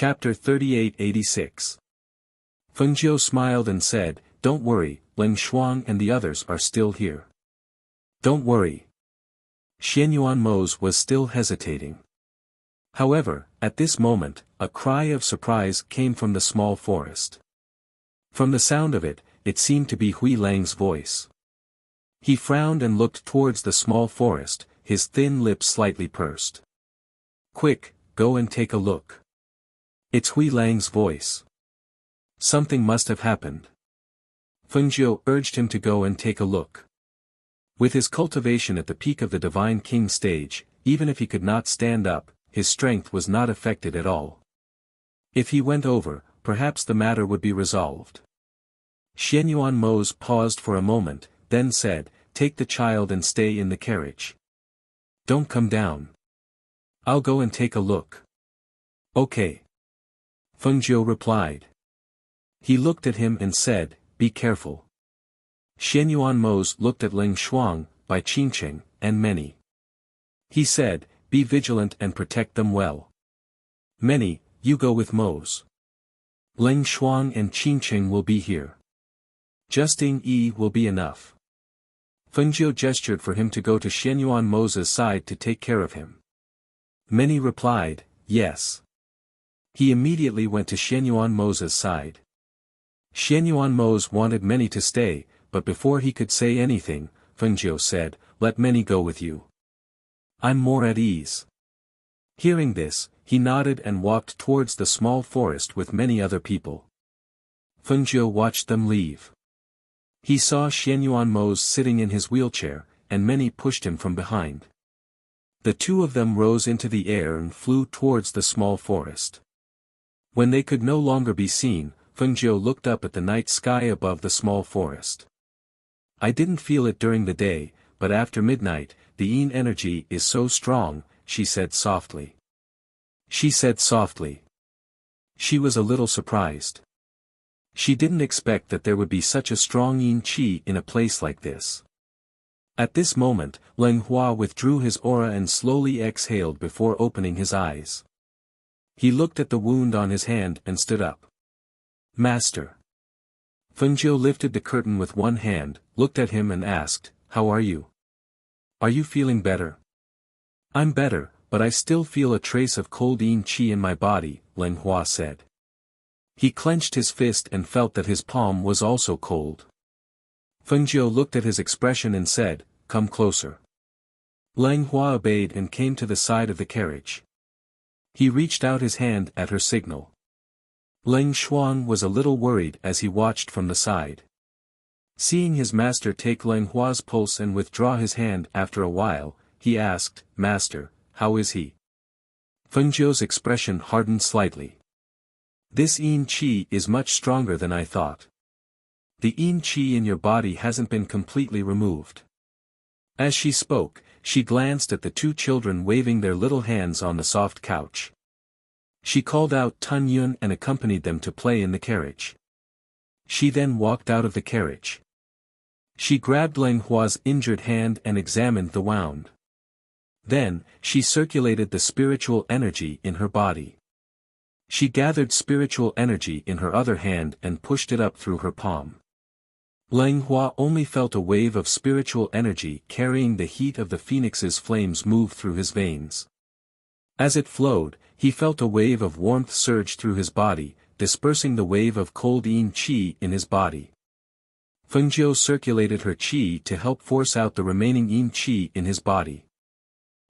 Chapter 3886. Fengjiu smiled and said, "Don't worry, Leng Shuang and the others are still here." "Don't worry." Xianyuan Mose was still hesitating. However, at this moment, a cry of surprise came from the small forest. From the sound of it, it seemed to be Hui Lang's voice. He frowned and looked towards the small forest, his thin lips slightly pursed. "Quick, go and take a look." It's Hui Lang's voice. Something must have happened. Fengjiu urged him to go and take a look. With his cultivation at the peak of the Divine King stage, even if he could not stand up, his strength was not affected at all. If he went over, perhaps the matter would be resolved. Xianyuan Mose paused for a moment, then said, "Take the child and stay in the carriage. Don't come down. I'll go and take a look." "Okay." Fengjiu replied. He looked at him and said, "Be careful." Xianyuan Mose looked at Leng Shuang, Bai Qingqing, and many. He said, "Be vigilant and protect them well. Many, you go with Mose. Leng Shuang and Qingqing will be here. Just Yi will be enough." Fengjiu gestured for him to go to Xianyuan Mose's side to take care of him. Many replied, "Yes." He immediately went to Xianyuan Mose's side. Xianyuan Mose wanted Many to stay, but before he could say anything, Fengjiu said, "Let Many go with you. I'm more at ease." Hearing this, he nodded and walked towards the small forest with many other people. Fengjiu watched them leave. He saw Xianyuan Mose sitting in his wheelchair, and Many pushed him from behind. The two of them rose into the air and flew towards the small forest. When they could no longer be seen, Fengjiu looked up at the night sky above the small forest. "I didn't feel it during the day, but after midnight, the Yin energy is so strong," she said softly. She said softly. She was a little surprised. She didn't expect that there would be such a strong Yin qi in a place like this. At this moment, Leng Hua withdrew his aura and slowly exhaled before opening his eyes. He looked at the wound on his hand and stood up. "Master." Fengjiu lifted the curtain with one hand, looked at him and asked, "How are you? Are you feeling better?" "I'm better, but I still feel a trace of cold Yin qi in my body," Leng Hua said. He clenched his fist and felt that his palm was also cold. Fengjiu looked at his expression and said, "Come closer." Leng Hua obeyed and came to the side of the carriage. He reached out his hand at her signal. Leng Shuang was a little worried as he watched from the side. Seeing his master take Leng Hua's pulse and withdraw his hand after a while, he asked, "Master, how is he?" Fengjiu's expression hardened slightly. "This Yin qi is much stronger than I thought. The Yin qi in your body hasn't been completely removed." As she spoke, she glanced at the two children waving their little hands on the soft couch. She called out Tun Yun and accompanied them to play in the carriage. She then walked out of the carriage. She grabbed Leng Hua's injured hand and examined the wound. Then, she circulated the spiritual energy in her body. She gathered spiritual energy in her other hand and pushed it up through her palm. Leng Hua only felt a wave of spiritual energy carrying the heat of the phoenix's flames move through his veins. As it flowed, he felt a wave of warmth surge through his body, dispersing the wave of cold Yin qi in his body. Fengjiu circulated her qi to help force out the remaining Yin qi in his body.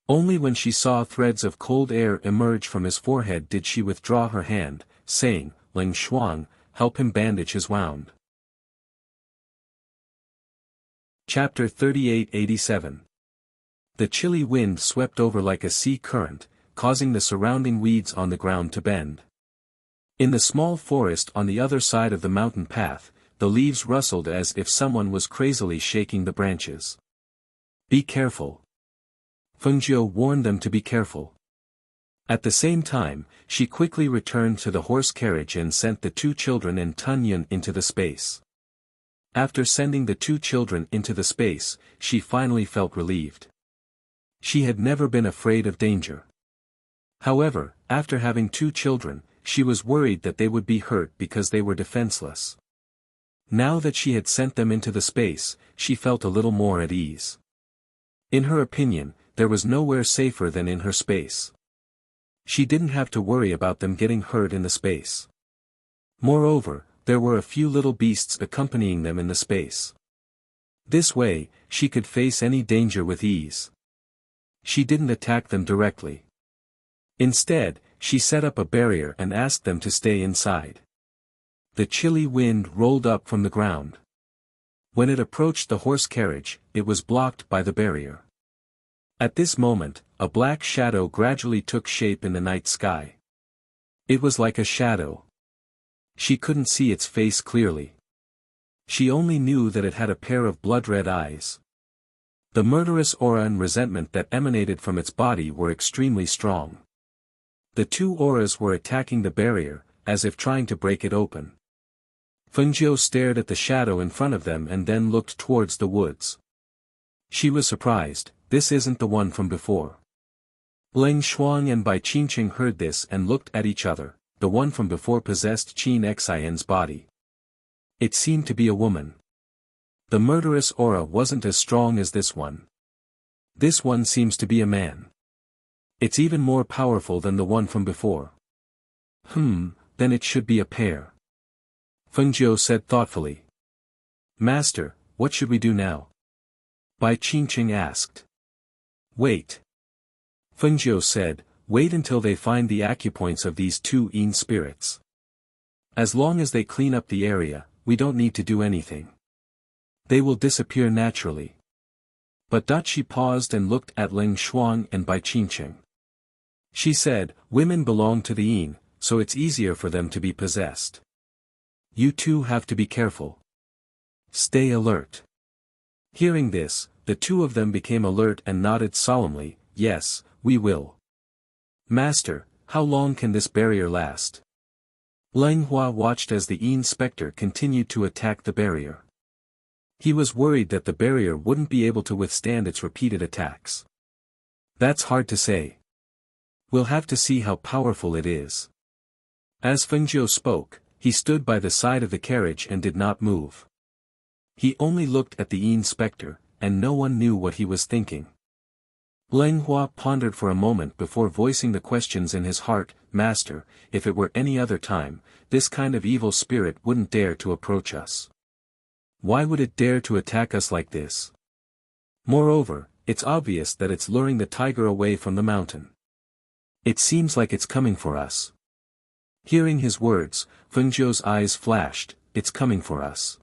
Only when she saw threads of cold air emerge from his forehead did she withdraw her hand, saying, "Leng Shuang, help him bandage his wound." Chapter 3887. The chilly wind swept over like a sea current, causing the surrounding weeds on the ground to bend. In the small forest on the other side of the mountain path, the leaves rustled as if someone was crazily shaking the branches. "Be careful." Fengjiu warned them to be careful. At the same time, she quickly returned to the horse carriage and sent the two children and Tun Yun into the space. After sending the two children into the space, she finally felt relieved. She had never been afraid of danger. However, after having two children, she was worried that they would be hurt because they were defenseless. Now that she had sent them into the space, she felt a little more at ease. In her opinion, there was nowhere safer than in her space. She didn't have to worry about them getting hurt in the space. Moreover, there were a few little beasts accompanying them in the space. This way, she could face any danger with ease. She didn't attack them directly. Instead, she set up a barrier and asked them to stay inside. The chilly wind rolled up from the ground. When it approached the horse carriage, it was blocked by the barrier. At this moment, a black shadow gradually took shape in the night sky. It was like a shadow. She couldn't see its face clearly. She only knew that it had a pair of blood-red eyes. The murderous aura and resentment that emanated from its body were extremely strong. The two auras were attacking the barrier, as if trying to break it open. Fengjiu stared at the shadow in front of them and then looked towards the woods. She was surprised, this isn't the one from before. Leng Shuang and Bai Qingqing heard this and looked at each other. The one from before possessed Qin Xian's body. It seemed to be a woman. The murderous aura wasn't as strong as this one. This one seems to be a man. It's even more powerful than the one from before. Then it should be a pair. Fengjiu said thoughtfully. Master, what should we do now? Bai Qingqing asked. Wait. Fengjiu said, wait until they find the acupoints of these two Yin spirits. As long as they clean up the area, we don't need to do anything. They will disappear naturally. But she paused and looked at Leng Shuang and Bai Qingqing. She said, women belong to the Yin, so it's easier for them to be possessed. You two have to be careful. Stay alert. Hearing this, the two of them became alert and nodded solemnly, yes, we will. Master, how long can this barrier last? Leng Hua watched as the Yin spectre continued to attack the barrier. He was worried that the barrier wouldn't be able to withstand its repeated attacks. That's hard to say. We'll have to see how powerful it is. As Fengjiu spoke, he stood by the side of the carriage and did not move. He only looked at the Yin spectre, and no one knew what he was thinking. Leng Hua pondered for a moment before voicing the questions in his heart, Master, if it were any other time, this kind of evil spirit wouldn't dare to approach us. Why would it dare to attack us like this? Moreover, it's obvious that it's luring the tiger away from the mountain. It seems like it's coming for us. Hearing his words, Fengjiu's eyes flashed, it's coming for us.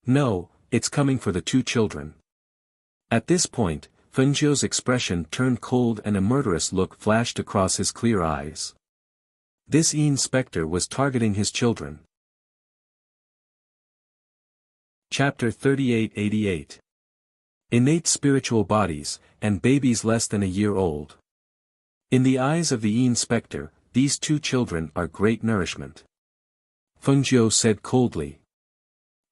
No, it's coming for the two children. At this point, Fengjiu's expression turned cold and a murderous look flashed across his clear eyes. This Yin spectre was targeting his children. Chapter 3888. Innate spiritual bodies, and babies less than a year old. In the eyes of the Yin spectre, these two children are great nourishment. Fengjiu said coldly.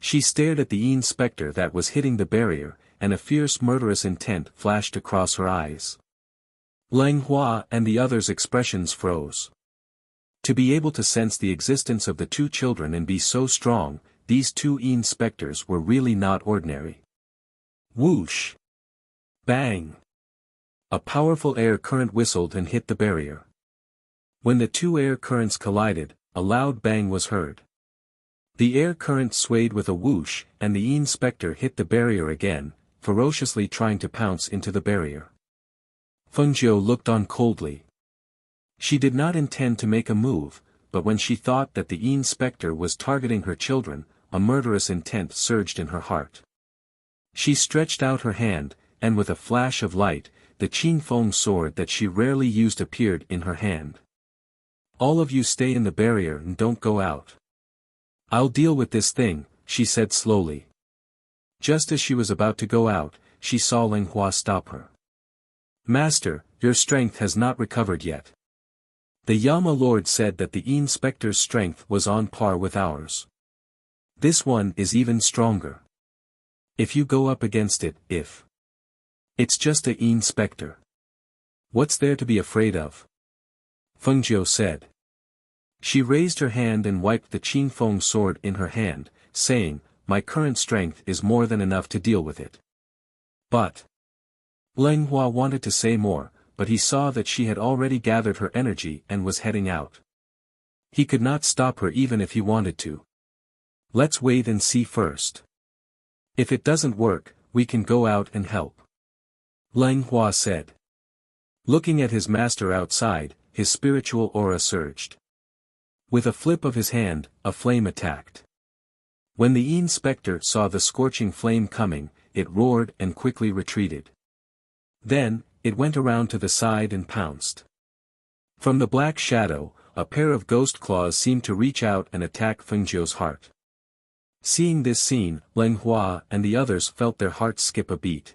She stared at the Yin spectre that was hitting the barrier, and a fierce murderous intent flashed across her eyes. Leng Hua and the others' expressions froze. To be able to sense the existence of the two children and be so strong, these two Yin spectres were really not ordinary. Whoosh! Bang! A powerful air current whistled and hit the barrier. When the two air currents collided, a loud bang was heard. The air current swayed with a whoosh, and the Yin spectre hit the barrier again, ferociously trying to pounce into the barrier. Fengjiu looked on coldly. She did not intend to make a move, but when she thought that the Yin spectre was targeting her children, a murderous intent surged in her heart. She stretched out her hand, and with a flash of light, the Qin Feng sword that she rarely used appeared in her hand. All of you stay in the barrier and don't go out. I'll deal with this thing, she said slowly. Just as she was about to go out, she saw Leng Hua stop her. Master, your strength has not recovered yet. The Yama Lord said that the Yin spectre's strength was on par with ours. This one is even stronger. If you go up against it, it's just a Yin spectre. What's there to be afraid of? Fengjiu said. She raised her hand and wiped the Qin Feng sword in her hand, saying, "My current strength is more than enough to deal with it." But Leng Hua wanted to say more, but he saw that she had already gathered her energy and was heading out. He could not stop her even if he wanted to. "Let's wait and see first. If it doesn't work, we can go out and help," Leng Hua said. Looking at his master outside, his spiritual aura surged. With a flip of his hand, a flame attacked. When the inspector saw the scorching flame coming, it roared and quickly retreated. Then, it went around to the side and pounced. From the black shadow, a pair of ghost claws seemed to reach out and attack Fengjiu's heart. Seeing this scene, Leng Hua and the others felt their hearts skip a beat.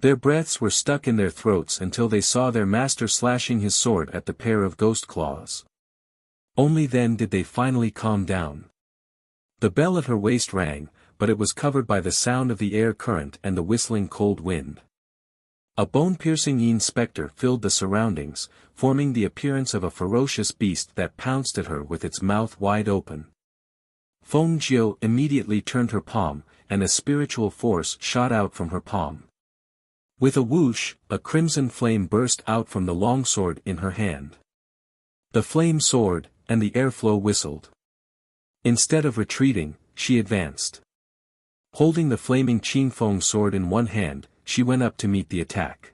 Their breaths were stuck in their throats until they saw their master slashing his sword at the pair of ghost claws. Only then did they finally calm down. The bell at her waist rang, but it was covered by the sound of the air current and the whistling cold wind. A bone-piercing yin spectre filled the surroundings, forming the appearance of a ferocious beast that pounced at her with its mouth wide open. Feng Jiu immediately turned her palm, and a spiritual force shot out from her palm. With a whoosh, a crimson flame burst out from the longsword in her hand. The flame soared, and the airflow whistled. Instead of retreating, she advanced. Holding the flaming Qin Feng sword in one hand, she went up to meet the attack.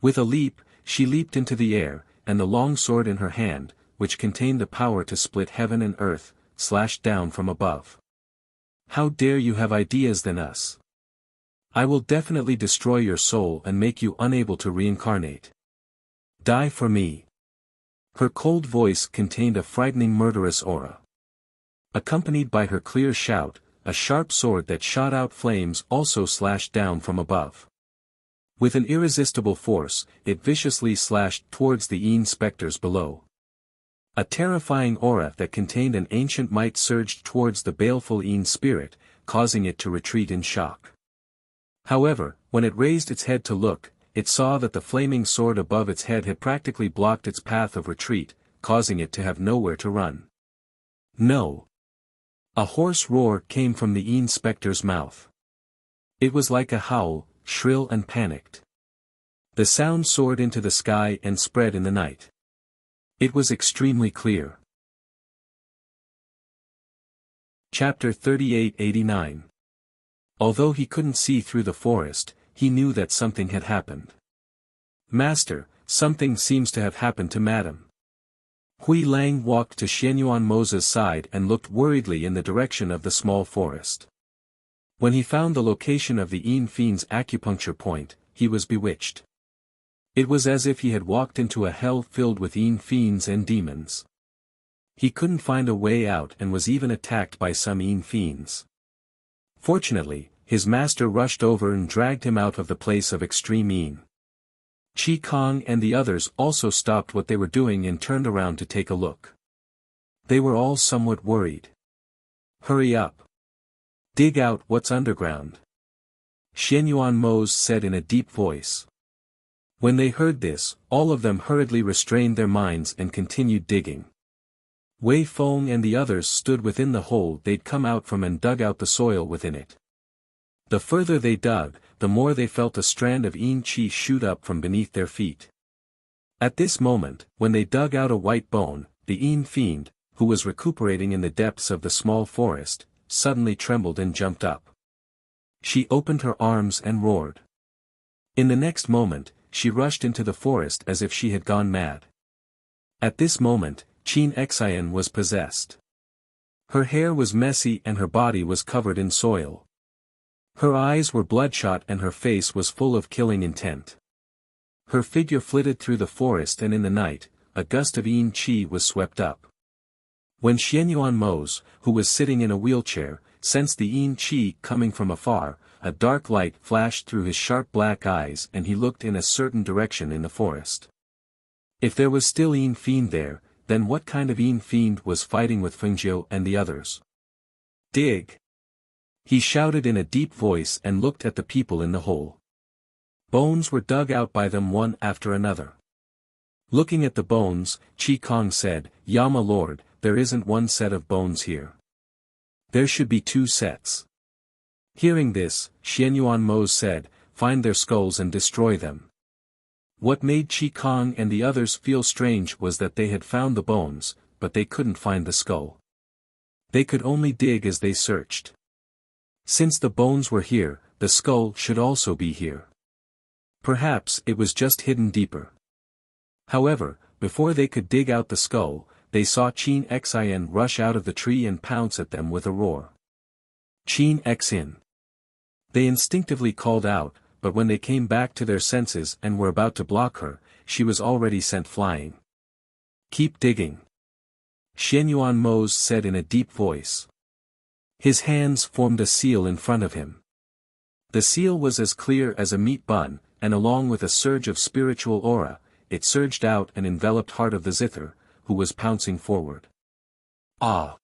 With a leap, she leaped into the air, and the long sword in her hand, which contained the power to split heaven and earth, slashed down from above. "How dare you have ideas than us? I will definitely destroy your soul and make you unable to reincarnate. Die for me." Her cold voice contained a frightening murderous aura. Accompanied by her clear shout, a sharp sword that shot out flames also slashed down from above. With an irresistible force, it viciously slashed towards the yin spectres below. A terrifying aura that contained an ancient might surged towards the baleful yin spirit, causing it to retreat in shock. However, when it raised its head to look, it saw that the flaming sword above its head had practically blocked its path of retreat, causing it to have nowhere to run. "No!" A hoarse roar came from the yin spectre's mouth. It was like a howl, shrill and panicked. The sound soared into the sky and spread in the night. It was extremely clear. Chapter 3889. Although he couldn't see through the forest, he knew that something had happened. "Master, something seems to have happened to Madame." Hui Lang walked to Xianyuan Moza's side and looked worriedly in the direction of the small forest. When he found the location of the Yin Fiend's acupuncture point, he was bewitched. It was as if he had walked into a hell filled with Yin Fiends and demons. He couldn't find a way out and was even attacked by some Yin Fiends. Fortunately, his master rushed over and dragged him out of the place of extreme Yin. Qi Kong and the others also stopped what they were doing and turned around to take a look. They were all somewhat worried. "Hurry up. Dig out what's underground," Xianyuan Moz said in a deep voice. When they heard this, all of them hurriedly restrained their minds and continued digging. Wei Feng and the others stood within the hole they'd come out from and dug out the soil within it. The further they dug, the more they felt a strand of Yin Qi shoot up from beneath their feet. At this moment, when they dug out a white bone, the Yin Fiend, who was recuperating in the depths of the small forest, suddenly trembled and jumped up. She opened her arms and roared. In the next moment, she rushed into the forest as if she had gone mad. At this moment, Qin Xian was possessed. Her hair was messy and her body was covered in soil. Her eyes were bloodshot and her face was full of killing intent. Her figure flitted through the forest and in the night, a gust of Yin Qi was swept up. When Xianyuan Moz, who was sitting in a wheelchair, sensed the Yin Qi coming from afar, a dark light flashed through his sharp black eyes and he looked in a certain direction in the forest. If there was still Yin Fiend there, then what kind of Yin Fiend was fighting with Fengjiu and the others? "Dig!" He shouted in a deep voice and looked at the people in the hole. Bones were dug out by them one after another. Looking at the bones, Qi Kong said, "Yama Lord, there isn't one set of bones here. There should be two sets." Hearing this, Xianyuan Mose said, "Find their skulls and destroy them." What made Qi Kong and the others feel strange was that they had found the bones, but they couldn't find the skull. They could only dig as they searched. Since the bones were here, the skull should also be here. Perhaps it was just hidden deeper. However, before they could dig out the skull, they saw Qin Xin rush out of the tree and pounce at them with a roar. "Qin Xin!" They instinctively called out, but when they came back to their senses and were about to block her, she was already sent flying. "Keep digging," Xianyuan Mose said in a deep voice. His hands formed a seal in front of him. The seal was as clear as a meat bun, and along with a surge of spiritual aura, it surged out and enveloped Heart of the Zither, who was pouncing forward. Ah!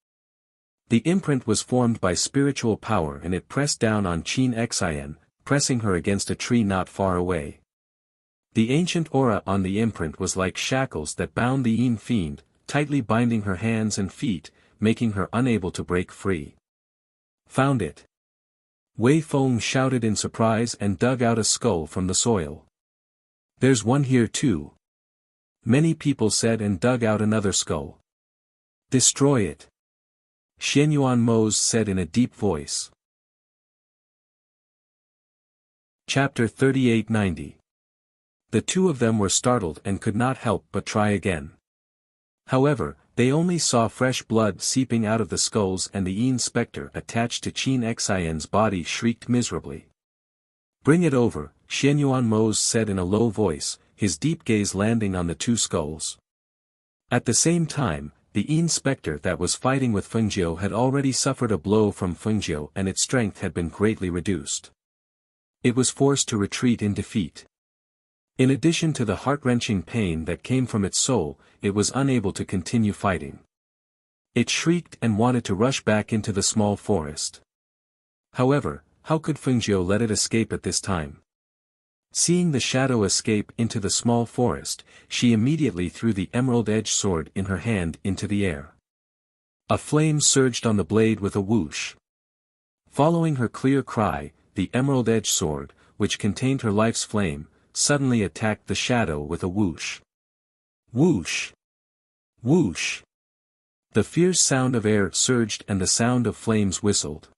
The imprint was formed by spiritual power and it pressed down on Qin Xin, pressing her against a tree not far away. The ancient aura on the imprint was like shackles that bound the Yin fiend, tightly binding her hands and feet, making her unable to break free. "Found it!" Wei Feng shouted in surprise and dug out a skull from the soil. "There's one here too," many people said and dug out another skull. "Destroy it," Xianyuan Mose said in a deep voice. Chapter 3890. The two of them were startled and could not help but try again. However, they only saw fresh blood seeping out of the skulls and the Yin spectre attached to Qin Xin's body shrieked miserably. "Bring it over," Xianyuan Mose said in a low voice, his deep gaze landing on the two skulls. At the same time, the Yin spectre that was fighting with Fengjiu had already suffered a blow from Fengjiu and its strength had been greatly reduced. It was forced to retreat in defeat. In addition to the heart-wrenching pain that came from its soul, it was unable to continue fighting. It shrieked and wanted to rush back into the small forest. However, how could Fengjiu let it escape at this time? Seeing the shadow escape into the small forest, she immediately threw the emerald-edged sword in her hand into the air. A flame surged on the blade with a whoosh. Following her clear cry, the emerald-edged sword, which contained her life's flame, suddenly attacked the shadow with a whoosh. Whoosh! Whoosh! The fierce sound of air surged and the sound of flames whistled.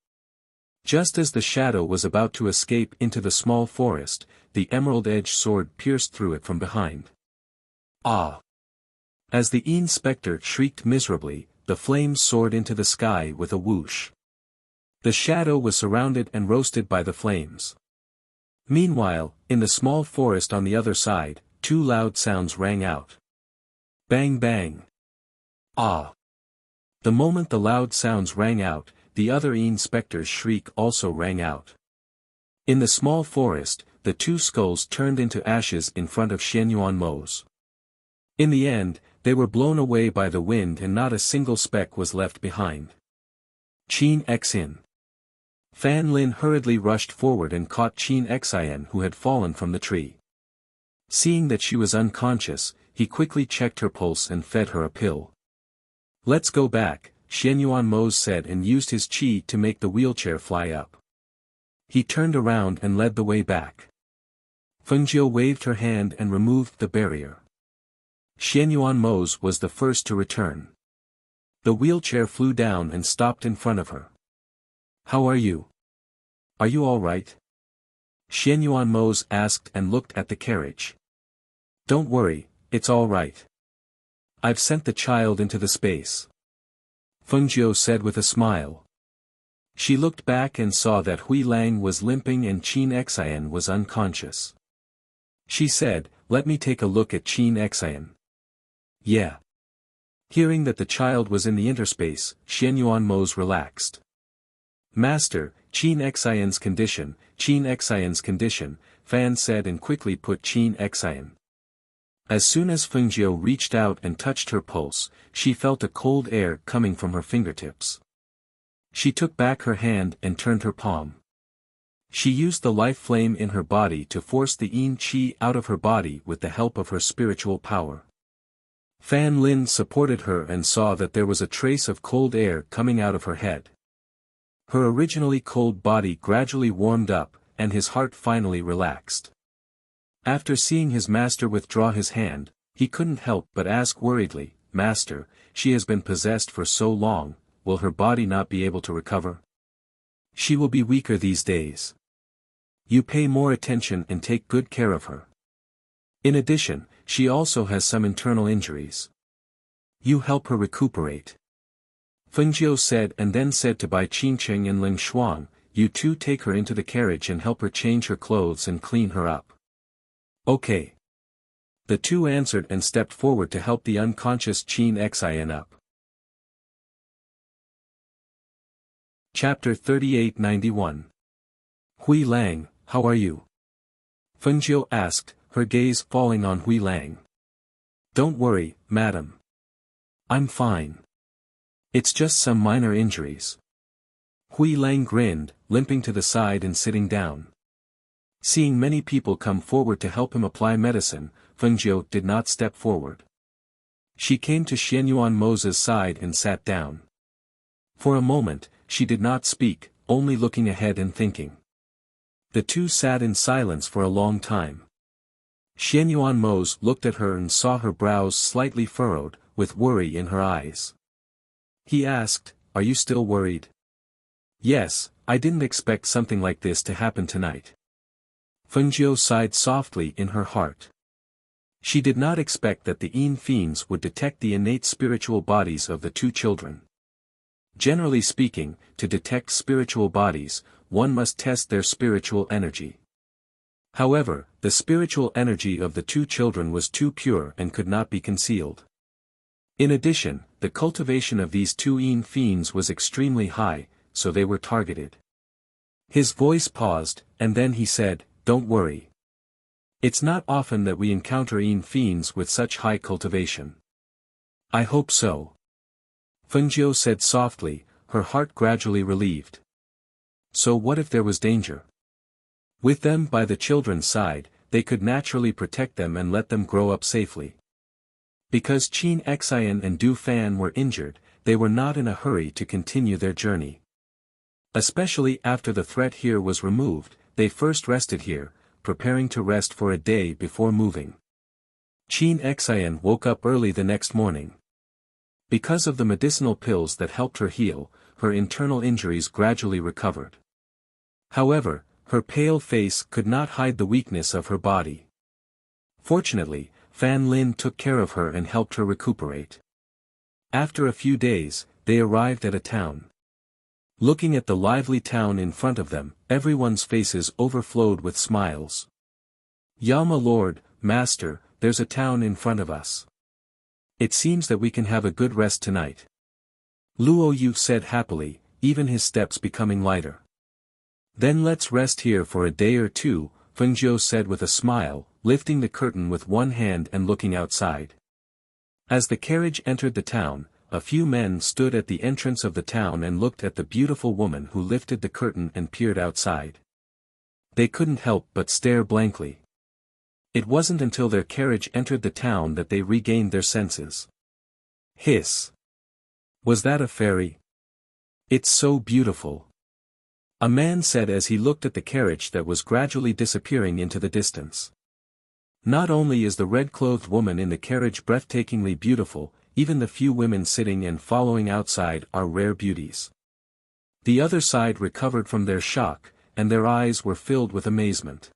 Just as the shadow was about to escape into the small forest, the emerald-edged sword pierced through it from behind. Ah! As the Yin spectre shrieked miserably, the flames soared into the sky with a whoosh. The shadow was surrounded and roasted by the flames. Meanwhile, in the small forest on the other side, two loud sounds rang out. Bang bang! Ah! The moment the loud sounds rang out, the other Yin spectre's shriek also rang out. In the small forest, the two skulls turned into ashes in front of Xianyuan Mose. In the end, they were blown away by the wind and not a single speck was left behind. Qin Xin. Fan Lin hurriedly rushed forward and caught Qin Xin who had fallen from the tree. Seeing that she was unconscious, he quickly checked her pulse and fed her a pill. "Let's go back," Xianyuan Mose said and used his qi to make the wheelchair fly up. He turned around and led the way back. Fengjiu waved her hand and removed the barrier. Xianyuan Mose was the first to return. The wheelchair flew down and stopped in front of her. "How are you? Are you all right?" Xianyuan Mose asked and looked at the carriage. "Don't worry, it's all right. I've sent the child into the space," Fengjiu said with a smile. She looked back and saw that Hui Lang was limping and Qin Xin was unconscious. She said, "Let me take a look at Qin Xin." "Yeah." Hearing that the child was in the interspace, Xianyuan Mose relaxed. "Master, Qin Xin's condition," Fan said and quickly put Qin Xin. As soon as Fengjiu reached out and touched her pulse, she felt a cold air coming from her fingertips. She took back her hand and turned her palm. She used the life flame in her body to force the Yin Qi out of her body with the help of her spiritual power. Fan Lin supported her and saw that there was a trace of cold air coming out of her head. Her originally cold body gradually warmed up, and his heart finally relaxed. After seeing his master withdraw his hand, he couldn't help but ask worriedly, "Master, she has been possessed for so long, will her body not be able to recover? She will be weaker these days. You pay more attention and take good care of her. In addition, she also has some internal injuries. You help her recuperate." Fengjiu said, and then said to Bai Qingcheng and Ling Shuang, "You two take her into the carriage and help her change her clothes and clean her up." "Okay." The two answered and stepped forward to help the unconscious Qin Xian up. Chapter 3891. Hui Lang, how are you? Fengjiu asked, her gaze falling on Hui Lang. "Don't worry, madam. I'm fine. It's just some minor injuries." Hui Lang grinned, limping to the side and sitting down. Seeing many people come forward to help him apply medicine, Fengjiu did not step forward. She came to Xianyuan Mo's side and sat down. For a moment, she did not speak, only looking ahead and thinking. The two sat in silence for a long time. Xianyuan Mo looked at her and saw her brows slightly furrowed, with worry in her eyes. He asked, "Are you still worried?" "Yes, I didn't expect something like this to happen tonight." Fengjiu sighed softly in her heart. She did not expect that the Yin fiends would detect the innate spiritual bodies of the two children. Generally speaking, to detect spiritual bodies, one must test their spiritual energy. However, the spiritual energy of the two children was too pure and could not be concealed. In addition, the cultivation of these two Yin fiends was extremely high, so they were targeted. His voice paused, and then he said, "Don't worry. It's not often that we encounter Yin fiends with such high cultivation." "I hope so." Fengjiu said softly, her heart gradually relieved. So what if there was danger? With them by the children's side, they could naturally protect them and let them grow up safely. Because Qin Xian and Du Fan were injured, they were not in a hurry to continue their journey. Especially after the threat here was removed, they first rested here, preparing to rest for a day before moving. Qin Xian woke up early the next morning. Because of the medicinal pills that helped her heal, her internal injuries gradually recovered. However, her pale face could not hide the weakness of her body. Fortunately, Fan Lin took care of her and helped her recuperate. After a few days, they arrived at a town. Looking at the lively town in front of them, everyone's faces overflowed with smiles. "Yama Lord, Master, there's a town in front of us. It seems that we can have a good rest tonight." Luo Yu said happily, even his steps becoming lighter. "Then let's rest here for a day or two," Fengjiu said with a smile, lifting the curtain with one hand and looking outside. As the carriage entered the town, a few men stood at the entrance of the town and looked at the beautiful woman who lifted the curtain and peered outside. They couldn't help but stare blankly. It wasn't until their carriage entered the town that they regained their senses. Hiss! Was that a fairy? It's so beautiful. A man said as he looked at the carriage that was gradually disappearing into the distance. Not only is the red-clothed woman in the carriage breathtakingly beautiful, even the few women sitting and following outside are rare beauties. The other side recovered from their shock, and their eyes were filled with amazement.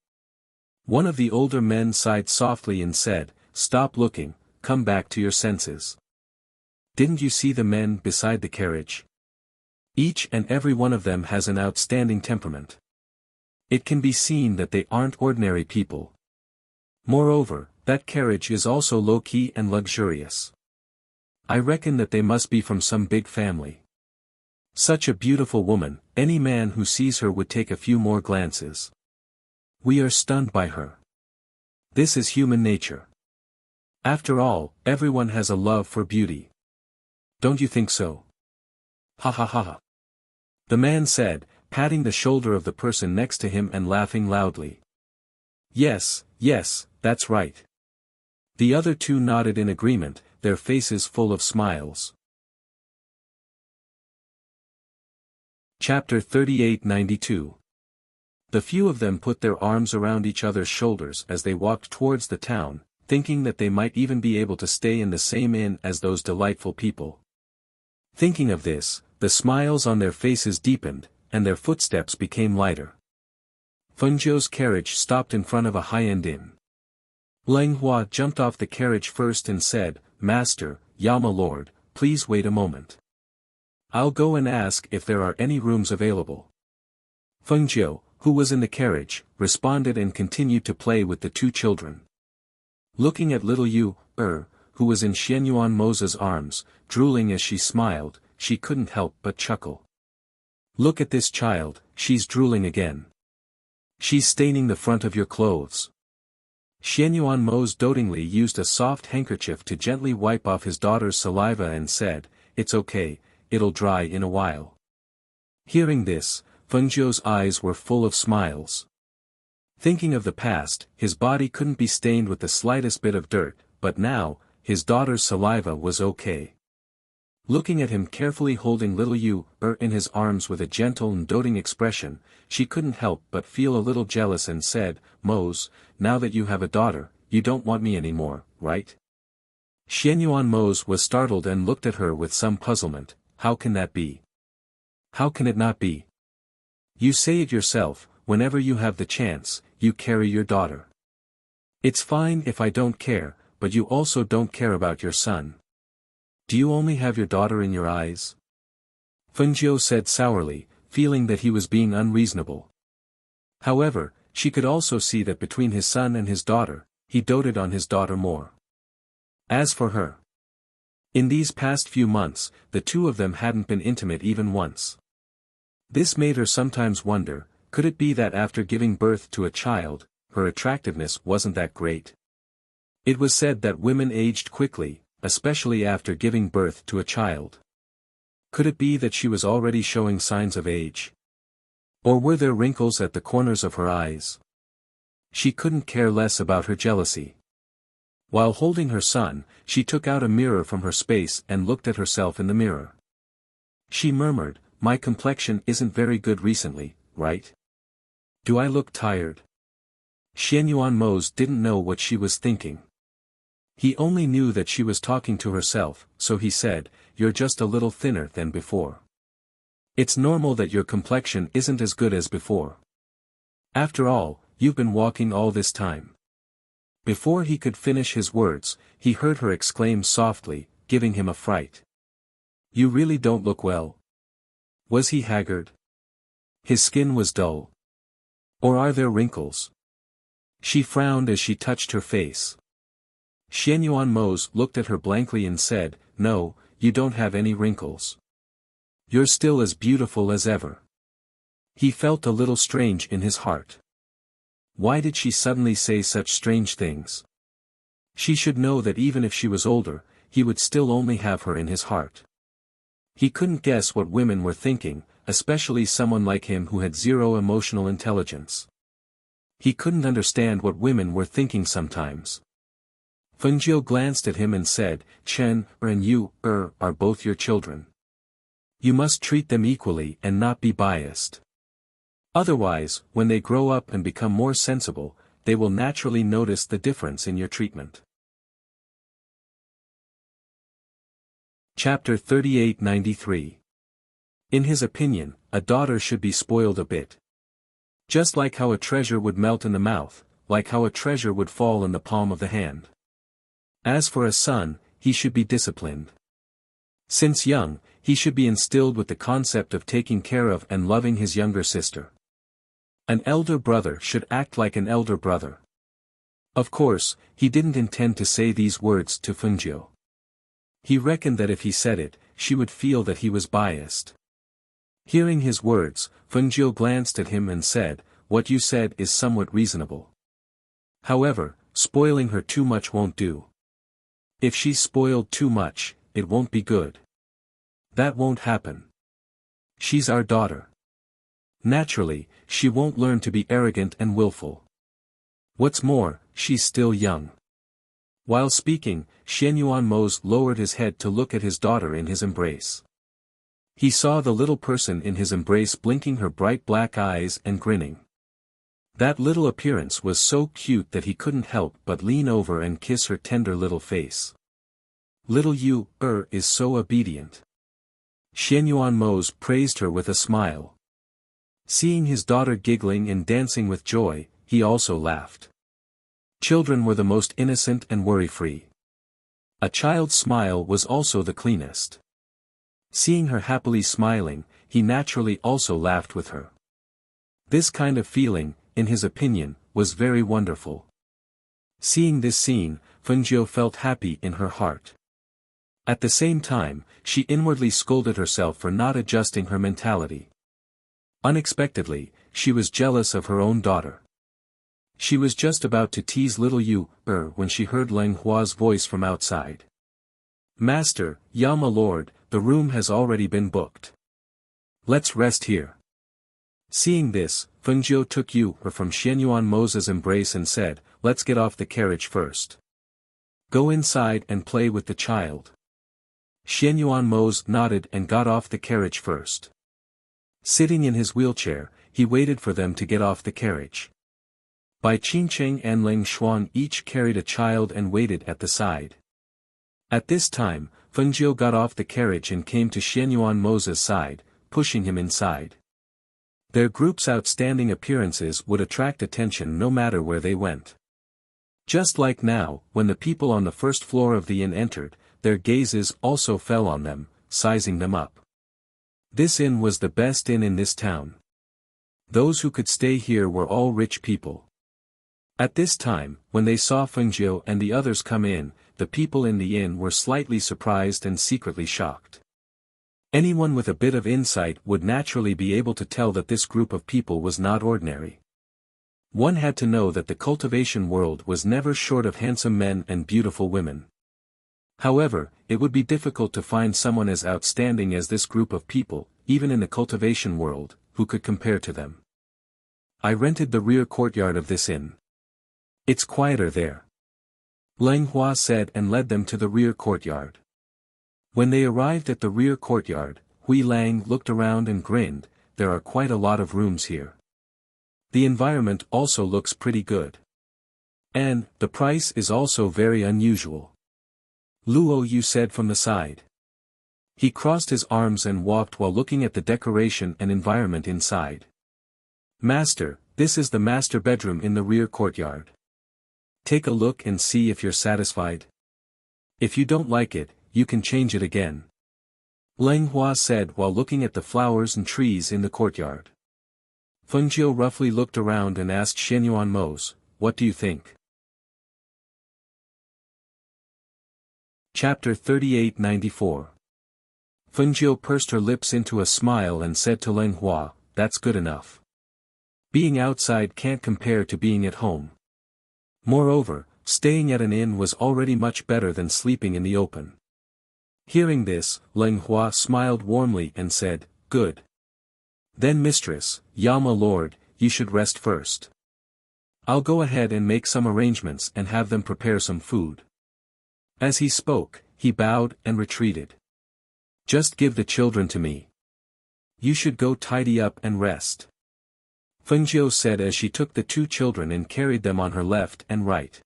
One of the older men sighed softly and said, "Stop looking, come back to your senses. Didn't you see the men beside the carriage? Each and every one of them has an outstanding temperament. It can be seen that they aren't ordinary people. Moreover, that carriage is also low-key and luxurious. I reckon that they must be from some big family. Such a beautiful woman, any man who sees her would take a few more glances. We are stunned by her. This is human nature. After all, everyone has a love for beauty. Don't you think so?" "Ha ha ha ha," the man said, patting the shoulder of the person next to him and laughing loudly. Yes, that's right." The other two nodded in agreement, their faces full of smiles. Chapter 38-92. The few of them put their arms around each other's shoulders as they walked towards the town, thinking that they might even be able to stay in the same inn as those delightful people. Thinking of this, the smiles on their faces deepened, and their footsteps became lighter. Fengjiu's carriage stopped in front of a high-end inn. Leng Hua jumped off the carriage first and said, "Master, Yama Lord, please wait a moment. I'll go and ask if there are any rooms available." Fengjiu, who was in the carriage, responded and continued to play with the two children. Looking at little Yu, who was in Xianyuan Moza's arms, drooling as she smiled, she couldn't help but chuckle. "Look at this child, she's drooling again. She's staining the front of your clothes." Xianyuan Moz dotingly used a soft handkerchief to gently wipe off his daughter's saliva and said, "It's okay, it'll dry in a while." Hearing this, Fengjiu's eyes were full of smiles. Thinking of the past, his body couldn't be stained with the slightest bit of dirt, but now, his daughter's saliva was okay. Looking at him carefully holding little Yu in his arms with a gentle and doting expression, she couldn't help but feel a little jealous and said, "Moz, now that you have a daughter, you don't want me anymore, right?" Xianyuan Moz was startled and looked at her with some puzzlement. "How can that be? How can it not be? You say it yourself, whenever you have the chance, you carry your daughter. It's fine if I don't care, but you also don't care about your son. Do you only have your daughter in your eyes?" Fengjiu said sourly, feeling that he was being unreasonable. However, she could also see that between his son and his daughter, he doted on his daughter more. As for her, in these past few months, the two of them hadn't been intimate even once. This made her sometimes wonder, could it be that after giving birth to a child, her attractiveness wasn't that great? It was said that women aged quickly, especially after giving birth to a child. Could it be that she was already showing signs of age? Or were there wrinkles at the corners of her eyes? She couldn't care less about her jealousy. While holding her son, she took out a mirror from her space and looked at herself in the mirror. She murmured, "My complexion isn't very good recently, right? Do I look tired?" Xianyuan Moz didn't know what she was thinking. He only knew that she was talking to herself, so he said, "You're just a little thinner than before. It's normal that your complexion isn't as good as before. After all, you've been walking all this time." Before he could finish his words, he heard her exclaim softly, giving him a fright. "You really don't look well. Was he haggard? His skin was dull. Or are there wrinkles?" She frowned as she touched her face. Xianyuan Moz looked at her blankly and said, "No, you don't have any wrinkles. You're still as beautiful as ever." He felt a little strange in his heart. Why did she suddenly say such strange things? She should know that even if she was older, he would still only have her in his heart. He couldn't guess what women were thinking, especially someone like him who had zero emotional intelligence. He couldn't understand what women were thinking sometimes. Fengjiu glanced at him and said, "Chen and Yu are both your children. You must treat them equally and not be biased. Otherwise, when they grow up and become more sensible, they will naturally notice the difference in your treatment." Chapter 38-93. In his opinion, a daughter should be spoiled a bit. Just like how a treasure would melt in the mouth, like how a treasure would fall in the palm of the hand. As for a son, he should be disciplined. Since young, he should be instilled with the concept of taking care of and loving his younger sister. An elder brother should act like an elder brother. Of course, he didn't intend to say these words to Fengjiu. He reckoned that if he said it, she would feel that he was biased. Hearing his words, Fengjiu glanced at him and said, "What you said is somewhat reasonable. However, spoiling her too much won't do. If she's spoiled too much, it won't be good. That won't happen. She's our daughter. Naturally, she won't learn to be arrogant and willful. What's more, she's still young. While speaking, Xianyuan Mose lowered his head to look at his daughter in his embrace. He saw the little person in his embrace blinking her bright black eyes and grinning. That little appearance was so cute that he couldn't help but lean over and kiss her tender little face. Little Yu is so obedient. Xianyuan Mose praised her with a smile. Seeing his daughter giggling and dancing with joy, he also laughed. Children were the most innocent and worry-free. A child's smile was also the cleanest. Seeing her happily smiling, he naturally also laughed with her. This kind of feeling, in his opinion, was very wonderful. Seeing this scene, Fengjiu felt happy in her heart. At the same time, she inwardly scolded herself for not adjusting her mentality. Unexpectedly, she was jealous of her own daughter. She was just about to tease little Yu when she heard Leng Hua's voice from outside. "Master, ya my lord, the room has already been booked. Let's rest here." Seeing this, Fengjiu took Yu from Xianyuan Mose's embrace and said, "Let's get off the carriage first. Go inside and play with the child." Xianyuan Mose nodded and got off the carriage first. Sitting in his wheelchair, he waited for them to get off the carriage. Bai Qingcheng and Leng Xuan each carried a child and waited at the side. At this time, Fengjiu got off the carriage and came to Xianyuan Mose's side, pushing him inside. Their group's outstanding appearances would attract attention no matter where they went. Just like now, when the people on the first floor of the inn entered, their gazes also fell on them, sizing them up. This inn was the best inn in this town. Those who could stay here were all rich people. At this time, when they saw Fengjiu and the others come in, the people in the inn were slightly surprised and secretly shocked. Anyone with a bit of insight would naturally be able to tell that this group of people was not ordinary. One had to know that the cultivation world was never short of handsome men and beautiful women. However, it would be difficult to find someone as outstanding as this group of people, even in the cultivation world, who could compare to them. "I rented the rear courtyard of this inn. It's quieter there," Leng Hua said and led them to the rear courtyard. When they arrived at the rear courtyard, Hui Lang looked around and grinned. "There are quite a lot of rooms here. The environment also looks pretty good. And, the price is also very unusual," Luo Yu said from the side. He crossed his arms and walked while looking at the decoration and environment inside. "Master, this is the master bedroom in the rear courtyard. Take a look and see if you're satisfied. If you don't like it, you can change it again," Leng Hua said while looking at the flowers and trees in the courtyard. Fengjiu roughly looked around and asked Xianyuan Mose, "What do you think?" Chapter 3894. Fengjiu pursed her lips into a smile and said to Leng Hua, "That's good enough. Being outside can't compare to being at home. Moreover, staying at an inn was already much better than sleeping in the open." Hearing this, Leng Hua smiled warmly and said, "Good. Then mistress, Yama lord, you should rest first. I'll go ahead and make some arrangements and have them prepare some food." As he spoke, he bowed and retreated. "Just give the children to me. You should go tidy up and rest," Fengjiu said as she took the two children and carried them on her left and right.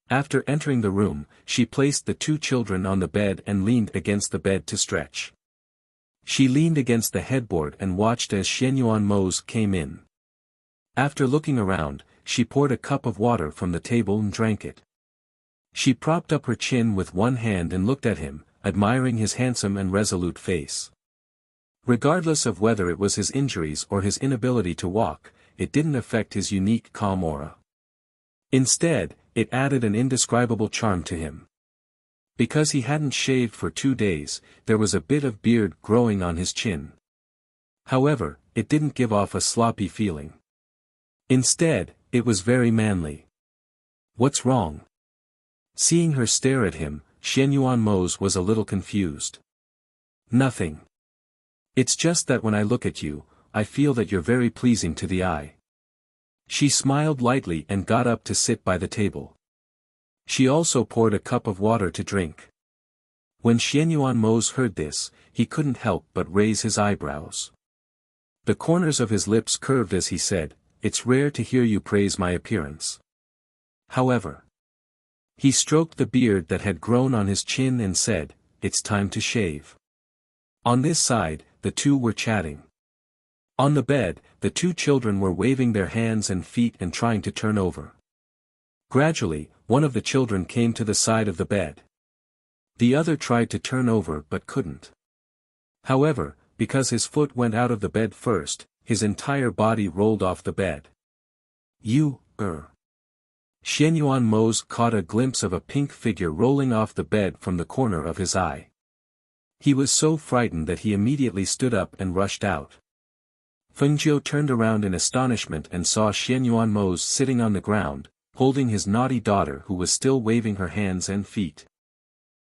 After entering the room, she placed the two children on the bed and leaned against the bed to stretch. She leaned against the headboard and watched as Xianyuan Mose came in. After looking around, she poured a cup of water from the table and drank it. She propped up her chin with one hand and looked at him, admiring his handsome and resolute face. Regardless of whether it was his injuries or his inability to walk, it didn't affect his unique calm aura. Instead, it added an indescribable charm to him. Because he hadn't shaved for 2 days, there was a bit of beard growing on his chin. However, it didn't give off a sloppy feeling. Instead, it was very manly. "What's wrong?" Seeing her stare at him, Xianyuan Mose was a little confused. "Nothing. It's just that when I look at you, I feel that you're very pleasing to the eye." She smiled lightly and got up to sit by the table. She also poured a cup of water to drink. When Xianyuan Mose heard this, he couldn't help but raise his eyebrows. The corners of his lips curved as he said, "It's rare to hear you praise my appearance." However, he stroked the beard that had grown on his chin and said, "It's time to shave." On this side, the two were chatting. On the bed, the two children were waving their hands and feet and trying to turn over. Gradually, one of the children came to the side of the bed. The other tried to turn over but couldn't. However, because his foot went out of the bed first, his entire body rolled off the bed. Xianyuan Mose caught a glimpse of a pink figure rolling off the bed from the corner of his eye. He was so frightened that he immediately stood up and rushed out. Fengjiu turned around in astonishment and saw Xianyuan Mose sitting on the ground, holding his naughty daughter who was still waving her hands and feet.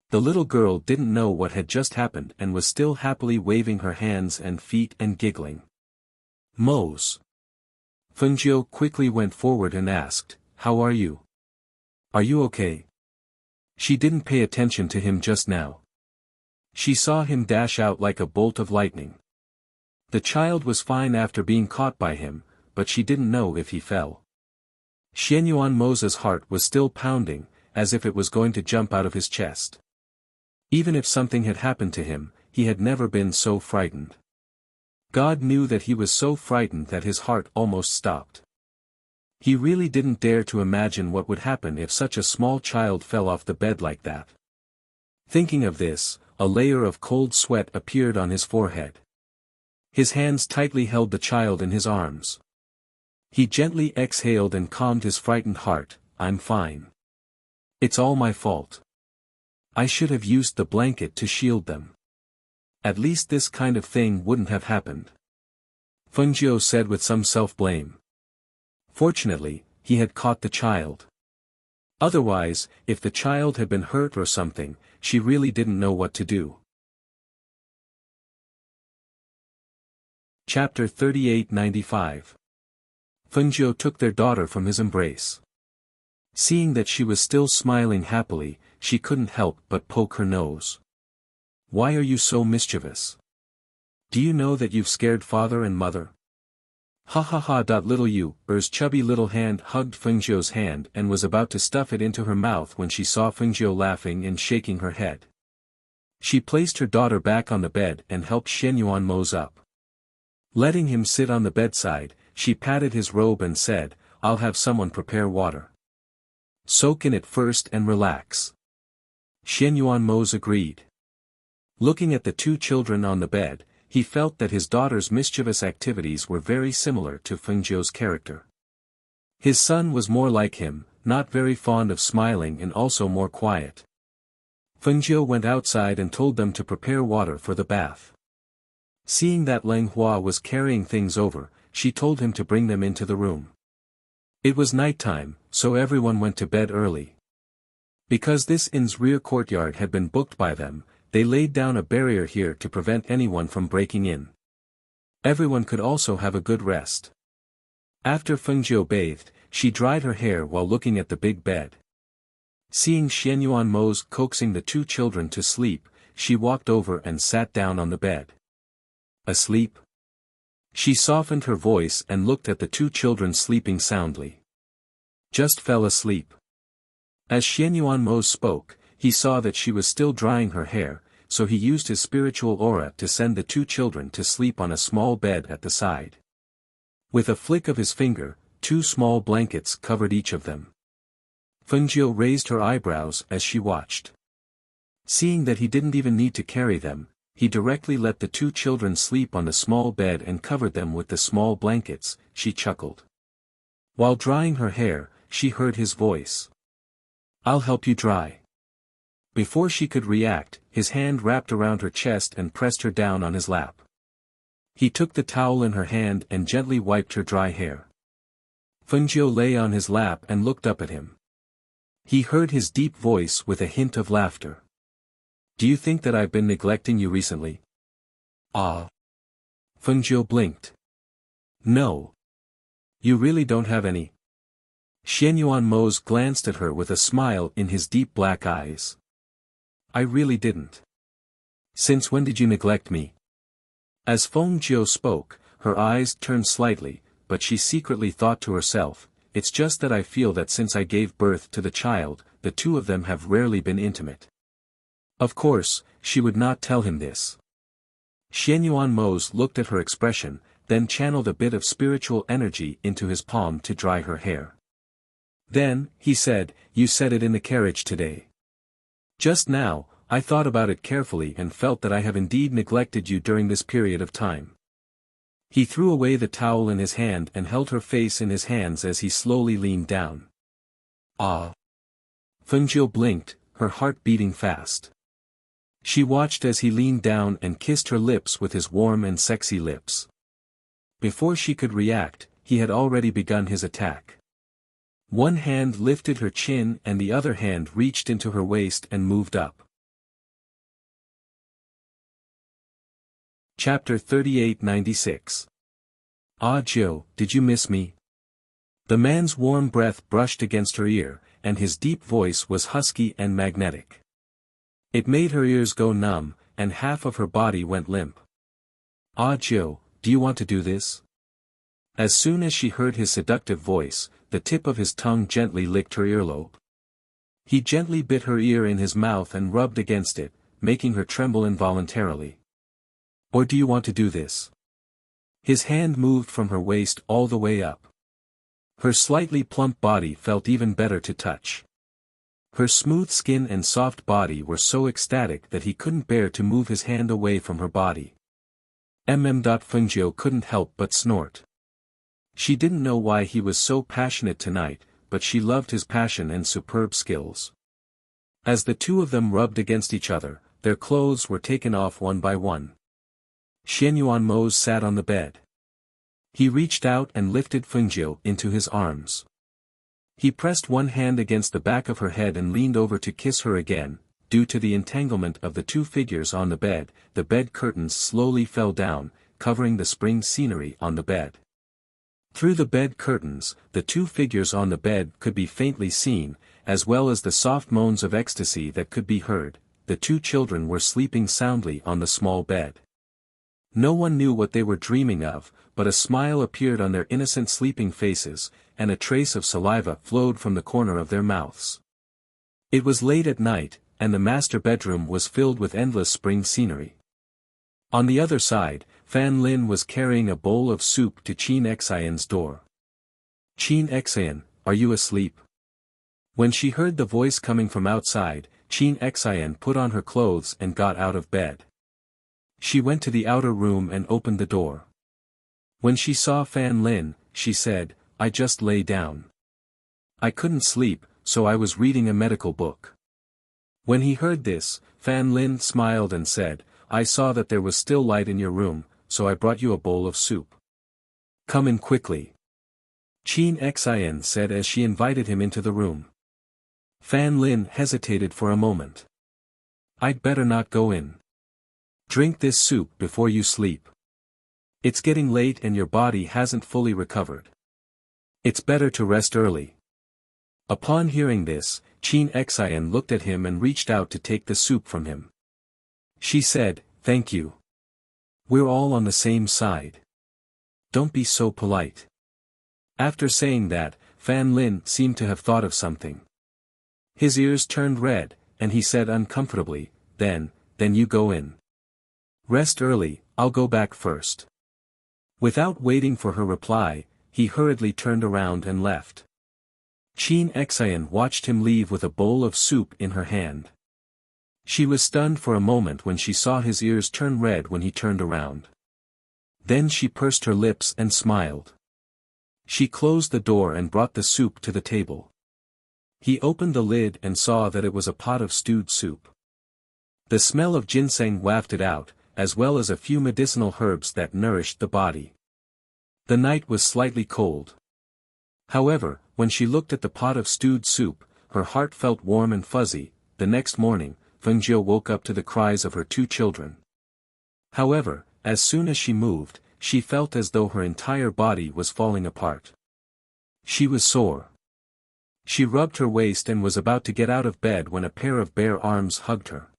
The little girl didn't know what had just happened and was still happily waving her hands and feet and giggling. "Mose." Fengjiu quickly went forward and asked, "How are you? Are you okay?" She didn't pay attention to him just now. She saw him dash out like a bolt of lightning. The child was fine after being caught by him, but she didn't know if he fell. Xianyuan Mose's heart was still pounding, as if it was going to jump out of his chest. Even if something had happened to him, he had never been so frightened. God knew that he was so frightened that his heart almost stopped. He really didn't dare to imagine what would happen if such a small child fell off the bed like that. Thinking of this, a layer of cold sweat appeared on his forehead. His hands tightly held the child in his arms. He gently exhaled and calmed his frightened heart. "I'm fine. It's all my fault. I should have used the blanket to shield them. At least this kind of thing wouldn't have happened," Fengjiu said with some self-blame. Fortunately, he had caught the child. Otherwise, if the child had been hurt or something, she really didn't know what to do. Chapter 3895. Fengjiu took their daughter from his embrace. Seeing that she was still smiling happily, she couldn't help but poke her nose. "Why are you so mischievous? Do you know that you've scared father and mother?" "Ha ha ha!" Little Yu's chubby little hand hugged Fengjiu's hand and was about to stuff it into her mouth when she saw Fengjiu laughing and shaking her head. She placed her daughter back on the bed and helped Xianyuan Mose up. Letting him sit on the bedside, she patted his robe and said, "I'll have someone prepare water. Soak in it first and relax." Xianyuan Mose agreed. Looking at the two children on the bed, he felt that his daughter's mischievous activities were very similar to Fengjiu's character. His son was more like him, not very fond of smiling and also more quiet. Fengjiu went outside and told them to prepare water for the bath. Seeing that Leng Hua was carrying things over, she told him to bring them into the room. It was nighttime, so everyone went to bed early. Because this inn's rear courtyard had been booked by them, they laid down a barrier here to prevent anyone from breaking in. Everyone could also have a good rest. After Fengjiu bathed, she dried her hair while looking at the big bed. Seeing Xianyuan Mose coaxing the two children to sleep, she walked over and sat down on the bed. "Asleep?" She softened her voice and looked at the two children sleeping soundly. "Just fell asleep." As Xianyuan Mose spoke, he saw that she was still drying her hair, so he used his spiritual aura to send the two children to sleep on a small bed at the side. With a flick of his finger, two small blankets covered each of them. Fengjiu raised her eyebrows as she watched. Seeing that he didn't even need to carry them, he directly let the two children sleep on the small bed and covered them with the small blankets. She chuckled. While drying her hair, she heard his voice. "I'll help you dry." Before she could react, his hand wrapped around her chest and pressed her down on his lap. He took the towel in her hand and gently wiped her dry hair. Fengjiu lay on his lap and looked up at him. He heard his deep voice with a hint of laughter. "Do you think that I've been neglecting you recently?" "Ah." Fengjiu blinked. "No. You really don't have any Xianyuan Mose glanced at her with a smile in his deep black eyes. I really didn't. Since when did you neglect me? As Feng Jiu spoke, her eyes turned slightly, but she secretly thought to herself, it's just that I feel that since I gave birth to the child, the two of them have rarely been intimate. Of course, she would not tell him this. Xianyuan Mose looked at her expression, then channeled a bit of spiritual energy into his palm to dry her hair. Then, he said, you said it in the carriage today. Just now, I thought about it carefully and felt that I have indeed neglected you during this period of time. He threw away the towel in his hand and held her face in his hands as he slowly leaned down. Ah! Fengjiu blinked, her heart beating fast. She watched as he leaned down and kissed her lips with his warm and sexy lips. Before she could react, he had already begun his attack. One hand lifted her chin and the other hand reached into her waist and moved up. Chapter 38-96. Ah Jiu, did you miss me? The man's warm breath brushed against her ear, and his deep voice was husky and magnetic. It made her ears go numb, and half of her body went limp. Ah Jiu, do you want to do this? As soon as she heard his seductive voice, the tip of his tongue gently licked her earlobe. He gently bit her ear in his mouth and rubbed against it, making her tremble involuntarily. Or do you want to do this? His hand moved from her waist all the way up. Her slightly plump body felt even better to touch. Her smooth skin and soft body were so ecstatic that he couldn't bear to move his hand away from her body. Fengjiu couldn't help but snort. She didn't know why he was so passionate tonight, but she loved his passion and superb skills. As the two of them rubbed against each other, their clothes were taken off one by one. Xianyuan Mose sat on the bed. He reached out and lifted Fengjiu into his arms. He pressed one hand against the back of her head and leaned over to kiss her again. Due to the entanglement of the two figures on the bed curtains slowly fell down, covering the spring scenery on the bed. Through the bed curtains, the two figures on the bed could be faintly seen, as well as the soft moans of ecstasy that could be heard. The two children were sleeping soundly on the small bed. No one knew what they were dreaming of, but a smile appeared on their innocent sleeping faces, and a trace of saliva flowed from the corner of their mouths. It was late at night, and the master bedroom was filled with endless spring scenery. On the other side, Fan Lin was carrying a bowl of soup to Qin Xian's door. Qin Xian, are you asleep? When she heard the voice coming from outside, Qin Xian put on her clothes and got out of bed. She went to the outer room and opened the door. When she saw Fan Lin, she said, I just lay down. I couldn't sleep, so I was reading a medical book. When he heard this, Fan Lin smiled and said, I saw that there was still light in your room, so I brought you a bowl of soup. Come in quickly. Qin Xian said as she invited him into the room. Fan Lin hesitated for a moment. I'd better not go in. Drink this soup before you sleep. It's getting late and your body hasn't fully recovered. It's better to rest early. Upon hearing this, Qin Xian looked at him and reached out to take the soup from him. She said, thank you. We're all on the same side. Don't be so polite. After saying that, Fan Lin seemed to have thought of something. His ears turned red, and he said uncomfortably, then you go in. Rest early, I'll go back first. Without waiting for her reply, he hurriedly turned around and left. Qin Xian watched him leave with a bowl of soup in her hand. She was stunned for a moment when she saw his ears turn red when he turned around. Then she pursed her lips and smiled. She closed the door and brought the soup to the table. He opened the lid and saw that it was a pot of stewed soup. The smell of ginseng wafted out, as well as a few medicinal herbs that nourished the body. The night was slightly cold. However, when she looked at the pot of stewed soup, her heart felt warm and fuzzy. The next morning, Fengjiu woke up to the cries of her two children. However, as soon as she moved, she felt as though her entire body was falling apart. She was sore. She rubbed her waist and was about to get out of bed when a pair of bare arms hugged her.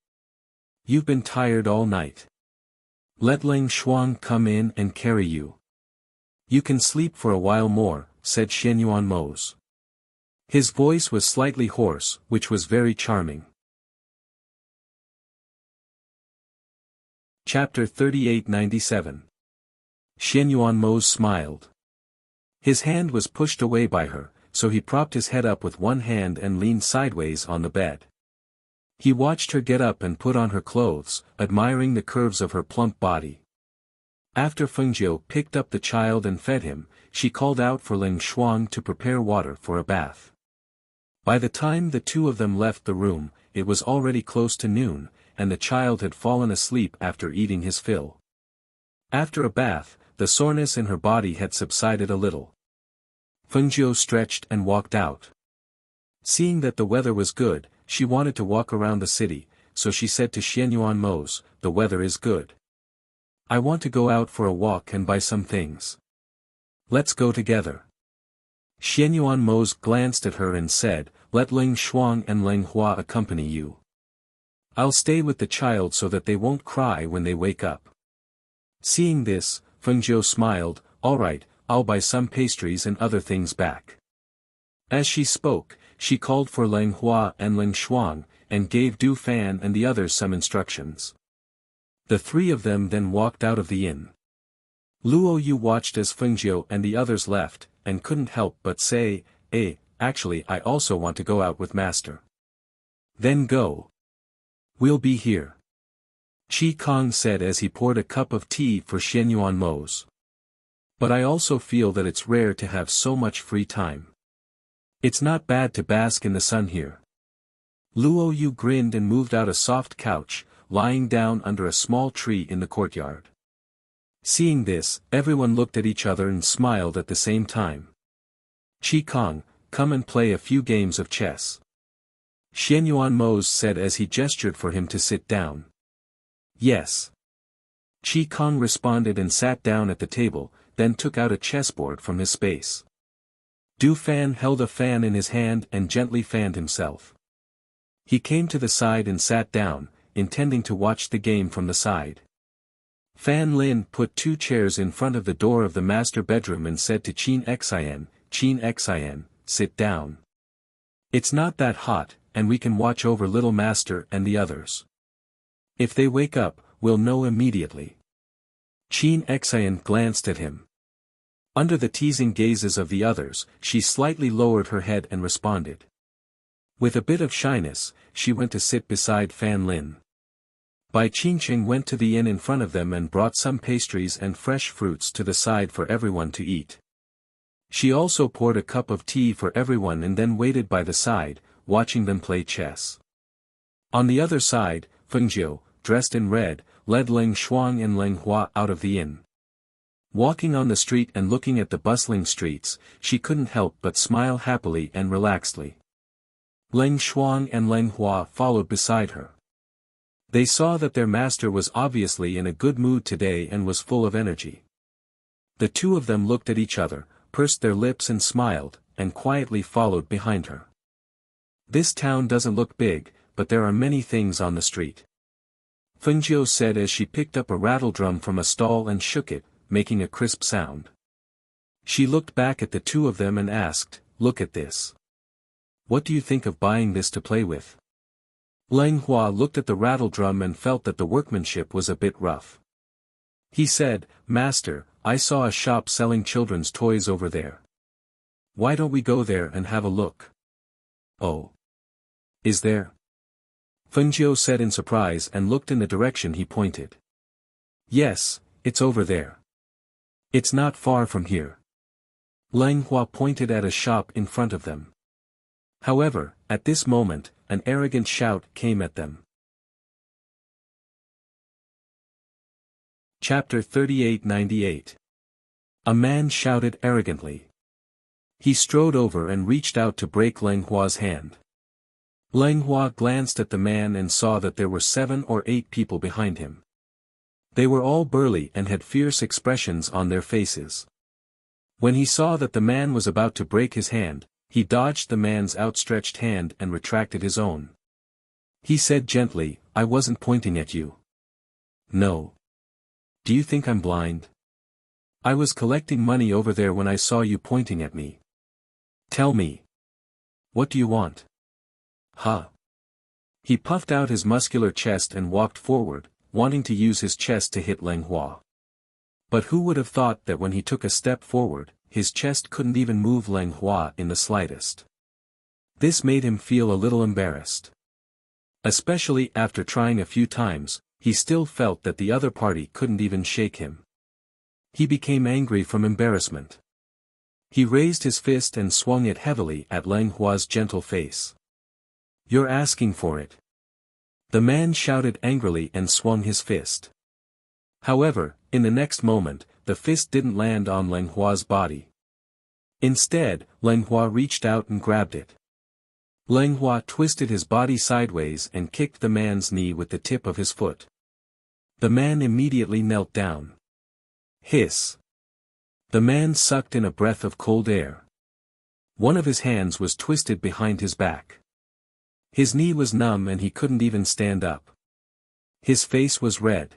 "You've been tired all night. Let Ling Shuang come in and carry you. You can sleep for a while more," said Xianyuan Mose. His voice was slightly hoarse, which was very charming. Chapter 3897. Xianyuan Mose smiled. His hand was pushed away by her, so he propped his head up with one hand and leaned sideways on the bed. He watched her get up and put on her clothes, admiring the curves of her plump body. After Fengjiu picked up the child and fed him, she called out for Ling Shuang to prepare water for a bath. By the time the two of them left the room, it was already close to noon, and the child had fallen asleep after eating his fill. After a bath, the soreness in her body had subsided a little. Fengjiu stretched and walked out. Seeing that the weather was good, she wanted to walk around the city, so she said to Xianyuan Mose, "The weather is good. I want to go out for a walk and buy some things. Let's go together." Xianyuan Mose glanced at her and said, "Let Ling Shuang and Ling Hua accompany you. I'll stay with the child so that they won't cry when they wake up." Seeing this, Fengjiu smiled, "All right, I'll buy some pastries and other things back." As she spoke, she called for Ling Hua and Ling Shuang, and gave Du Fan and the others some instructions. The three of them then walked out of the inn. Luo Yu watched as Fengjiu and the others left, and couldn't help but say, Actually I also want to go out with Master." "Then go. We'll be here," Qi Kong said as he poured a cup of tea for Xianyuan Mose. "But I also feel that it's rare to have so much free time. It's not bad to bask in the sun here." Luo Yu grinned and moved out a soft couch, lying down under a small tree in the courtyard. Seeing this, everyone looked at each other and smiled at the same time. "Qi Kong, come and play a few games of chess," Xianyuan Mose said as he gestured for him to sit down. "Yes." Qi Kong responded and sat down at the table, then took out a chessboard from his space. Du Fan held a fan in his hand and gently fanned himself. He came to the side and sat down, intending to watch the game from the side. Fan Lin put 2 chairs in front of the door of the master bedroom and said to Qin Xin, "Sit down. It's not that hot, and we can watch over little master and the others. If they wake up, we'll know immediately." Qin Xin glanced at him. Under the teasing gazes of the others, she slightly lowered her head and responded. With a bit of shyness, she went to sit beside Fan Lin. Bai Qingqing went to the inn in front of them and brought some pastries and fresh fruits to the side for everyone to eat. She also poured a cup of tea for everyone and then waited by the side, watching them play chess. On the other side, Fengjiu, dressed in red, led Ling Shuang and Ling Hua out of the inn. Walking on the street and looking at the bustling streets, she couldn't help but smile happily and relaxedly. Ling Shuang and Ling Hua followed beside her. They saw that their master was obviously in a good mood today and was full of energy. The two of them looked at each other, pursed their lips and smiled, and quietly followed behind her. "This town doesn't look big, but there are many things on the street," Fengjiu said as she picked up a rattledrum from a stall and shook it, making a crisp sound. She looked back at the two of them and asked, "Look at this. What do you think of buying this to play with?" Ling Hua looked at the rattledrum and felt that the workmanship was a bit rough. He said, "Master, I saw a shop selling children's toys over there. Why don't we go there and have a look?" "Oh. Is there?" Fengjiu said in surprise and looked in the direction he pointed. "Yes, it's over there. It's not far from here." Ling Hua pointed at a shop in front of them. However, at this moment, an arrogant shout came at them. Chapter 3898. A man shouted arrogantly. He strode over and reached out to break Ling Hua's hand. Ling Hua glanced at the man and saw that there were 7 or 8 people behind him. They were all burly and had fierce expressions on their faces. When he saw that the man was about to break his hand, he dodged the man's outstretched hand and retracted his own. He said gently, "I wasn't pointing at you." "No. Do you think I'm blind? I was collecting money over there when I saw you pointing at me. Tell me. What do you want?" "Huh." He puffed out his muscular chest and walked forward, wanting to use his chest to hit Leng Hua. But who would have thought that when he took a step forward, his chest couldn't even move Leng Hua in the slightest. This made him feel a little embarrassed. Especially after trying a few times, he still felt that the other party couldn't even shake him. He became angry from embarrassment. He raised his fist and swung it heavily at Leng Hua's gentle face. "You're asking for it." The man shouted angrily and swung his fist. However, in the next moment, the fist didn't land on Leng Hua's body. Instead, Leng Hua reached out and grabbed it. Leng Hua twisted his body sideways and kicked the man's knee with the tip of his foot. The man immediately knelt down. Hiss. The man sucked in a breath of cold air. One of his hands was twisted behind his back. His knee was numb and he couldn't even stand up. His face was red.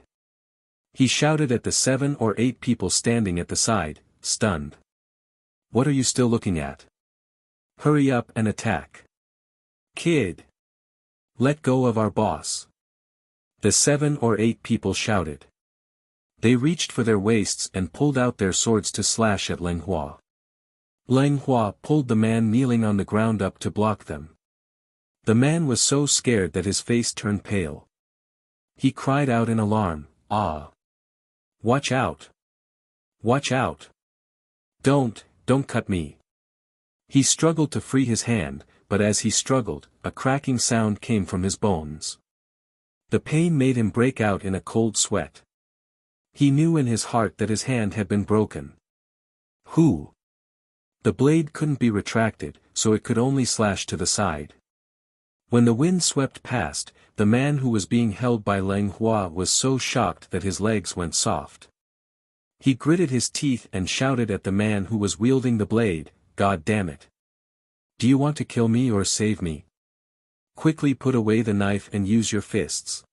He shouted at the 7 or 8 people standing at the side, stunned. "What are you still looking at? Hurry up and attack. Kid! Let go of our boss." The 7 or 8 people shouted. They reached for their waists and pulled out their swords to slash at Leng Hua. Leng Hua pulled the man kneeling on the ground up to block them. The man was so scared that his face turned pale. He cried out in alarm, "Ah! Watch out! Watch out! Don't cut me!" He struggled to free his hand, but as he struggled, a cracking sound came from his bones. The pain made him break out in a cold sweat. He knew in his heart that his hand had been broken. Who? The blade couldn't be retracted, so it could only slash to the side. When the wind swept past, the man who was being held by Leng Hua was so shocked that his legs went soft. He gritted his teeth and shouted at the man who was wielding the blade, "God damn it! Do you want to kill me or save me? Quickly put away the knife and use your fists."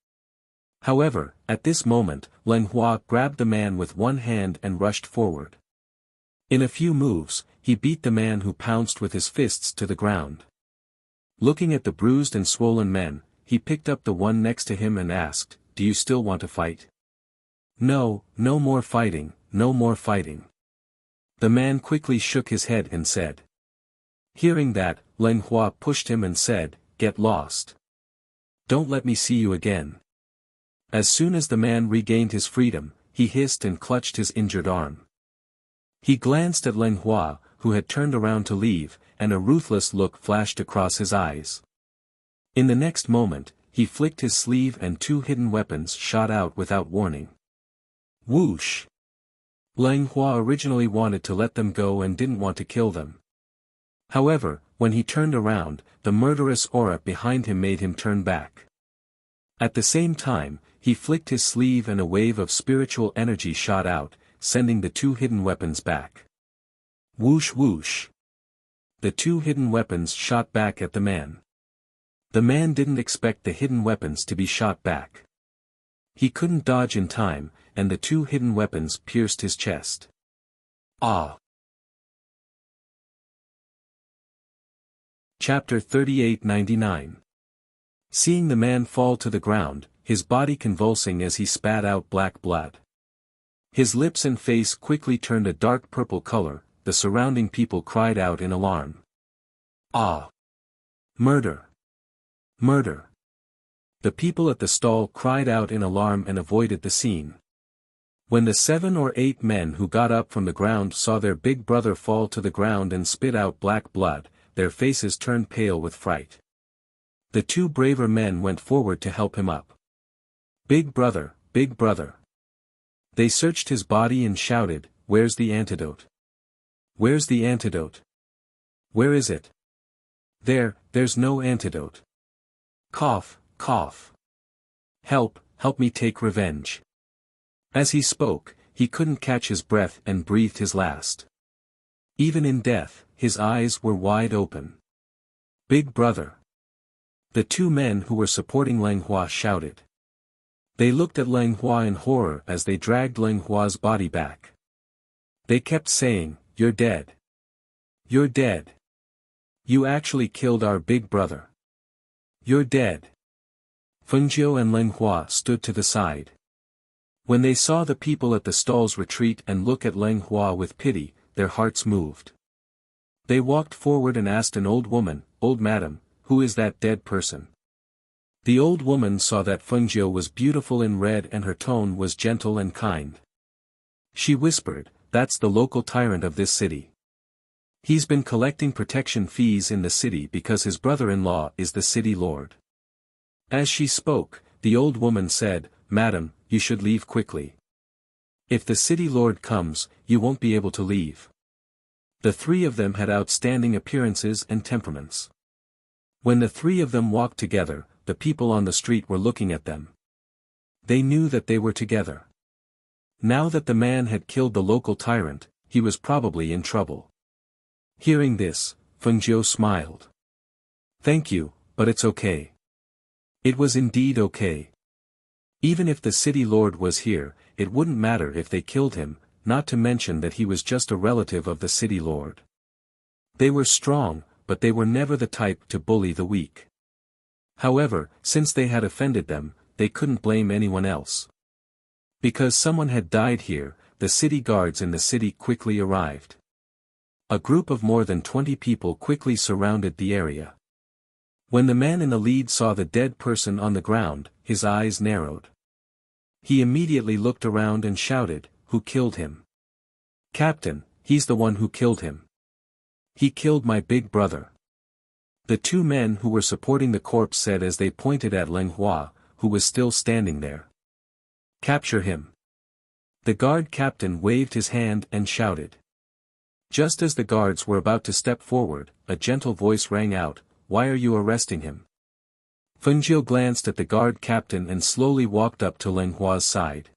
However, at this moment, Leng Hua grabbed the man with one hand and rushed forward. In a few moves, he beat the man who pounced with his fists to the ground. Looking at the bruised and swollen men, he picked up the one next to him and asked, "Do you still want to fight?" "No, no more fighting, no more fighting." The man quickly shook his head and said. Hearing that, Leng Hua pushed him and said, "Get lost. Don't let me see you again." As soon as the man regained his freedom, he hissed and clutched his injured arm. He glanced at Leng Hua, who had turned around to leave, and a ruthless look flashed across his eyes. In the next moment, he flicked his sleeve and 2 hidden weapons shot out without warning. Whoosh! Leng Hua originally wanted to let them go and didn't want to kill them. However, when he turned around, the murderous aura behind him made him turn back. At the same time, he flicked his sleeve and a wave of spiritual energy shot out, sending the 2 hidden weapons back. Whoosh whoosh! The 2 hidden weapons shot back at the man. The man didn't expect the hidden weapons to be shot back. He couldn't dodge in time, and the 2 hidden weapons pierced his chest. Ah! Chapter 3899. Seeing the man fall to the ground, his body convulsing as he spat out black blood. His lips and face quickly turned a dark purple color, the surrounding people cried out in alarm. Ah! Murder! Murder! The people at the stall cried out in alarm and avoided the scene. When the 7 or 8 men who got up from the ground saw their big brother fall to the ground and spit out black blood, their faces turned pale with fright. The 2 braver men went forward to help him up. "Big brother, big brother." They searched his body and shouted, "Where's the antidote? Where's the antidote? Where is it?" There's no antidote. Cough, cough. Help me take revenge." As he spoke, he couldn't catch his breath and breathed his last. Even in death, his eyes were wide open. "Big brother!" The two men who were supporting Leng Hua shouted. They looked at Leng Hua in horror as they dragged Leng Hua's body back. They kept saying, "You're dead. You're dead. You actually killed our big brother. You're dead." Fengjiu and Leng Hua stood to the side. When they saw the people at the stalls retreat and look at Leng Hua with pity, their hearts moved. They walked forward and asked an old woman, "Old madam, who is that dead person?" The old woman saw that Fengjiu was beautiful in red and her tone was gentle and kind. She whispered, "That's the local tyrant of this city. He's been collecting protection fees in the city because his brother-in-law is the city lord." As she spoke, the old woman said, "Madam, you should leave quickly. If the city lord comes, you won't be able to leave." The three of them had outstanding appearances and temperaments. When the three of them walked together, the people on the street were looking at them. They knew that they were together. Now that the man had killed the local tyrant, he was probably in trouble. Hearing this, Fengjiu smiled. "Thank you, but it's okay." It was indeed okay. Even if the city lord was here, it wouldn't matter if they killed him, not to mention that he was just a relative of the city lord. They were strong, but they were never the type to bully the weak. However, since they had offended them, they couldn't blame anyone else. Because someone had died here, the city guards in the city quickly arrived. A group of more than 20 people quickly surrounded the area. When the man in the lead saw the dead person on the ground, his eyes narrowed. He immediately looked around and shouted, "Who killed him?" "Captain, he's the one who killed him. He killed my big brother." The two men who were supporting the corpse said as they pointed at Leng Hua, who was still standing there. "Capture him." The guard captain waved his hand and shouted. Just as the guards were about to step forward, a gentle voice rang out, "Why are you arresting him?" Fengjiu glanced at the guard captain and slowly walked up to Leng Hua's side.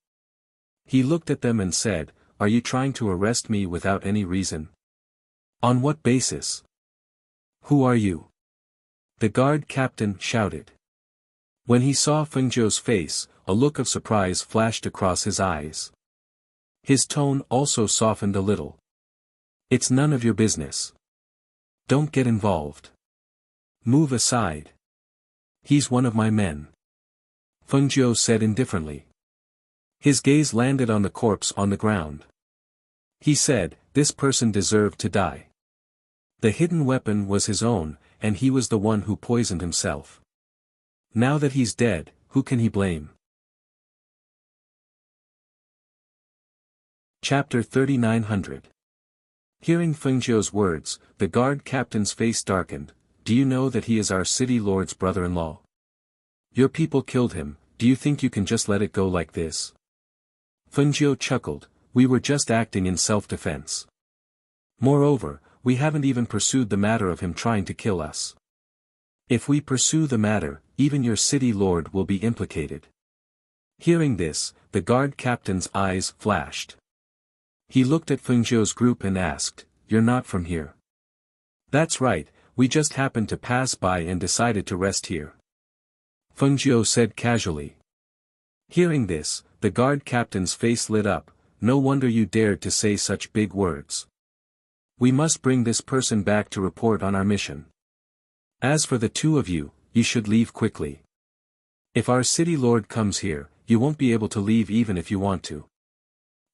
He looked at them and said, "Are you trying to arrest me without any reason? On what basis? Who are you?" The guard captain shouted. When he saw Fengjiu's face, a look of surprise flashed across his eyes. His tone also softened a little. "It's none of your business. Don't get involved. Move aside. He's one of my men," Fengjiu said indifferently. His gaze landed on the corpse on the ground. He said, "This person deserved to die. The hidden weapon was his own, and he was the one who poisoned himself. Now that he's dead, who can he blame?" Chapter 3900. Hearing Fengjiu's words, the guard captain's face darkened. "Do you know that he is our city lord's brother-in-law? Your people killed him, do you think you can just let it go like this?" Fengjiu chuckled, "We were just acting in self-defense. Moreover, we haven't even pursued the matter of him trying to kill us. If we pursue the matter, even your city lord will be implicated." Hearing this, the guard captain's eyes flashed. He looked at Fengjiu's group and asked, "You're not from here?" "That's right, we just happened to pass by and decided to rest here," Fengjiu said casually. Hearing this, the guard captain's face lit up. "No wonder you dared to say such big words. We must bring this person back to report on our mission. As for the two of you, you should leave quickly. If our city lord comes here, you won't be able to leave even if you want to."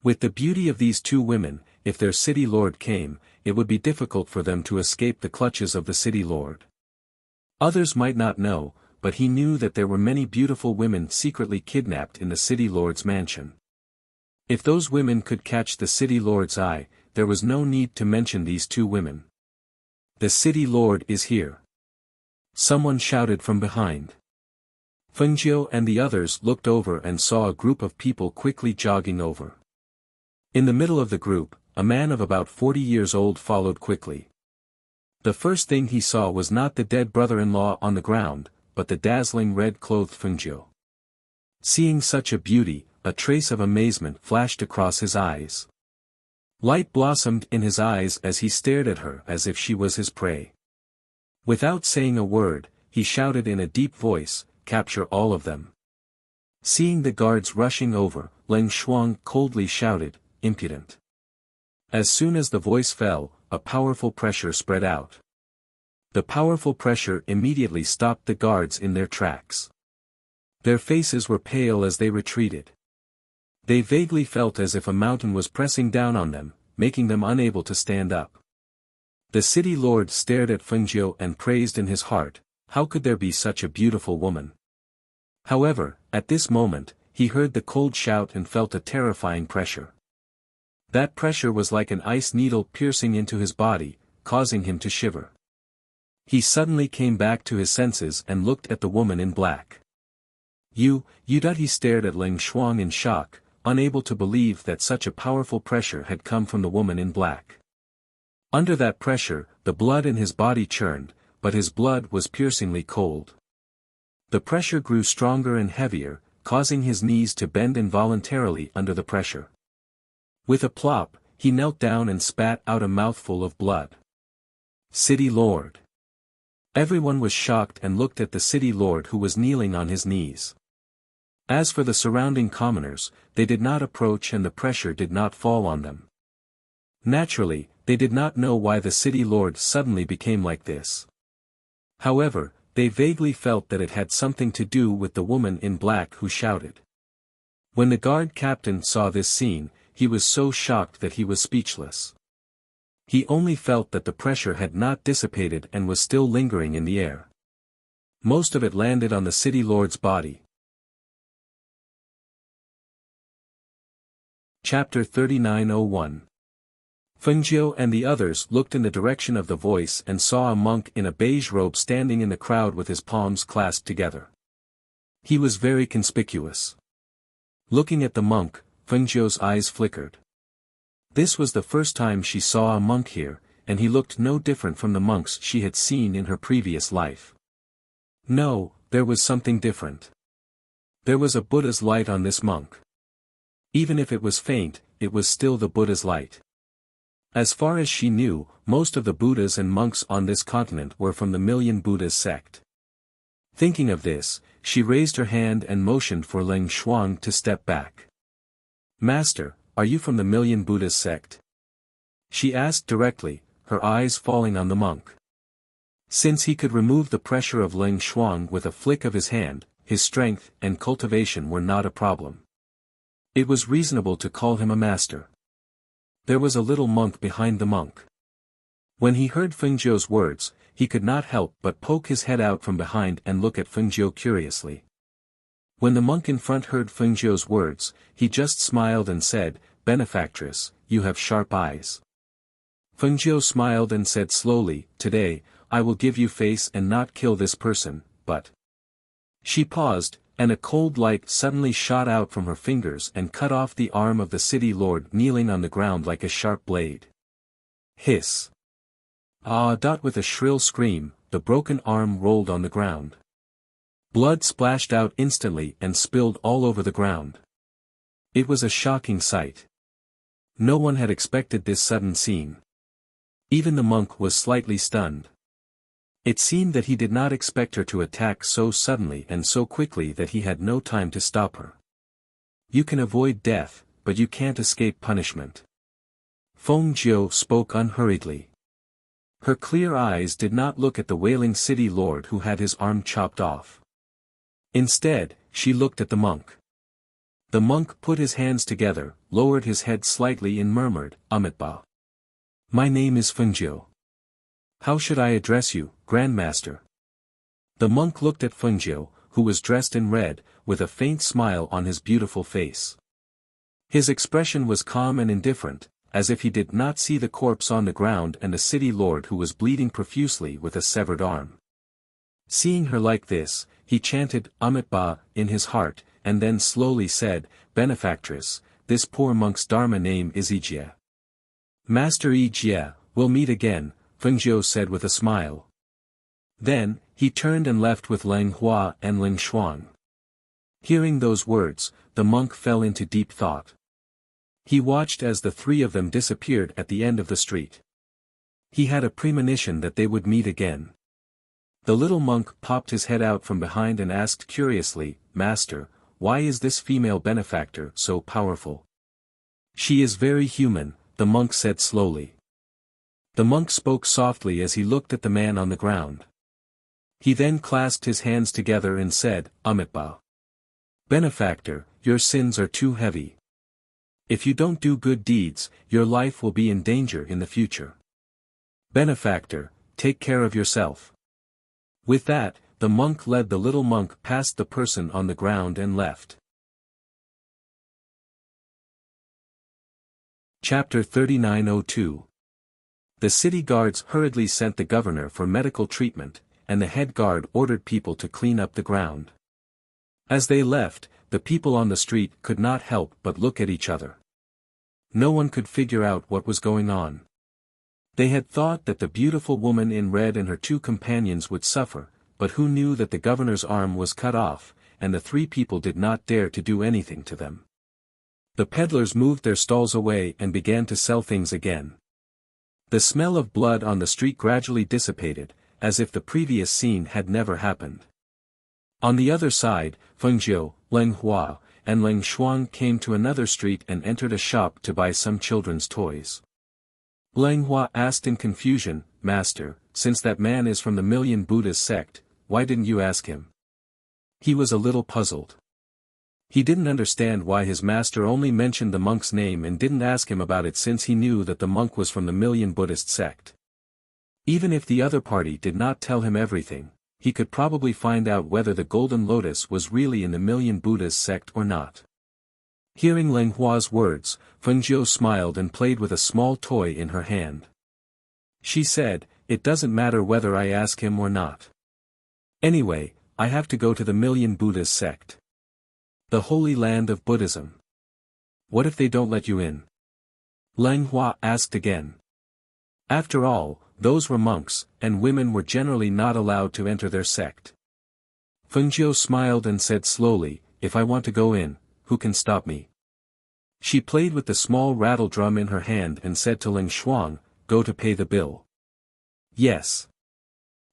With the beauty of these two women, if their city lord came, it would be difficult for them to escape the clutches of the city lord. Others might not know, but he knew that there were many beautiful women secretly kidnapped in the city lord's mansion. If those women could catch the city lord's eye, there was no need to mention these two women. "The city lord is here," someone shouted from behind. Fengjiu and the others looked over and saw a group of people quickly jogging over. In the middle of the group, a man of about 40 years old followed quickly. The first thing he saw was not the dead brother-in-law on the ground, but the dazzling red-clothed Fengjiu. Seeing such a beauty, a trace of amazement flashed across his eyes. Light blossomed in his eyes as he stared at her as if she was his prey. Without saying a word, he shouted in a deep voice, "Capture all of them." Seeing the guards rushing over, Leng Shuang coldly shouted, "Impudent." As soon as the voice fell, a powerful pressure spread out. The powerful pressure immediately stopped the guards in their tracks. Their faces were pale as they retreated. They vaguely felt as if a mountain was pressing down on them, making them unable to stand up. The city lord stared at Fengjiu and praised in his heart, how could there be such a beautiful woman? However, at this moment, he heard the cold shout and felt a terrifying pressure. That pressure was like an ice needle piercing into his body, causing him to shiver. He suddenly came back to his senses and looked at the woman in black. You that he stared at Leng Shuang in shock, unable to believe that such a powerful pressure had come from the woman in black. Under that pressure, the blood in his body churned, but his blood was piercingly cold. The pressure grew stronger and heavier, causing his knees to bend involuntarily under the pressure. With a plop, he knelt down and spat out a mouthful of blood. City Lord. Everyone was shocked and looked at the city lord who was kneeling on his knees. As for the surrounding commoners, they did not approach and the pressure did not fall on them. Naturally, they did not know why the city lord suddenly became like this. However, they vaguely felt that it had something to do with the woman in black who shouted. When the guard captain saw this scene, he was so shocked that he was speechless. He only felt that the pressure had not dissipated and was still lingering in the air. Most of it landed on the city lord's body. Chapter 39:01. Fengjiu and the others looked in the direction of the voice and saw a monk in a beige robe standing in the crowd with his palms clasped together. He was very conspicuous. Looking at the monk, Fengjiu's eyes flickered. This was the first time she saw a monk here, and he looked no different from the monks she had seen in her previous life. No, there was something different. There was a Buddha's light on this monk. Even if it was faint, it was still the Buddha's light. As far as she knew, most of the Buddhas and monks on this continent were from the Million Buddhas sect. Thinking of this, she raised her hand and motioned for Leng Shuang to step back. "Master, are you from the Million Buddhas sect?" she asked directly, her eyes falling on the monk. Since he could remove the pressure of Leng Shuang with a flick of his hand, his strength and cultivation were not a problem. It was reasonable to call him a master. There was a little monk behind the monk. When he heard Fengjiu's words, he could not help but poke his head out from behind and look at Fengjiu curiously. When the monk in front heard Fengjiu's words, he just smiled and said, "Benefactress, you have sharp eyes." Fengjiu smiled and said slowly, "Today, I will give you face and not kill this person, but..." She paused, and a cold light suddenly shot out from her fingers and cut off the arm of the city lord kneeling on the ground like a sharp blade. Hiss. Ah! With a shrill scream, the broken arm rolled on the ground. Blood splashed out instantly and spilled all over the ground. It was a shocking sight. No one had expected this sudden scene. Even the monk was slightly stunned. It seemed that he did not expect her to attack so suddenly and so quickly that he had no time to stop her. You can avoid death, but you can't escape punishment. Fengjiu spoke unhurriedly. Her clear eyes did not look at the wailing city lord who had his arm chopped off. Instead, she looked at the monk. The monk put his hands together, lowered his head slightly and murmured, "Amitabha. My name is Fengjiu. How should I address you, Grandmaster?" The monk looked at Fengjiu, who was dressed in red, with a faint smile on his beautiful face. His expression was calm and indifferent, as if he did not see the corpse on the ground and the city lord who was bleeding profusely with a severed arm. Seeing her like this, he chanted Amitabha in his heart, and then slowly said, "Benefactress, this poor monk's dharma name is Ijie." "Master Ijie, we'll meet again," Fengjiu said with a smile. Then, he turned and left with Lang Hua and Leng Shuang. Hearing those words, the monk fell into deep thought. He watched as the three of them disappeared at the end of the street. He had a premonition that they would meet again. The little monk popped his head out from behind and asked curiously, "Master, why is this female benefactor so powerful?" "She is very human," the monk said slowly. The monk spoke softly as he looked at the man on the ground. He then clasped his hands together and said, "Amitabha. Benefactor, your sins are too heavy. If you don't do good deeds, your life will be in danger in the future. Benefactor, take care of yourself." With that, the monk led the little monk past the person on the ground and left. Chapter 39:02. The city guards hurriedly sent the governor for medical treatment, and the head guard ordered people to clean up the ground. As they left, the people on the street could not help but look at each other. No one could figure out what was going on. They had thought that the beautiful woman in red and her two companions would suffer, but who knew that the governor's arm was cut off, and the three people did not dare to do anything to them. The peddlers moved their stalls away and began to sell things again. The smell of blood on the street gradually dissipated, as if the previous scene had never happened. On the other side, Feng Jiu, Leng Hua, and Leng Shuang came to another street and entered a shop to buy some children's toys. Leng Hua asked in confusion, "Master, since that man is from the Million Buddhas sect, why didn't you ask him?" He was a little puzzled. He didn't understand why his master only mentioned the monk's name and didn't ask him about it, since he knew that the monk was from the Million Buddhist sect. Even if the other party did not tell him everything, he could probably find out whether the Golden Lotus was really in the Million Buddhas sect or not. Hearing Leng Hua's words, Feng Jiu smiled and played with a small toy in her hand. She said, "It doesn't matter whether I ask him or not. Anyway, I have to go to the Million Buddhas sect. The holy land of Buddhism. What if they don't let you in?" Leng Hua asked again. After all, those were monks, and women were generally not allowed to enter their sect. Feng Jiu smiled and said slowly, "If I want to go in, who can stop me?" She played with the small rattle drum in her hand and said to Leng Shuang, "Go to pay the bill." "Yes."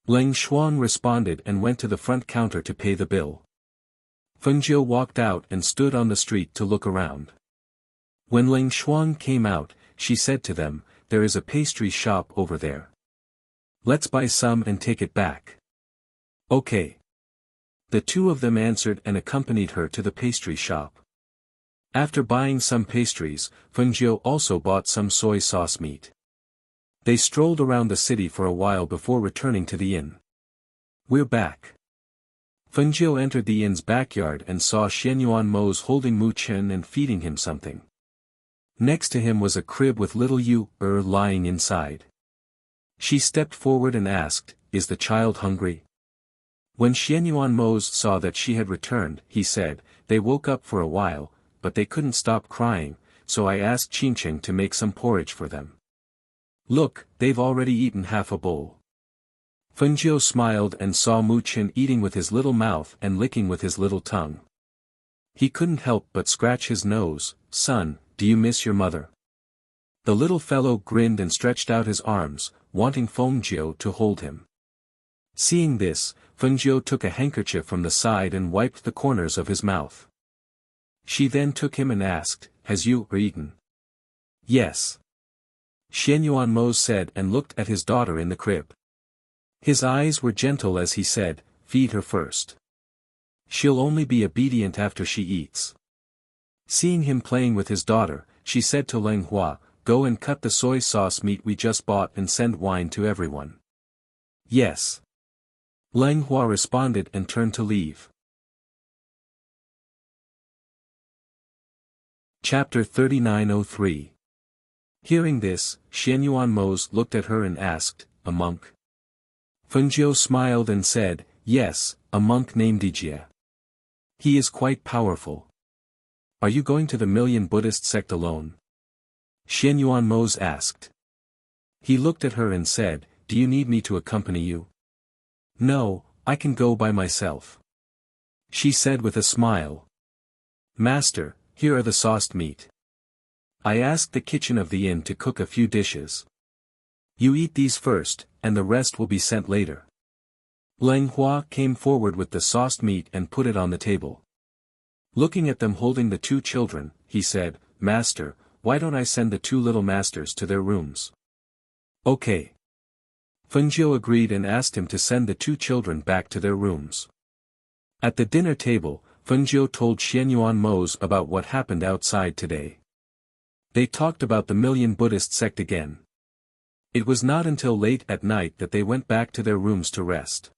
Leng Shuang responded and went to the front counter to pay the bill. Feng Jiu walked out and stood on the street to look around. When Leng Shuang came out, she said to them, "There is a pastry shop over there. Let's buy some and take it back." "Okay." The two of them answered and accompanied her to the pastry shop. After buying some pastries, Feng Jiu also bought some soy sauce meat. They strolled around the city for a while before returning to the inn. "We're back." Feng Jiu entered the inn's backyard and saw Xianyuan Mose holding Mu Chen and feeding him something. Next to him was a crib with little Yu lying inside. She stepped forward and asked, "Is the child hungry?" When Xianyuan Mose saw that she had returned, he said, "They woke up for a while, but they couldn't stop crying, so I asked Qingqing to make some porridge for them. Look, they've already eaten half a bowl." Feng Jiu smiled and saw Mu Chen eating with his little mouth and licking with his little tongue. He couldn't help but scratch his nose. "Son, do you miss your mother?" The little fellow grinned and stretched out his arms, wanting Feng Jiu to hold him. Seeing this, Feng Jiu took a handkerchief from the side and wiped the corners of his mouth. She then took him and asked, "Has you eaten?" "Yes." Xianyuan Mose said and looked at his daughter in the crib. His eyes were gentle as he said, "Feed her first. She'll only be obedient after she eats." Seeing him playing with his daughter, she said to Leng Hua, "Go and cut the soy sauce meat we just bought and send wine to everyone." "Yes." Leng Hua responded and turned to leave. Chapter 39:03. Hearing this, Xianyuan Mose looked at her and asked, "A monk?" Feng Jiu smiled and said, "Yes, a monk named Jie. He is quite powerful." "Are you going to the Million Buddhist sect alone?" Xianyuan Mose asked. He looked at her and said, "Do you need me to accompany you?" "No, I can go by myself." She said with a smile. "Master, here are the sauced meat. I asked the kitchen of the inn to cook a few dishes. You eat these first, and the rest will be sent later. Leng Hua came forward with the sauced meat and put it on the table. Looking at them holding the two children, he said, Master, why don't I send the two little masters to their rooms? Okay. Fengjiu agreed and asked him to send the two children back to their rooms. At the dinner table, Fengjiu told Xianyuan Mose about what happened outside today. They talked about the Million Buddhist sect again. It was not until late at night that they went back to their rooms to rest.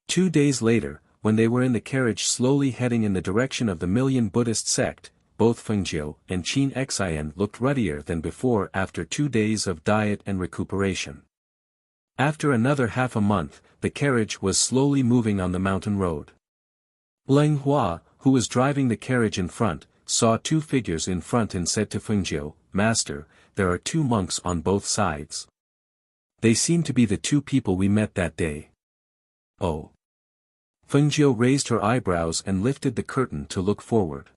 2 days later, when they were in the carriage slowly heading in the direction of the Million Buddhist sect, both Fengjiu and Qin Xian looked ruddier than before after 2 days of diet and recuperation. After another half a month, the carriage was slowly moving on the mountain road. Leng Hua, who was driving the carriage in front, saw two figures in front and said to Fengjiu, Master, there are two monks on both sides. They seem to be the two people we met that day. Oh. Fengjiu raised her eyebrows and lifted the curtain to look forward.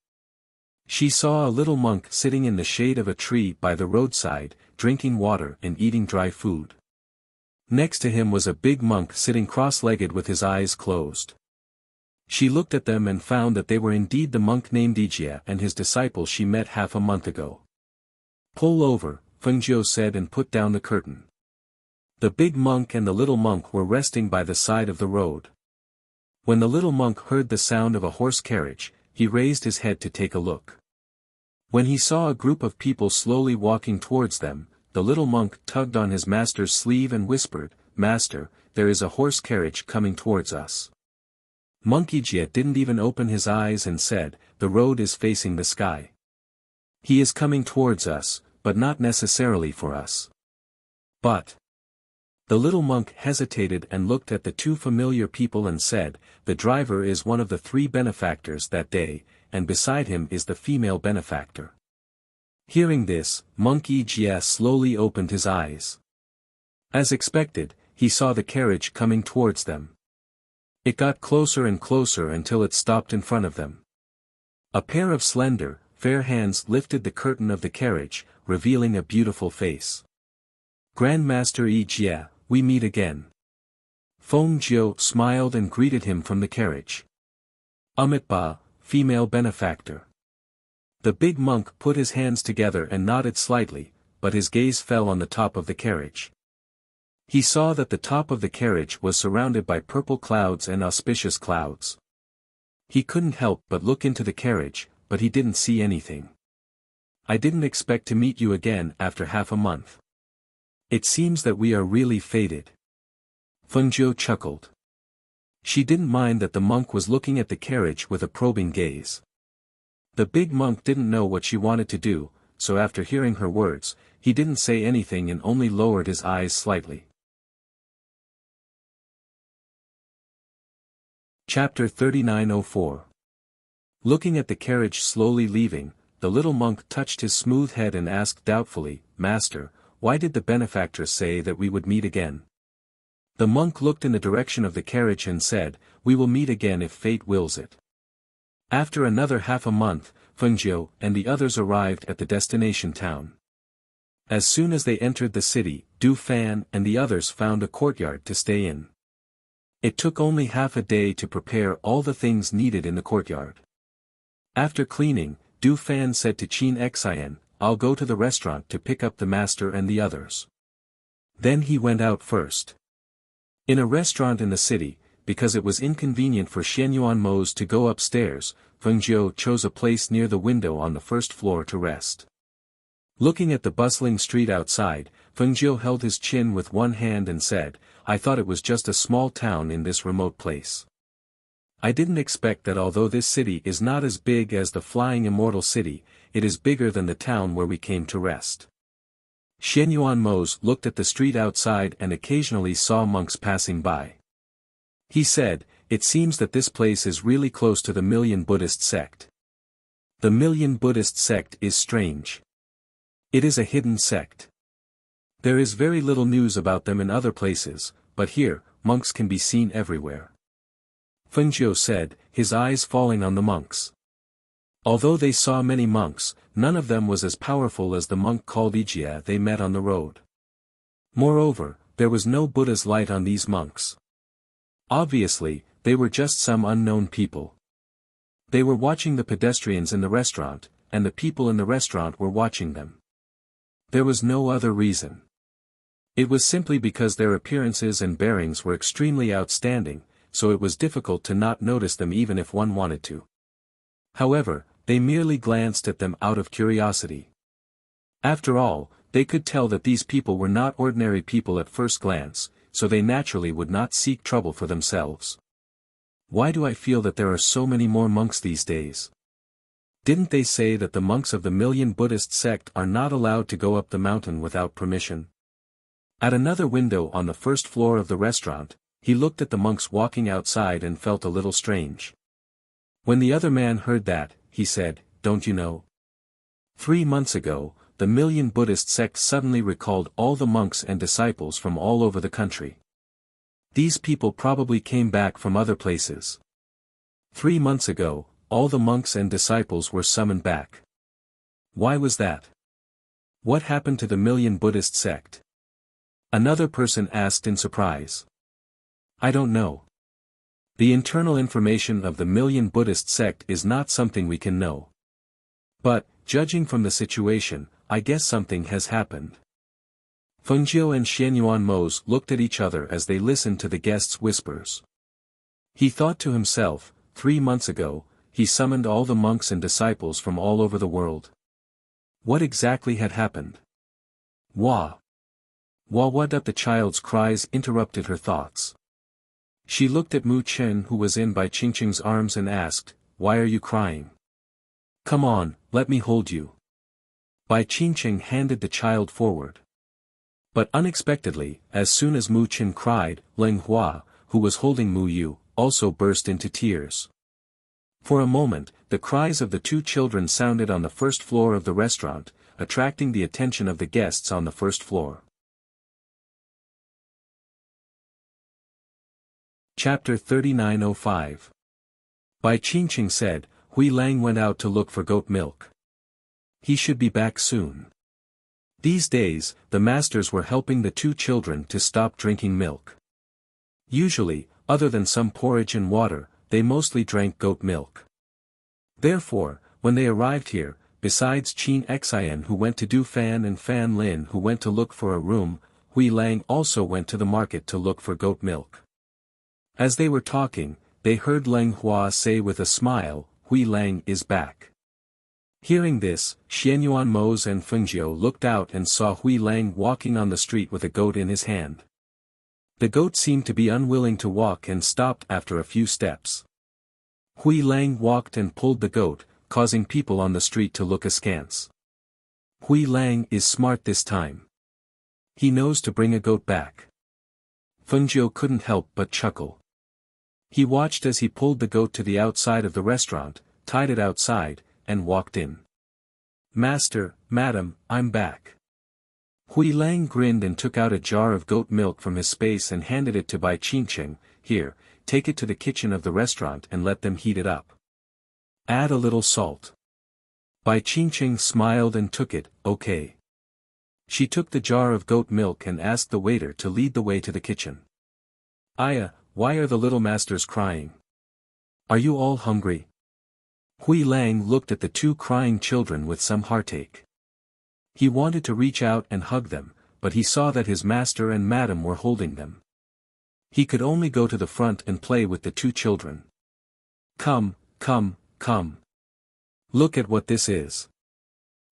She saw a little monk sitting in the shade of a tree by the roadside, drinking water and eating dry food. Next to him was a big monk sitting cross-legged with his eyes closed. She looked at them and found that they were indeed the monk named Wuxia and his disciple she met half a month ago. Pull over, Fengjiu said and put down the curtain. The big monk and the little monk were resting by the side of the road. When the little monk heard the sound of a horse carriage, he raised his head to take a look. When he saw a group of people slowly walking towards them, the little monk tugged on his master's sleeve and whispered, Master, there is a horse carriage coming towards us. Monk Wuxia didn't even open his eyes and said, the road is facing the sky. He is coming towards us, but not necessarily for us. But. The little monk hesitated and looked at the two familiar people and said, the driver is one of the 3 benefactors that day, and beside him is the female benefactor. Hearing this, Monk Wuxia slowly opened his eyes. As expected, he saw the carriage coming towards them. It got closer and closer until it stopped in front of them. A pair of slender, fair hands lifted the curtain of the carriage, revealing a beautiful face. Grandmaster Wuxia, we meet again. Fengjiu smiled and greeted him from the carriage. Amitba, female benefactor. The big monk put his hands together and nodded slightly, but his gaze fell on the top of the carriage. He saw that the top of the carriage was surrounded by purple clouds and auspicious clouds. He couldn't help but look into the carriage, but he didn't see anything. I didn't expect to meet you again after half a month. It seems that we are really fated. Fengjiu chuckled. She didn't mind that the monk was looking at the carriage with a probing gaze. The big monk didn't know what she wanted to do, so after hearing her words, he didn't say anything and only lowered his eyes slightly. Chapter 3904. Looking at the carriage slowly leaving, the little monk touched his smooth head and asked doubtfully, Master, why did the benefactress say that we would meet again? The monk looked in the direction of the carriage and said, we will meet again if fate wills it. After another half a month, Fengjiu and the others arrived at the destination town. As soon as they entered the city, Du Fan and the others found a courtyard to stay in. It took only half a day to prepare all the things needed in the courtyard. After cleaning, Du Fan said to Qin Xian, I'll go to the restaurant to pick up the master and the others. Then he went out first. In a restaurant in the city, because it was inconvenient for Xianyuan Mose to go upstairs, Fengjiu chose a place near the window on the first floor to rest. Looking at the bustling street outside, Fengjiu held his chin with one hand and said, I thought it was just a small town in this remote place. I didn't expect that although this city is not as big as the flying immortal city, it is bigger than the town where we came to rest. Xianyuan Mose looked at the street outside and occasionally saw monks passing by. He said, it seems that this place is really close to the Million Buddhist sect. The Million Buddhist sect is strange. It is a hidden sect. There is very little news about them in other places, but here, monks can be seen everywhere. Fengjiu said, his eyes falling on the monks. Although they saw many monks, none of them was as powerful as the monk called Wuxia they met on the road. Moreover, there was no Buddha's light on these monks. Obviously, they were just some unknown people. They were watching the pedestrians in the restaurant, and the people in the restaurant were watching them. There was no other reason. It was simply because their appearances and bearings were extremely outstanding, so it was difficult to not notice them even if one wanted to. However, they merely glanced at them out of curiosity. After all, they could tell that these people were not ordinary people at first glance, so they naturally would not seek trouble for themselves. Why do I feel that there are so many more monks these days? Didn't they say that the monks of the Million Buddhist sect are not allowed to go up the mountain without permission? At another window on the first floor of the restaurant, he looked at the monks walking outside and felt a little strange. When the other man heard that, he said, "Don't you know? 3 months ago, the Million Buddhist sect suddenly recalled all the monks and disciples from all over the country. These people probably came back from other places. 3 months ago, all the monks and disciples were summoned back. Why was that? What happened to the Million Buddhist sect?" Another person asked in surprise. "I don't know. The internal information of the Million Buddhist sect is not something we can know. But, judging from the situation, I guess something has happened." Fengjiu and Xianyuan Mose looked at each other as they listened to the guest's whispers. He thought to himself, 3 months ago, he summoned all the monks and disciples from all over the world. What exactly had happened? What up? The child's cries interrupted her thoughts. She looked at Mu Chen who was in Bai Qingqing's arms and asked, "Why are you crying? Come on, let me hold you." Bai Qingqing handed the child forward. But unexpectedly, as soon as Mu Chen cried, Leng Hua, who was holding Mu Yu, also burst into tears. For a moment, the cries of the two children sounded on the first floor of the restaurant, attracting the attention of the guests on the first floor. Chapter 3905. Bai Qingqing said, "Hui Lang went out to look for goat milk. He should be back soon." These days, the masters were helping the two children to stop drinking milk. Usually, other than some porridge and water, they mostly drank goat milk. Therefore, when they arrived here, besides Qin Xian who went to do Fan and Fan Lin who went to look for a room, Hui Lang also went to the market to look for goat milk. As they were talking, they heard Leng Hua say with a smile, "Hui Lang is back." Hearing this, Xianyuan Mose and Fengjiu looked out and saw Hui Lang walking on the street with a goat in his hand. The goat seemed to be unwilling to walk and stopped after a few steps. Hui Lang walked and pulled the goat, causing people on the street to look askance. Hui Lang is smart this time. He knows to bring a goat back. Fengjiu couldn't help but chuckle. He watched as he pulled the goat to the outside of the restaurant, tied it outside, and walked in. "Master, madam, I'm back." Hui Lang grinned and took out a jar of goat milk from his space and handed it to Bai Qingqing. "Here, take it to the kitchen of the restaurant and let them heat it up. Add a little salt." Bai Qingqing smiled and took it, "Okay." She took the jar of goat milk and asked the waiter to lead the way to the kitchen. "Aya, why are the little masters crying? Are you all hungry?" Hui Lang looked at the two crying children with some heartache. He wanted to reach out and hug them, but he saw that his master and madam were holding them. He could only go to the front and play with the two children. Come. Look at what this is."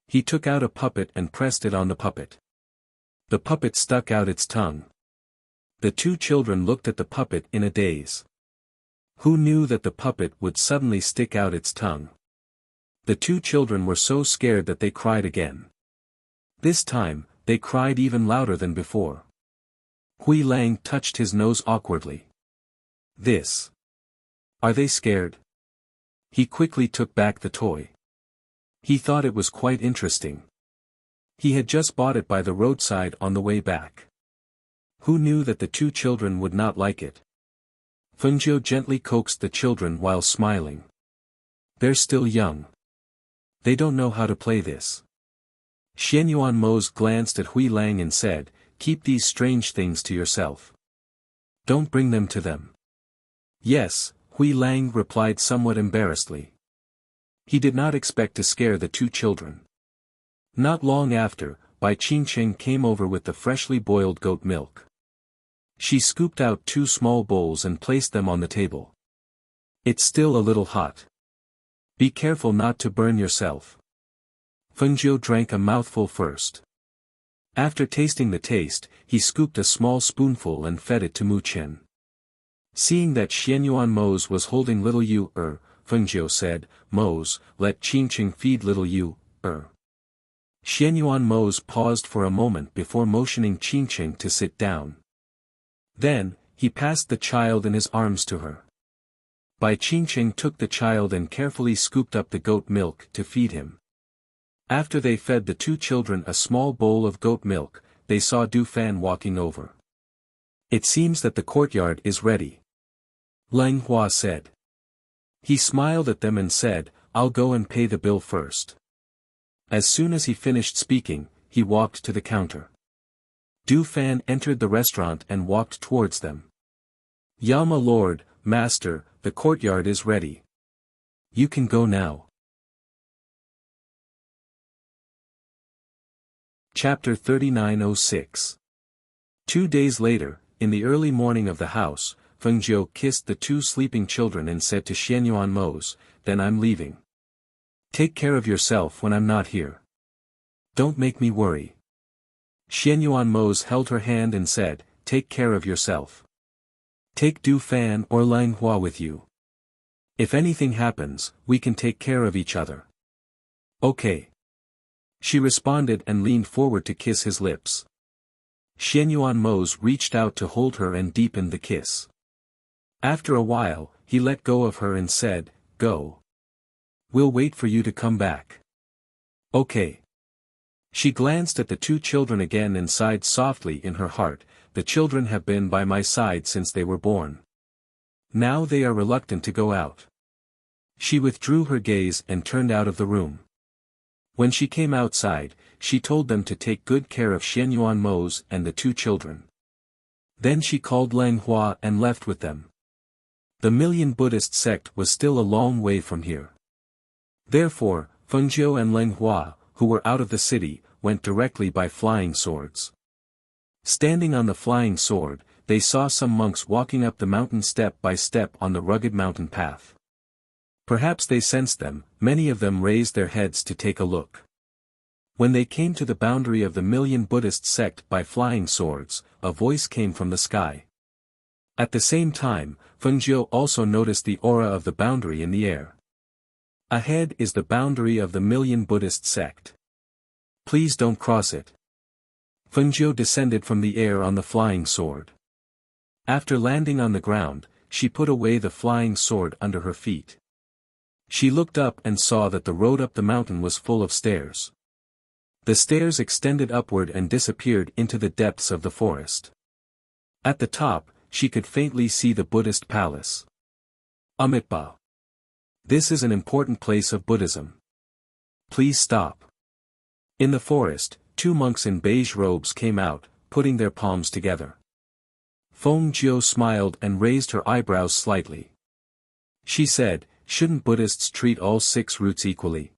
He took out a puppet and pressed it on the puppet. The puppet stuck out its tongue. The two children looked at the puppet in a daze. Who knew that the puppet would suddenly stick out its tongue? The two children were so scared that they cried again. This time, they cried even louder than before. Hui Lang touched his nose awkwardly. "This. Are they scared?" He quickly took back the toy. He thought it was quite interesting. He had just bought it by the roadside on the way back. Who knew that the two children would not like it? Fengjiu gently coaxed the children while smiling. "They're still young. They don't know how to play this. Xianyuan Mose glanced at Hui Lang and said, keep these strange things to yourself. Don't bring them to them. Yes, Hui Lang replied somewhat embarrassedly. He did not expect to scare the two children. Not long after, Bai Qingqing came over with the freshly boiled goat milk. She scooped out 2 small bowls and placed them on the table. It's still a little hot. Be careful not to burn yourself. Fengjiu drank a mouthful first. After tasting the taste, he scooped a small spoonful and fed it to Mu Qian. Seeing that Xianyuan Mose was holding little Yu, Fengjiu said, Mose, let Qingqing feed little Yu, Xianyuan Mose paused for a moment before motioning Qingqing to sit down. Then, he passed the child in his arms to her. Bai Qingqing took the child and carefully scooped up the goat milk to feed him. After they fed the two children a small bowl of goat milk, they saw Du Fan walking over. It seems that the courtyard is ready. Lang Hua said. He smiled at them and said, I'll go and pay the bill first. As soon as he finished speaking, he walked to the counter. Du Fan entered the restaurant and walked towards them. Yama Lord, Master, the courtyard is ready. You can go now. Chapter 3906. 2 days later, in the early morning of the house, Fengjiu kissed the 2 sleeping children and said to Xianyuan Mose, then I'm leaving. Take care of yourself when I'm not here. Don't make me worry. Xianyuan Mose held her hand and said, take care of yourself. Take Du Fan or Lang Hua with you. If anything happens, we can take care of each other. Okay. She responded and leaned forward to kiss his lips. Xianyuan Mose reached out to hold her and deepened the kiss. After a while, he let go of her and said, go. We'll wait for you to come back. Okay. She glanced at the 2 children again and sighed softly in her heart, the children have been by my side since they were born. Now they are reluctant to go out. She withdrew her gaze and turned out of the room. When she came outside, she told them to take good care of Xianyuan Mose and the 2 children. Then she called Lang Hua and left with them. The Million Buddhist sect was still a long way from here. Therefore, Fengjiu and Lang Hua, who were out of the city, went directly by flying swords. Standing on the flying sword, they saw some monks walking up the mountain step by step on the rugged mountain path. Perhaps they sensed them, many of them raised their heads to take a look. When they came to the boundary of the Million Buddhist sect by flying swords, a voice came from the sky. At the same time, Fengjiu also noticed the aura of the boundary in the air. Ahead is the boundary of the Million Buddhist sect. Please don't cross it. Fengjiu descended from the air on the flying sword. After landing on the ground, she put away the flying sword under her feet. She looked up and saw that the road up the mountain was full of stairs. The stairs extended upward and disappeared into the depths of the forest. At the top, she could faintly see the Buddhist palace. Amitabha. This is an important place of Buddhism. Please stop. In the forest, 2 monks in beige robes came out, putting their palms together. Feng Jiu smiled and raised her eyebrows slightly. She said, shouldn't Buddhists treat all 6 roots equally?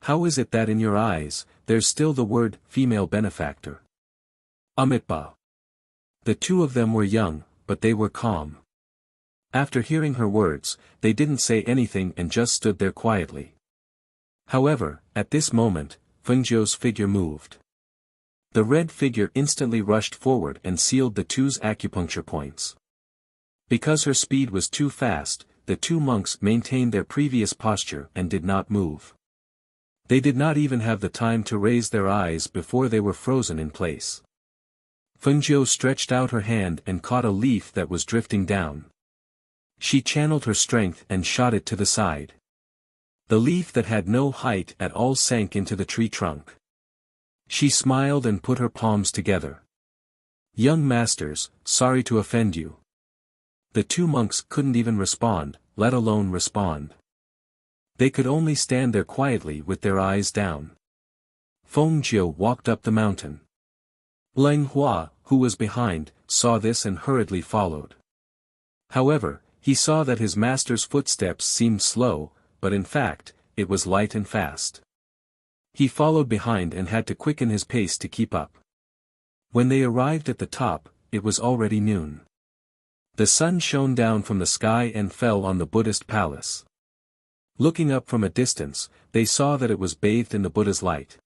How is it that in your eyes, there's still the word, female benefactor? Amitabha. The 2 of them were young, but they were calm. After hearing her words, they didn't say anything and just stood there quietly. However, at this moment, Fengjiu's figure moved. The red figure instantly rushed forward and sealed the 2's acupuncture points. Because her speed was too fast, the 2 monks maintained their previous posture and did not move. They did not even have the time to raise their eyes before they were frozen in place. Fengjiu stretched out her hand and caught a leaf that was drifting down. She channeled her strength and shot it to the side. The leaf that had no height at all sank into the tree trunk. She smiled and put her palms together. Young masters, sorry to offend you. The 2 monks couldn't even respond, let alone respond. They could only stand there quietly with their eyes down. Feng Jiu walked up the mountain. Leng Hua, who was behind, saw this and hurriedly followed. However, he saw that his master's footsteps seemed slow, but in fact, it was light and fast. He followed behind and had to quicken his pace to keep up. When they arrived at the top, it was already noon. The sun shone down from the sky and fell on the Buddhist palace. Looking up from a distance, they saw that it was bathed in the Buddha's light.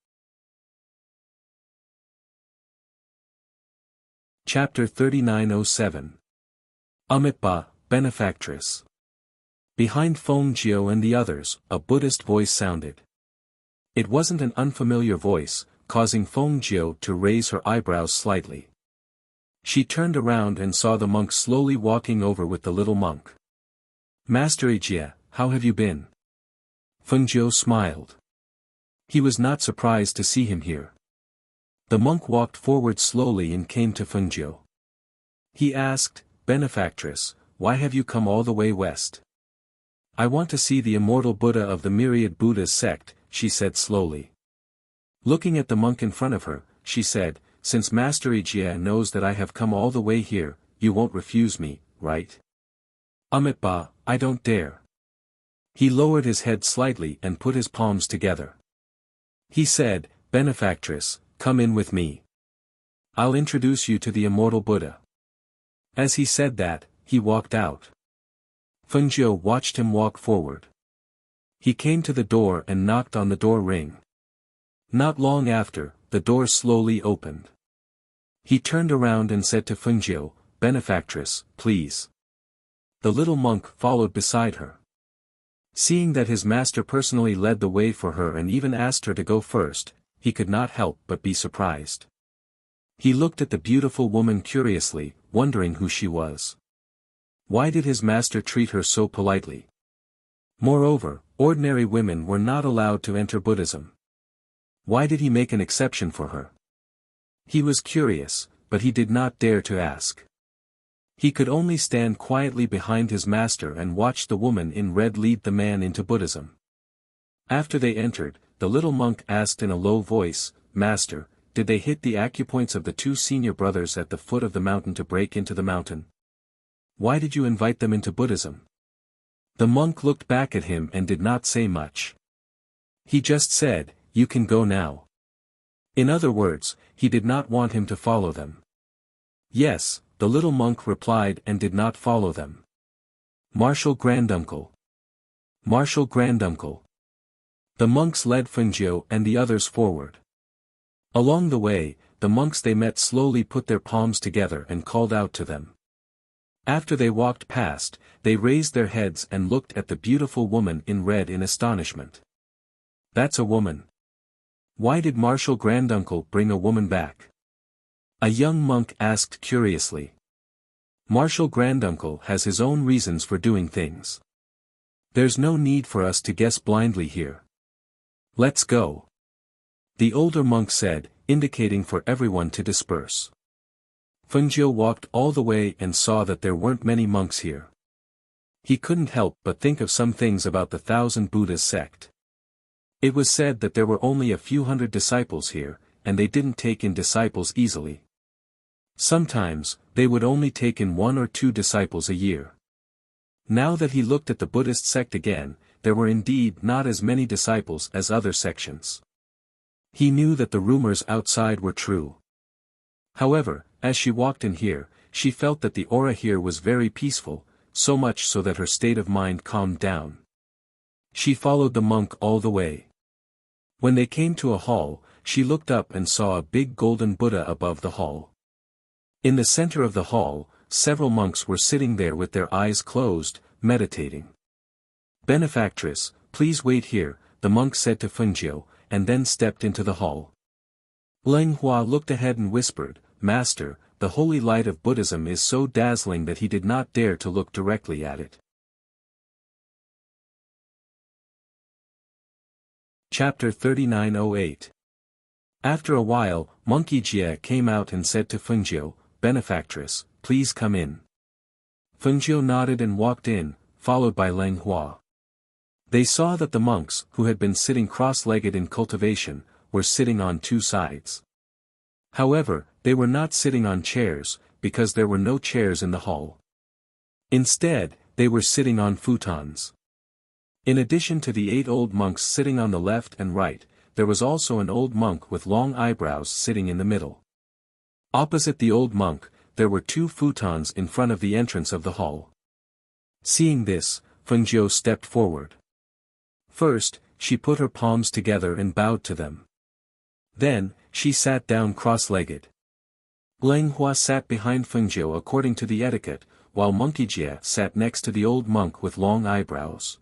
Chapter 3907. Amitabha, Benefactress. Behind Feng Jiu and the others, a Buddhist voice sounded. It wasn't an unfamiliar voice, causing Feng Jiu to raise her eyebrows slightly. She turned around and saw the monk slowly walking over with the little monk. Master Jie, how have you been? Feng Jiu smiled. He was not surprised to see him here. The monk walked forward slowly and came to Feng Jiu. He asked, Benefactress, why have you come all the way west? I want to see the immortal Buddha of the myriad Buddhas sect, she said slowly. Looking at the monk in front of her, she said, since Master Jie knows that I have come all the way here, you won't refuse me, right? Amitabha, I don't dare. He lowered his head slightly and put his palms together. He said, Benefactress, come in with me. I'll introduce you to the immortal Buddha. As he said that, he walked out. Feng Jiu watched him walk forward. He came to the door and knocked on the door ring. Not long after, the door slowly opened. He turned around and said to Feng Jiu, Benefactress, please. The little monk followed beside her. Seeing that his master personally led the way for her and even asked her to go first, he could not help but be surprised. He looked at the beautiful woman curiously, wondering who she was. Why did his master treat her so politely? Moreover, ordinary women were not allowed to enter Buddhism. Why did he make an exception for her? He was curious, but he did not dare to ask. He could only stand quietly behind his master and watch the woman in red lead the man into Buddhism. After they entered, the little monk asked in a low voice, Master, did they hit the acupoints of the two senior brothers at the foot of the mountain to break into the mountain? Why did you invite them into Buddhism? The monk looked back at him and did not say much. He just said, You can go now. In other words, he did not want him to follow them. Yes, the little monk replied and did not follow them. Martial Granduncle. Martial Granduncle. The monks led Feng Jiu and the others forward. Along the way, the monks they met slowly put their palms together and called out to them. After they walked past, they raised their heads and looked at the beautiful woman in red in astonishment. That's a woman. Why did Martial Granduncle bring a woman back? A young monk asked curiously. Martial Granduncle has his own reasons for doing things. There's no need for us to guess blindly here. Let's go. The older monk said, indicating for everyone to disperse. Feng Jiu walked all the way and saw that there weren't many monks here. He couldn't help but think of some things about the Thousand Buddhas sect. It was said that there were only a few hundred disciples here, and they didn't take in disciples easily. Sometimes, they would only take in 1 or 2 disciples a year. Now that he looked at the Buddhist sect again, there were indeed not as many disciples as other sections. He knew that the rumors outside were true. However, as she walked in here, she felt that the aura here was very peaceful, so much so that her state of mind calmed down. She followed the monk all the way. When they came to a hall, she looked up and saw a big golden Buddha above the hall. In the center of the hall, several monks were sitting there with their eyes closed, meditating. Benefactress, please wait here, the monk said to Feng Jiu, and then stepped into the hall. Leng Hua looked ahead and whispered, Master, the holy light of Buddhism is so dazzling that he did not dare to look directly at it. Chapter 3908. After a while, Monkey Jie came out and said to Feng Jiu, Benefactress, please come in. Feng Jiu nodded and walked in, followed by Leng Hua. They saw that the monks, who had been sitting cross-legged in cultivation, were sitting on two sides. However, they were not sitting on chairs, because there were no chairs in the hall. Instead, they were sitting on futons. In addition to the 8 old monks sitting on the left and right, there was also an old monk with long eyebrows sitting in the middle. Opposite the old monk, there were 2 futons in front of the entrance of the hall. Seeing this, Fengjiu stepped forward. First, she put her palms together and bowed to them. Then, she sat down cross-legged. Leng Hua sat behind Fengjiu according to the etiquette, while Monkey Jie sat next to the old monk with long eyebrows.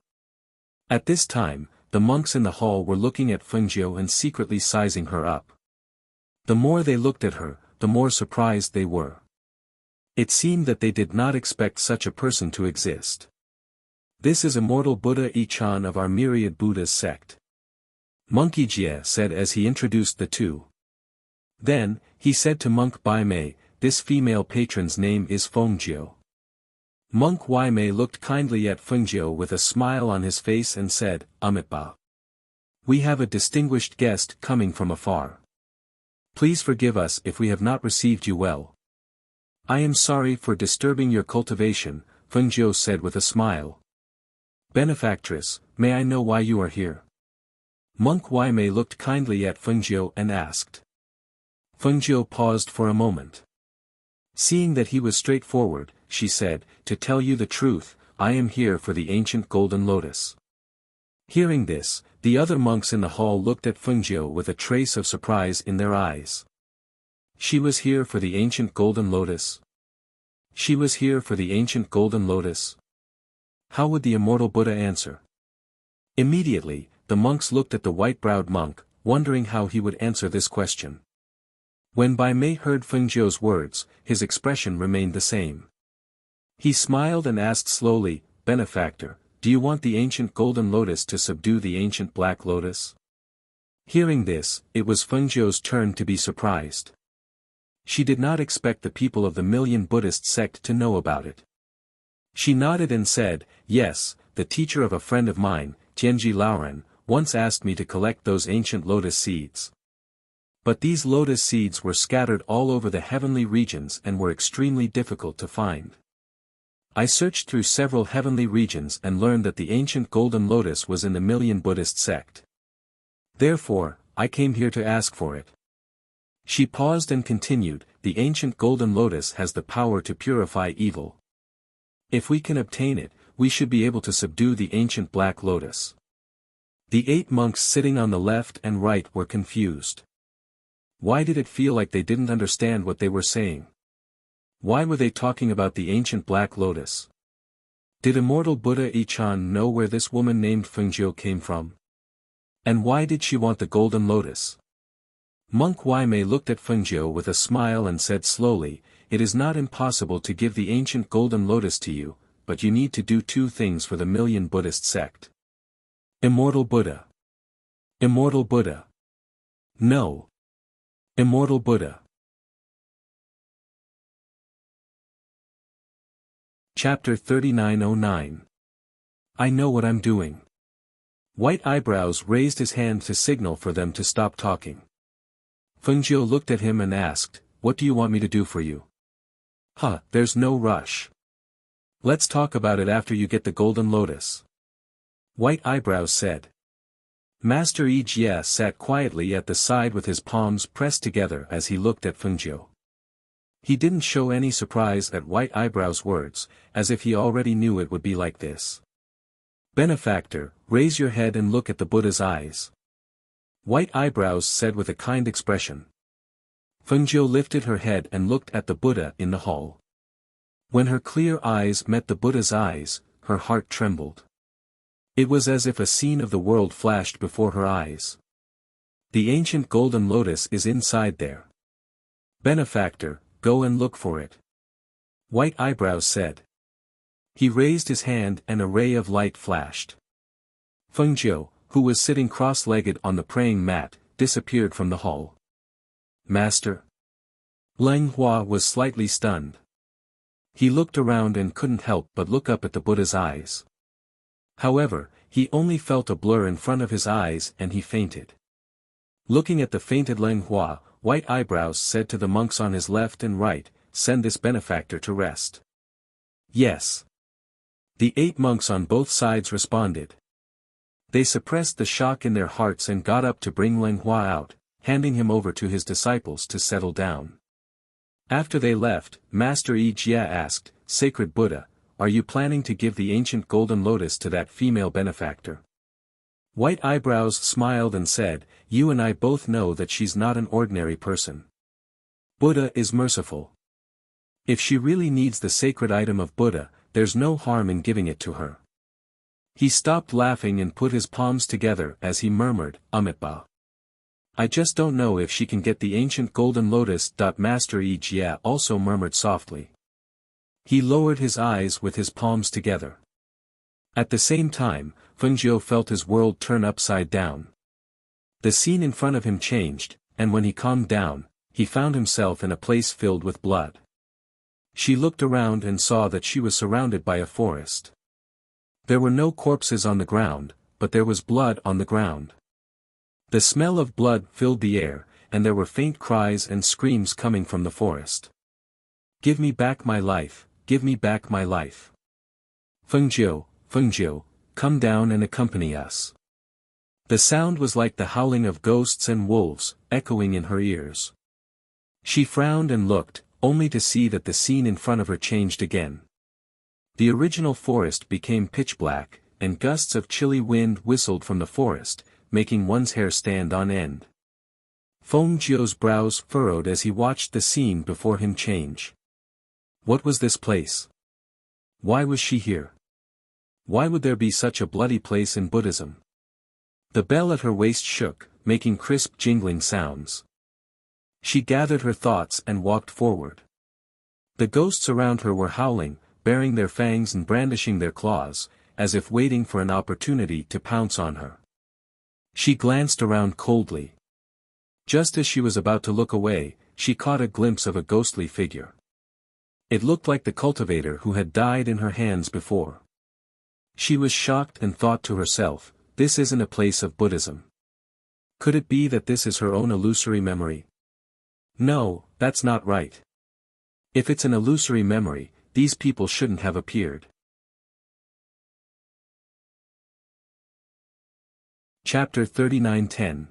At this time, the monks in the hall were looking at Fengjiu and secretly sizing her up. The more they looked at her, the more surprised they were. It seemed that they did not expect such a person to exist. This is Immortal Buddha Ichan of our Myriad Buddhas sect. Monkey Jie said as he introduced the two. Then, he said to Monk Bai Mei, this female patron's name is Fengjiu. Monk Wai Mei looked kindly at Fengjiu with a smile on his face and said, Amitabha. We have a distinguished guest coming from afar. Please forgive us if we have not received you well. I am sorry for disturbing your cultivation, Fengjiu said with a smile. Benefactress, may I know why you are here? Monk Wai Mei looked kindly at Fengjiu and asked. Fengjiu paused for a moment. Seeing that he was straightforward, she said, to tell you the truth, I am here for the ancient golden lotus. Hearing this, the other monks in the hall looked at Fengjiu with a trace of surprise in their eyes. She was here for the ancient golden lotus? She was here for the ancient golden lotus? How would the immortal Buddha answer? Immediately, the monks looked at the white-browed monk, wondering how he would answer this question. When Bai Mei heard Fengjiu's words, his expression remained the same. He smiled and asked slowly, Benefactor, do you want the ancient golden lotus to subdue the ancient black lotus? Hearing this, it was Fengjiu's turn to be surprised. She did not expect the people of the Million Buddhist sect to know about it. She nodded and said, yes, the teacher of a friend of mine, Tianji Laoren, once asked me to collect those ancient lotus seeds. But these lotus seeds were scattered all over the heavenly regions and were extremely difficult to find. I searched through several heavenly regions and learned that the ancient golden lotus was in the Million Buddhist sect. Therefore, I came here to ask for it. She paused and continued, the ancient golden lotus has the power to purify evil. If we can obtain it, we should be able to subdue the ancient black lotus. The 8 monks sitting on the left and right were confused. Why did it feel like they didn't understand what they were saying? Why were they talking about the ancient black lotus? Did immortal Buddha Ichan know where this woman named Fengjiu came from? And why did she want the golden lotus? Monk Wai Mei looked at Fengjiu with a smile and said slowly, it is not impossible to give the ancient golden lotus to you, but you need to do 2 things for the Million Buddhist sect. Immortal Buddha. Immortal Buddha. No. Immortal Buddha. Chapter 3909. I know what I'm doing. White Eyebrows raised his hand to signal for them to stop talking. Fengjiu looked at him and asked, what do you want me to do for you? There's no rush. Let's talk about it after you get the golden lotus. White Eyebrows said. Master Yi Jie sat quietly at the side with his palms pressed together as he looked at Fengjiu. He didn't show any surprise at White Eyebrows' words, as if he already knew it would be like this. Benefactor, raise your head and look at the Buddha's eyes. White Eyebrows said with a kind expression. Fengjiu lifted her head and looked at the Buddha in the hall. When her clear eyes met the Buddha's eyes, her heart trembled. It was as if a scene of the world flashed before her eyes. The ancient golden lotus is inside there. Benefactor, go and look for it. White Eyebrows said. He raised his hand and a ray of light flashed. Fengjiu, who was sitting cross-legged on the praying mat, disappeared from the hall. Master? Leng Hua was slightly stunned. He looked around and couldn't help but look up at the Buddha's eyes. However, He only felt a blur in front of his eyes and he fainted. Looking at the fainted Leng Hua, White Eyebrows said to the monks on his left and right, "Send this benefactor to rest." "Yes." The 8 monks on both sides responded. They suppressed the shock in their hearts and got up to bring Leng Hua out, handing him over to his disciples to settle down. After they left, Master Yi Jia asked, "Sacred Buddha, are you planning to give the ancient golden lotus to that female benefactor?" White Eyebrows smiled and said, "You and I both know that she's not an ordinary person. Buddha is merciful. If she really needs the sacred item of Buddha, there's no harm in giving it to her." He stopped laughing and put his palms together as he murmured, "Amitabha. I just don't know if she can get the ancient golden lotus." Master Yi Jia also murmured softly. He lowered his eyes with his palms together. At the same time, Fengjiu felt his world turn upside down. The scene in front of him changed, and when he calmed down, he found himself in a place filled with blood. She looked around and saw that she was surrounded by a forest. There were no corpses on the ground, but there was blood on the ground. The smell of blood filled the air, and there were faint cries and screams coming from the forest. "Give me back my life, give me back my life. Fengjiu, Fengjiu, come down and accompany us." The sound was like the howling of ghosts and wolves, echoing in her ears. She frowned and looked, only to see that the scene in front of her changed again. The original forest became pitch black, and gusts of chilly wind whistled from the forest, making one's hair stand on end. Fengjiu's brows furrowed as he watched the scene before him change. What was this place? Why was she here? Why would there be such a bloody place in Buddhism? The bell at her waist shook, making crisp jingling sounds. She gathered her thoughts and walked forward. The ghosts around her were howling, baring their fangs and brandishing their claws, as if waiting for an opportunity to pounce on her. She glanced around coldly. Just as she was about to look away, she caught a glimpse of a ghostly figure. It looked like the cultivator who had died in her hands before. She was shocked and thought to herself, "This isn't a place of Buddhism. Could it be that this is her own illusory memory? No, that's not right. If it's an illusory memory, these people shouldn't have appeared." Chapter 39:10.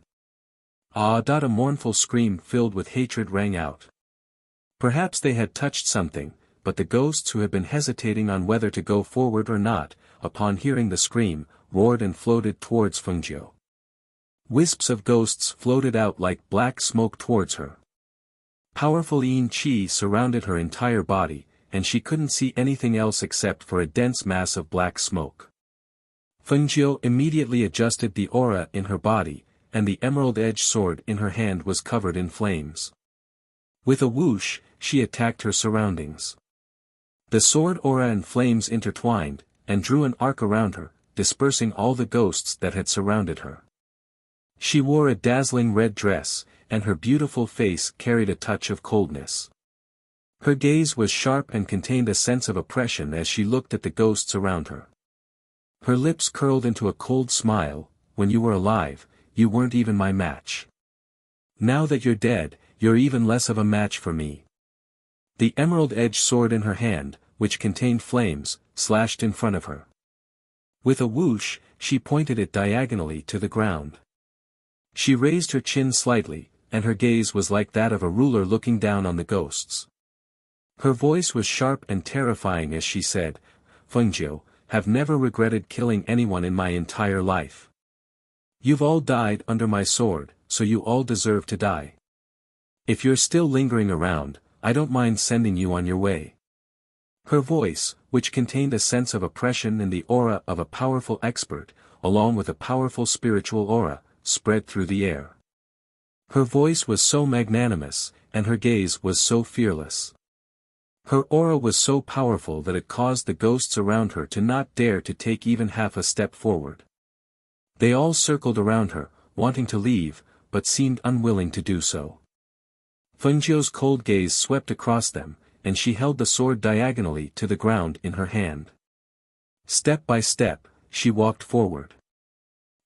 A mournful scream filled with hatred rang out. Perhaps they had touched something, but the ghosts who had been hesitating on whether to go forward or not, upon hearing the scream, roared and floated towards Fengjiu. Wisps of ghosts floated out like black smoke towards her. Powerful yin qi surrounded her entire body, and she couldn't see anything else except for a dense mass of black smoke. Fengjiu immediately adjusted the aura in her body, and the emerald-edged sword in her hand was covered in flames. With a whoosh, she attacked her surroundings. The sword aura and flames intertwined, and drew an arc around her, dispersing all the ghosts that had surrounded her. She wore a dazzling red dress, and her beautiful face carried a touch of coldness. Her gaze was sharp and contained a sense of oppression as she looked at the ghosts around her. Her lips curled into a cold smile. "When you were alive, you weren't even my match. Now that you're dead, you're even less of a match for me." The emerald-edged sword in her hand, which contained flames, slashed in front of her. With a whoosh, she pointed it diagonally to the ground. She raised her chin slightly, and her gaze was like that of a ruler looking down on the ghosts. Her voice was sharp and terrifying as she said, "Fengjiu, have never regretted killing anyone in my entire life. You've all died under my sword, so you all deserve to die. If you're still lingering around, I don't mind sending you on your way." Her voice, which contained a sense of oppression and the aura of a powerful expert, along with a powerful spiritual aura, spread through the air. Her voice was so magnanimous, and her gaze was so fearless. Her aura was so powerful that it caused the ghosts around her to not dare to take even half a step forward. They all circled around her, wanting to leave, but seemed unwilling to do so. Fengjiu's cold gaze swept across them, and she held the sword diagonally to the ground in her hand. Step by step, she walked forward.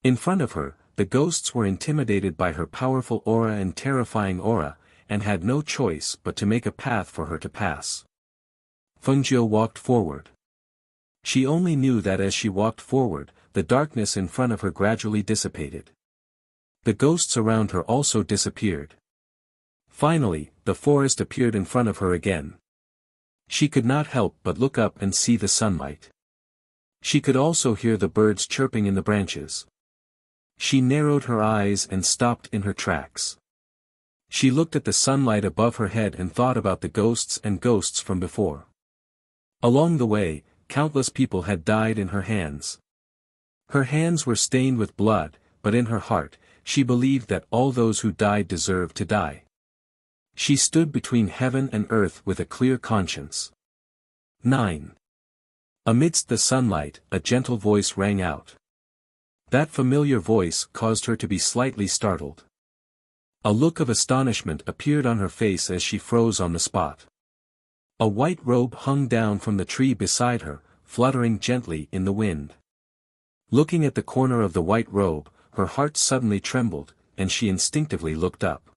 In front of her, the ghosts were intimidated by her powerful aura and terrifying aura, and had no choice but to make a path for her to pass. Fengjiu walked forward. She only knew that as she walked forward, the darkness in front of her gradually dissipated. The ghosts around her also disappeared. Finally, the forest appeared in front of her again. She could not help but look up and see the sunlight. She could also hear the birds chirping in the branches. She narrowed her eyes and stopped in her tracks. She looked at the sunlight above her head and thought about the ghosts and ghosts from before. Along the way, countless people had died in her hands. Her hands were stained with blood, but in her heart, she believed that all those who died deserved to die. She stood between heaven and earth with a clear conscience. 9. Amidst the sunlight, a gentle voice rang out. That familiar voice caused her to be slightly startled. A look of astonishment appeared on her face as she froze on the spot. A white robe hung down from the tree beside her, fluttering gently in the wind. Looking at the corner of the white robe, her heart suddenly trembled, and she instinctively looked up.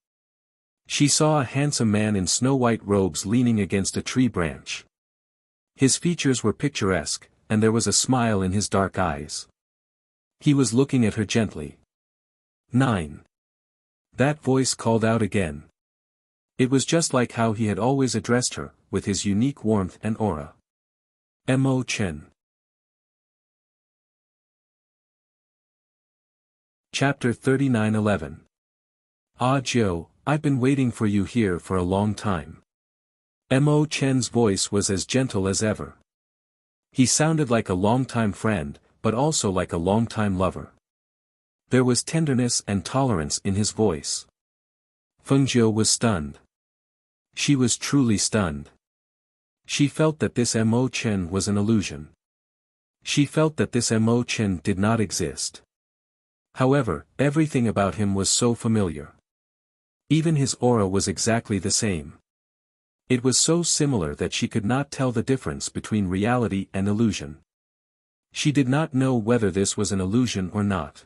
She saw a handsome man in snow-white robes leaning against a tree branch. His features were picturesque, and there was a smile in his dark eyes. He was looking at her gently. 9. That voice called out again. It was just like how he had always addressed her, with his unique warmth and aura. Mo Chen. Chapter 39:11. Ah Jiu, I've been waiting for you here for a long time. Mo Chen's voice was as gentle as ever. He sounded like a longtime friend, but also like a longtime lover. There was tenderness and tolerance in his voice. Fengjiu was stunned. She was truly stunned. She felt that this Mo Chen was an illusion. She felt that this Mo Chen did not exist. However, everything about him was so familiar. Even his aura was exactly the same. It was so similar that she could not tell the difference between reality and illusion. She did not know whether this was an illusion or not.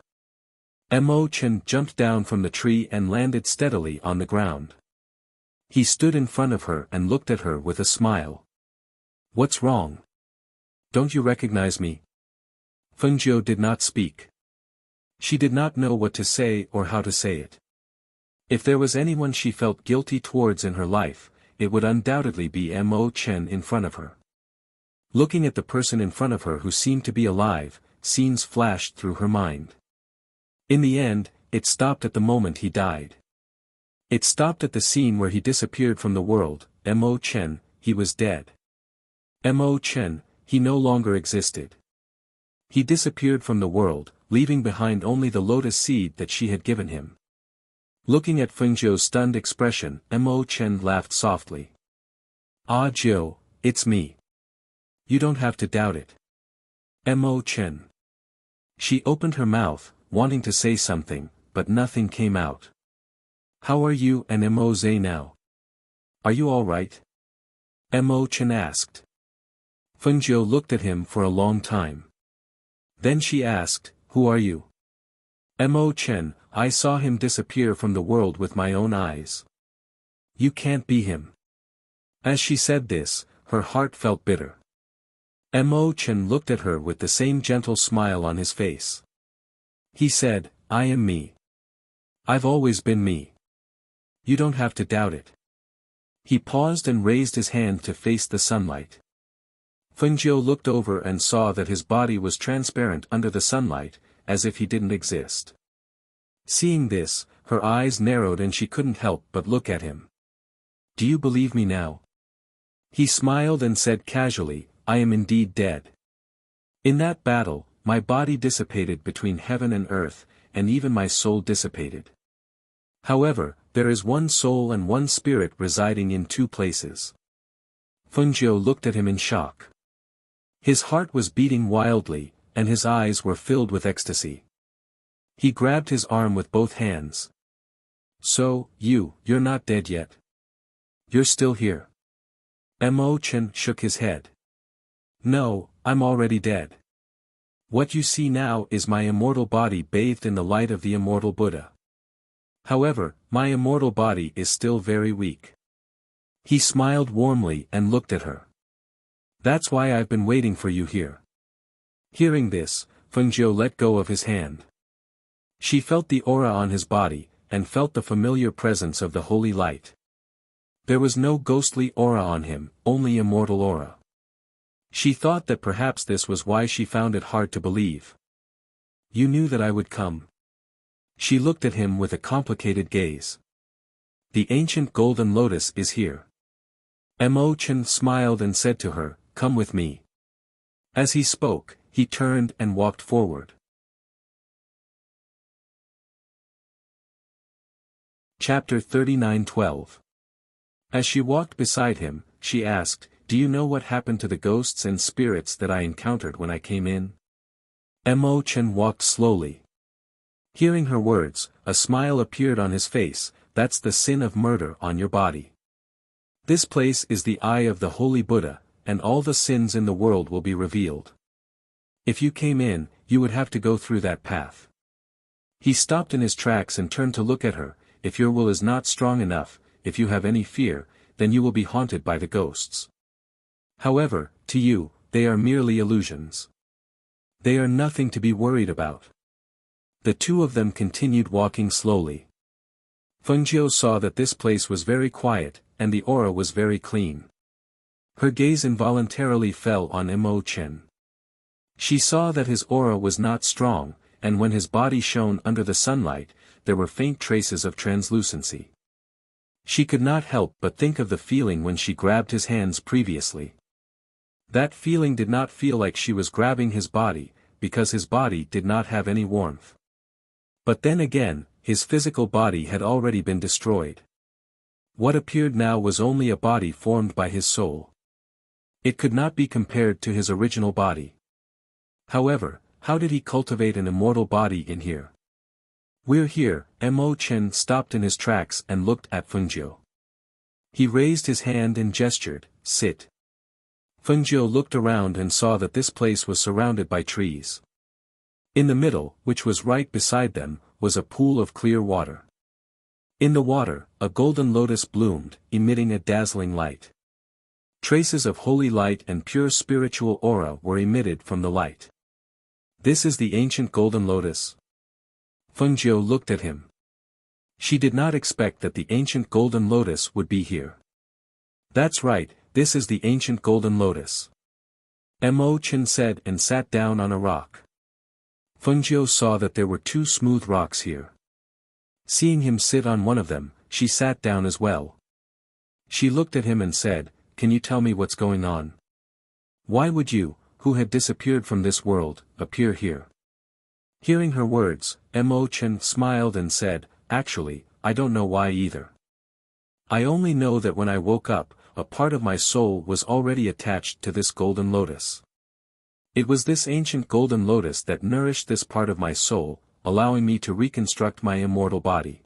Mo Chen jumped down from the tree and landed steadily on the ground. He stood in front of her and looked at her with a smile. What's wrong? Don't you recognize me? Fengjiu did not speak. She did not know what to say or how to say it. If there was anyone she felt guilty towards in her life, it would undoubtedly be Mo Chen in front of her. Looking at the person in front of her who seemed to be alive, scenes flashed through her mind. In the end, it stopped at the moment he died. It stopped at the scene where he disappeared from the world. Mo Chen, he was dead. Mo Chen, he no longer existed. He disappeared from the world, leaving behind only the lotus seed that she had given him. Looking at Fengjiu's stunned expression, Mo Chen laughed softly. Ah Jiu, it's me. You don't have to doubt it. Mo Chen. She opened her mouth, wanting to say something, but nothing came out. How are you and Mo Zhe now? Are you all right? Mo Chen asked. Fengjiu looked at him for a long time. Then she asked, who are you? Mo Chen, I saw him disappear from the world with my own eyes. You can't be him. As she said this, her heart felt bitter. Mo Chen looked at her with the same gentle smile on his face. He said, I am me. I've always been me. You don't have to doubt it. He paused and raised his hand to face the sunlight. Fengjiu looked over and saw that his body was transparent under the sunlight, as if he didn't exist. Seeing this, her eyes narrowed and she couldn't help but look at him. Do you believe me now? He smiled and said casually, I am indeed dead. In that battle, my body dissipated between heaven and earth, and even my soul dissipated. However, there is one soul and one spirit residing in two places. Fengjiu looked at him in shock. His heart was beating wildly, and his eyes were filled with ecstasy. He grabbed his arm with both hands. So, you're not dead yet. You're still here. Mo Chen shook his head. No, I'm already dead. What you see now is my immortal body bathed in the light of the immortal Buddha. However, my immortal body is still very weak. He smiled warmly and looked at her. That's why I've been waiting for you here. Hearing this, Fengjiu let go of his hand. She felt the aura on his body, and felt the familiar presence of the holy light. There was no ghostly aura on him, only immortal aura. She thought that perhaps this was why she found it hard to believe. You knew that I would come. She looked at him with a complicated gaze. The ancient golden lotus is here. Mo Chen smiled and said to her, "Come with me." As he spoke, he turned and walked forward. Chapter 39:12. As she walked beside him, she asked, "Do you know what happened to the ghosts and spirits that I encountered when I came in?" Mo Chen walked slowly. Hearing her words, a smile appeared on his face. "That's the sin of murder on your body. This place is the eye of the Holy Buddha, and all the sins in the world will be revealed. If you came in, you would have to go through that path." He stopped in his tracks and turned to look at her. "If your will is not strong enough, if you have any fear, then you will be haunted by the ghosts. However, to you, they are merely illusions. They are nothing to be worried about." The two of them continued walking slowly. Fengjiu saw that this place was very quiet, and the aura was very clean. Her gaze involuntarily fell on Mo Chen. She saw that his aura was not strong, and when his body shone under the sunlight, there were faint traces of translucency. She could not help but think of the feeling when she grabbed his hands previously. That feeling did not feel like she was grabbing his body, because his body did not have any warmth. But then again, his physical body had already been destroyed. What appeared now was only a body formed by his soul. It could not be compared to his original body. However, how did he cultivate an immortal body in here? "We're here." Mo Chen stopped in his tracks and looked at Fengjiu. He raised his hand and gestured, "Sit." Fengjiu looked around and saw that this place was surrounded by trees. In the middle, which was right beside them, was a pool of clear water. In the water, a golden lotus bloomed, emitting a dazzling light. Traces of holy light and pure spiritual aura were emitted from the light. "This is the ancient golden lotus?" Fengjiu looked at him. She did not expect that the ancient golden lotus would be here. "That's right, this is the ancient golden lotus," Mo Chen said and sat down on a rock. Fengjiu saw that there were two smooth rocks here. Seeing him sit on one of them, she sat down as well. She looked at him and said, "Can you tell me what's going on? Why would you, who had disappeared from this world, appear here?" Hearing her words, Mo Chen smiled and said, "Actually, I don't know why either. I only know that when I woke up, a part of my soul was already attached to this golden lotus. It was this ancient golden lotus that nourished this part of my soul, allowing me to reconstruct my immortal body."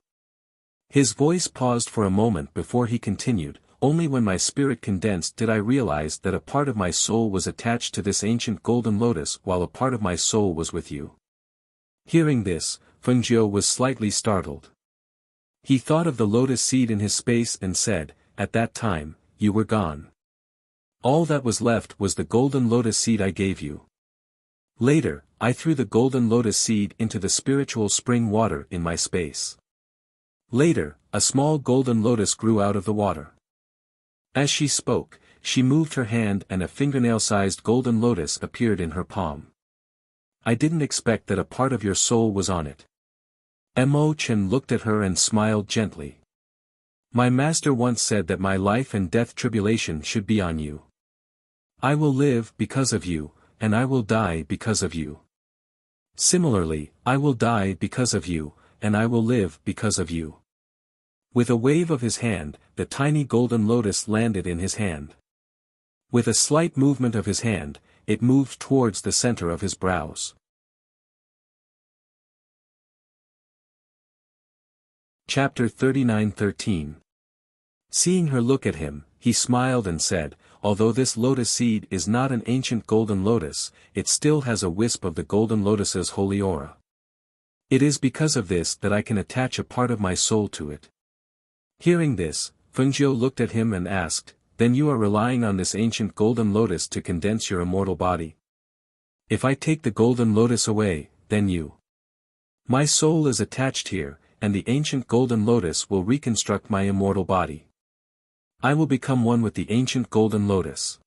His voice paused for a moment before he continued, "Only when my spirit condensed did I realize that a part of my soul was attached to this ancient golden lotus while a part of my soul was with you." Hearing this, Fengjiu was slightly startled. He thought of the lotus seed in his space and said, "At that time, you were gone. All that was left was the golden lotus seed I gave you. Later, I threw the golden lotus seed into the spiritual spring water in my space. Later, a small golden lotus grew out of the water." As she spoke, she moved her hand and a fingernail-sized golden lotus appeared in her palm. "I didn't expect that a part of your soul was on it." Mo Chen looked at her and smiled gently. "My master once said that my life and death tribulation should be on you. I will live because of you, and I will die because of you. Similarly, I will die because of you, and I will live because of you." With a wave of his hand, the tiny golden lotus landed in his hand. With a slight movement of his hand, it moved towards the center of his brows. Chapter 39:13. Seeing her look at him, he smiled and said, although this lotus seed is not an ancient golden lotus, it still has a wisp of the golden lotus's holy aura. It is because of this that I can attach a part of my soul to it. Hearing this, Fengjiu looked at him and asked, then you are relying on this ancient golden lotus to condense your immortal body? If I take the golden lotus away, then you. My soul is attached here, and the ancient golden lotus will reconstruct my immortal body. I will become one with the ancient golden lotus.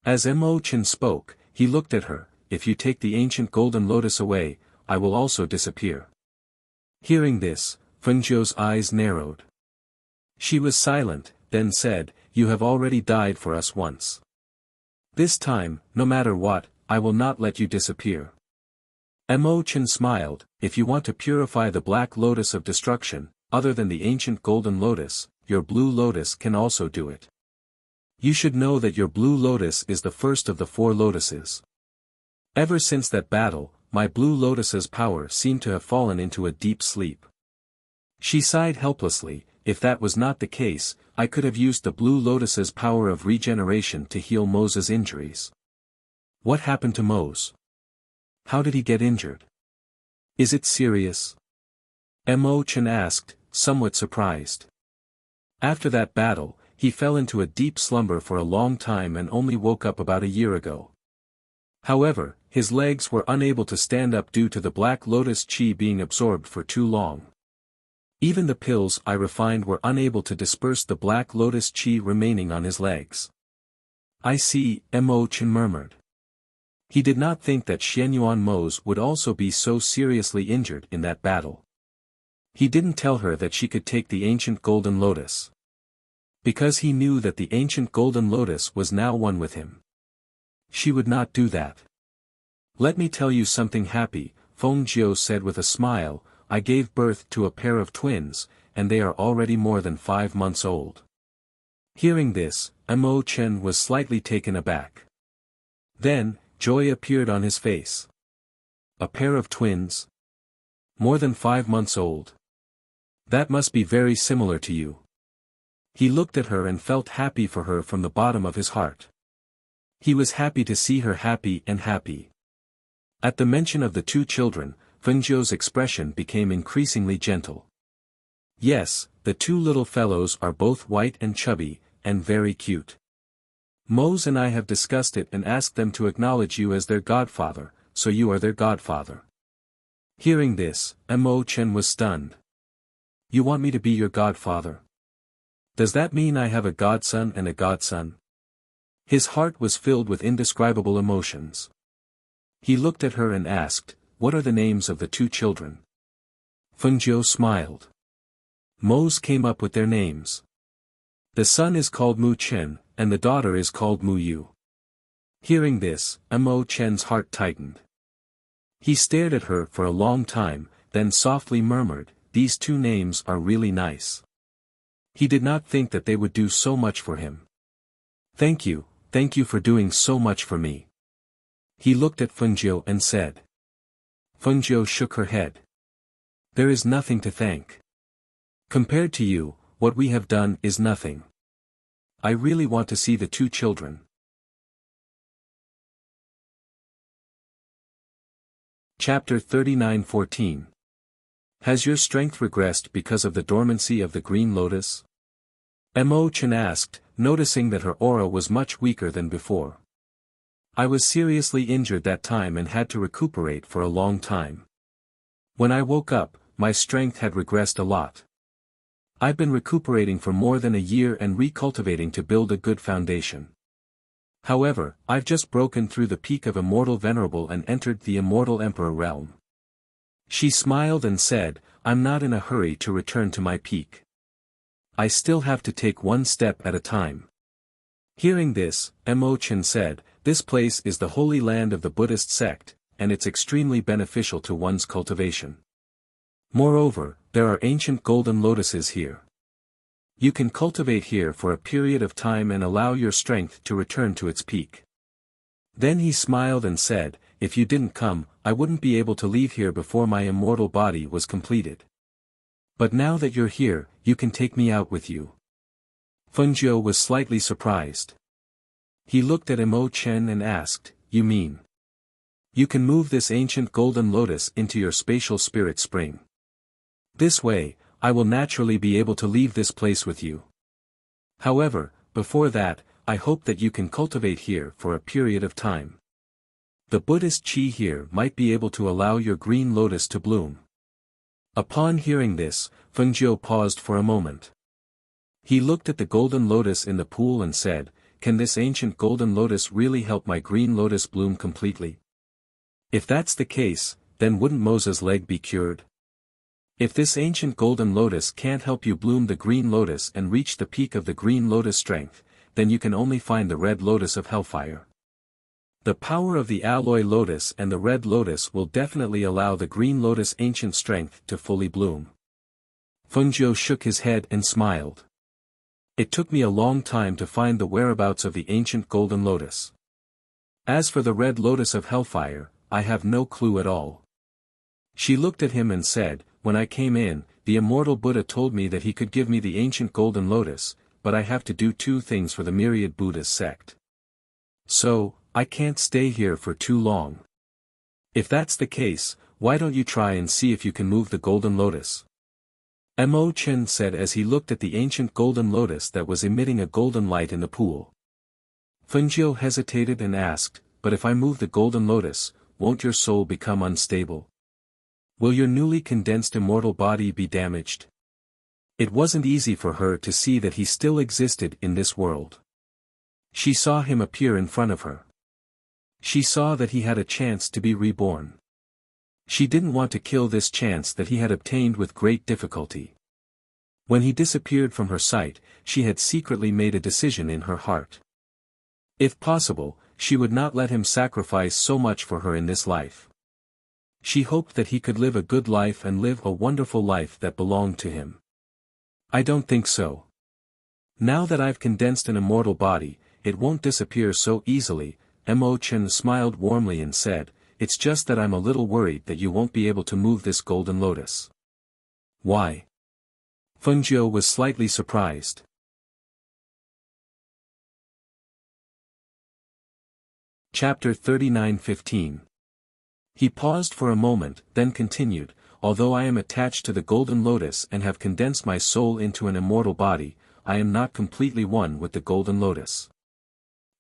As Mo Chen spoke, he looked at her, if you take the ancient golden lotus away, I will also disappear. Hearing this, Fengjiu's eyes narrowed. She was silent, then said, you have already died for us once. This time, no matter what, I will not let you disappear. Mo Chen smiled, if you want to purify the black lotus of destruction, other than the ancient golden lotus, your blue lotus can also do it. You should know that your blue lotus is the first of the 4 lotuses. Ever since that battle, my blue lotus's power seemed to have fallen into a deep sleep. She sighed helplessly, if that was not the case, I could have used the blue lotus's power of regeneration to heal Mo's injuries. What happened to Mo's? How did he get injured? Is it serious? Mo Chen asked, somewhat surprised. After that battle, he fell into a deep slumber for a long time and only woke up about a year ago. However, his legs were unable to stand up due to the black lotus chi being absorbed for too long. Even the pills I refined were unable to disperse the black lotus chi remaining on his legs. I see, Mo Chen murmured. He did not think that Xianyuan Mo's would also be so seriously injured in that battle. He didn't tell her that she could take the ancient golden lotus. Because he knew that the ancient golden lotus was now one with him. She would not do that. Let me tell you something happy, Fengjiu said with a smile, I gave birth to a pair of twins, and they are already more than 5 months old. Hearing this, Mo Chen was slightly taken aback. Then, joy appeared on his face. A pair of twins? More than 5 months old? That must be very similar to you. He looked at her and felt happy for her from the bottom of his heart. He was happy to see her happy and happy. At the mention of the 2 children, Fengjiu's expression became increasingly gentle. Yes, the 2 little fellows are both white and chubby, and very cute. Mo's and I have discussed it and asked them to acknowledge you as their godfather, so you are their godfather. Hearing this, Mo Chen was stunned. You want me to be your godfather? Does that mean I have a godson and a godson? His heart was filled with indescribable emotions. He looked at her and asked, what are the names of the 2 children? Fengjiu smiled. Mo's came up with their names. The son is called Mu Chen, and the daughter is called Mu Yu. Hearing this, Mo Chen's heart tightened. He stared at her for a long time, then softly murmured, these 2 names are really nice. He did not think that they would do so much for him. Thank you for doing so much for me. He looked at Fengjiu and said. Fengjiu shook her head. There is nothing to thank. Compared to you, what we have done is nothing. I really want to see the 2 children. Chapter 39:14. Has your strength regressed because of the dormancy of the green lotus? Mo Chen asked, noticing that her aura was much weaker than before. I was seriously injured that time and had to recuperate for a long time. When I woke up, my strength had regressed a lot. I've been recuperating for more than a year and recultivating to build a good foundation. However, I've just broken through the peak of Immortal Venerable and entered the Immortal Emperor realm. She smiled and said, I'm not in a hurry to return to my peak. I still have to take one step at a time. Hearing this, Mo Chen said, this place is the holy land of the Buddhist sect, and it's extremely beneficial to one's cultivation. Moreover, there are ancient golden lotuses here. You can cultivate here for a period of time and allow your strength to return to its peak. Then he smiled and said, if you didn't come, I wouldn't be able to leave here before my immortal body was completed. But now that you're here, you can take me out with you. Fengjiu was slightly surprised. He looked at Mo Chen and asked, "You mean? You can move this ancient golden lotus into your spatial spirit spring. This way, I will naturally be able to leave this place with you. However, before that, I hope that you can cultivate here for a period of time. The Buddhist chi here might be able to allow your green lotus to bloom." Upon hearing this, Fengjiu paused for a moment. He looked at the golden lotus in the pool and said, "Can this ancient golden lotus really help my green lotus bloom completely? If that's the case, then wouldn't Mosa's leg be cured? If this ancient golden lotus can't help you bloom the green lotus and reach the peak of the green lotus strength, then you can only find the red lotus of hellfire. The power of the alloy lotus and the red lotus will definitely allow the green lotus ancient strength to fully bloom." Fengjiu shook his head and smiled. "It took me a long time to find the whereabouts of the ancient golden lotus. As for the red lotus of hellfire, I have no clue at all." She looked at him and said, "When I came in, the immortal Buddha told me that he could give me the ancient golden lotus, but I have to do two things for the myriad Buddha's sect. So, I can't stay here for too long. If that's the case, why don't you try and see if you can move the golden lotus?" Mo Chen said as he looked at the ancient golden lotus that was emitting a golden light in the pool. Fengjiu hesitated and asked, "But if I move the golden lotus, won't your soul become unstable? Will your newly condensed immortal body be damaged?" It wasn't easy for her to see that he still existed in this world. She saw him appear in front of her. She saw that he had a chance to be reborn. She didn't want to kill this chance that he had obtained with great difficulty. When he disappeared from her sight, she had secretly made a decision in her heart. If possible, she would not let him sacrifice so much for her in this life. She hoped that he could live a good life and live a wonderful life that belonged to him. "I don't think so. Now that I've condensed an immortal body, it won't disappear so easily." Mo Chen smiled warmly and said, "It's just that I'm a little worried that you won't be able to move this golden lotus." "Why?" Fengjiu was slightly surprised. Chapter 39:15. He paused for a moment, then continued, "Although I am attached to the golden lotus and have condensed my soul into an immortal body, I am not completely one with the golden lotus.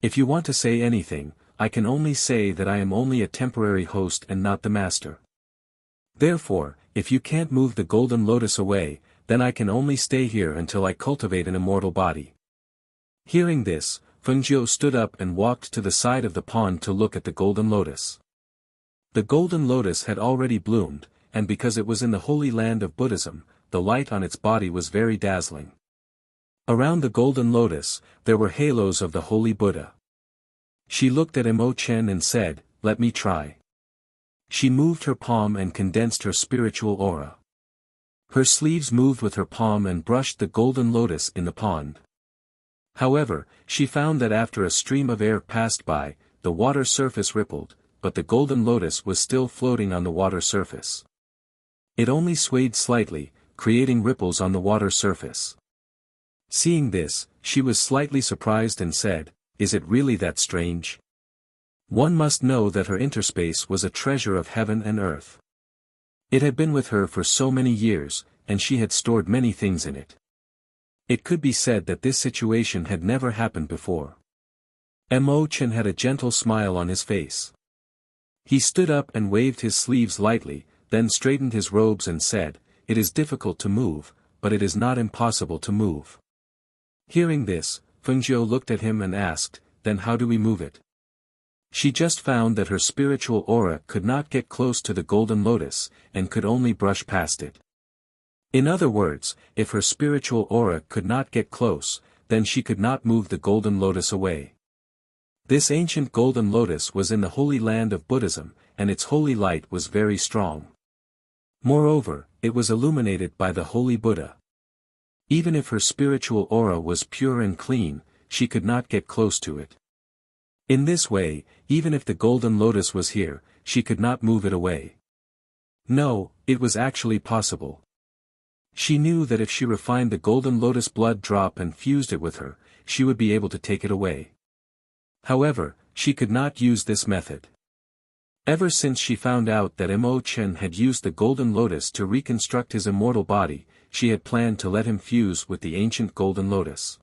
If you want to say anything, I can only say that I am only a temporary host and not the master. Therefore, if you can't move the golden lotus away, then I can only stay here until I cultivate an immortal body." Hearing this, Fengjiu stood up and walked to the side of the pond to look at the golden lotus. The golden lotus had already bloomed, and because it was in the holy land of Buddhism, the light on its body was very dazzling. Around the golden lotus, there were halos of the holy Buddha. She looked at Mo Chen and said, "Let me try." She moved her palm and condensed her spiritual aura. Her sleeves moved with her palm and brushed the golden lotus in the pond. However, she found that after a stream of air passed by, the water surface rippled, but the golden lotus was still floating on the water surface. It only swayed slightly, creating ripples on the water surface. Seeing this, she was slightly surprised and said, "Is it really that strange?" One must know that her interspace was a treasure of heaven and earth. It had been with her for so many years, and she had stored many things in it. It could be said that this situation had never happened before. Mo Chen had a gentle smile on his face. He stood up and waved his sleeves lightly, then straightened his robes and said, "It is difficult to move, but it is not impossible to move." Hearing this, Fengjiu looked at him and asked, "Then how do we move it?" She just found that her spiritual aura could not get close to the golden lotus, and could only brush past it. In other words, if her spiritual aura could not get close, then she could not move the golden lotus away. This ancient golden lotus was in the holy land of Buddhism, and its holy light was very strong. Moreover, it was illuminated by the holy Buddha. Even if her spiritual aura was pure and clean, she could not get close to it. In this way, even if the golden lotus was here, she could not move it away. No, it was actually possible. She knew that if she refined the golden lotus blood drop and fused it with her, she would be able to take it away. However, she could not use this method. Ever since she found out that Mo Chen had used the golden lotus to reconstruct his immortal body, she had planned to let him fuse with the ancient golden lotus.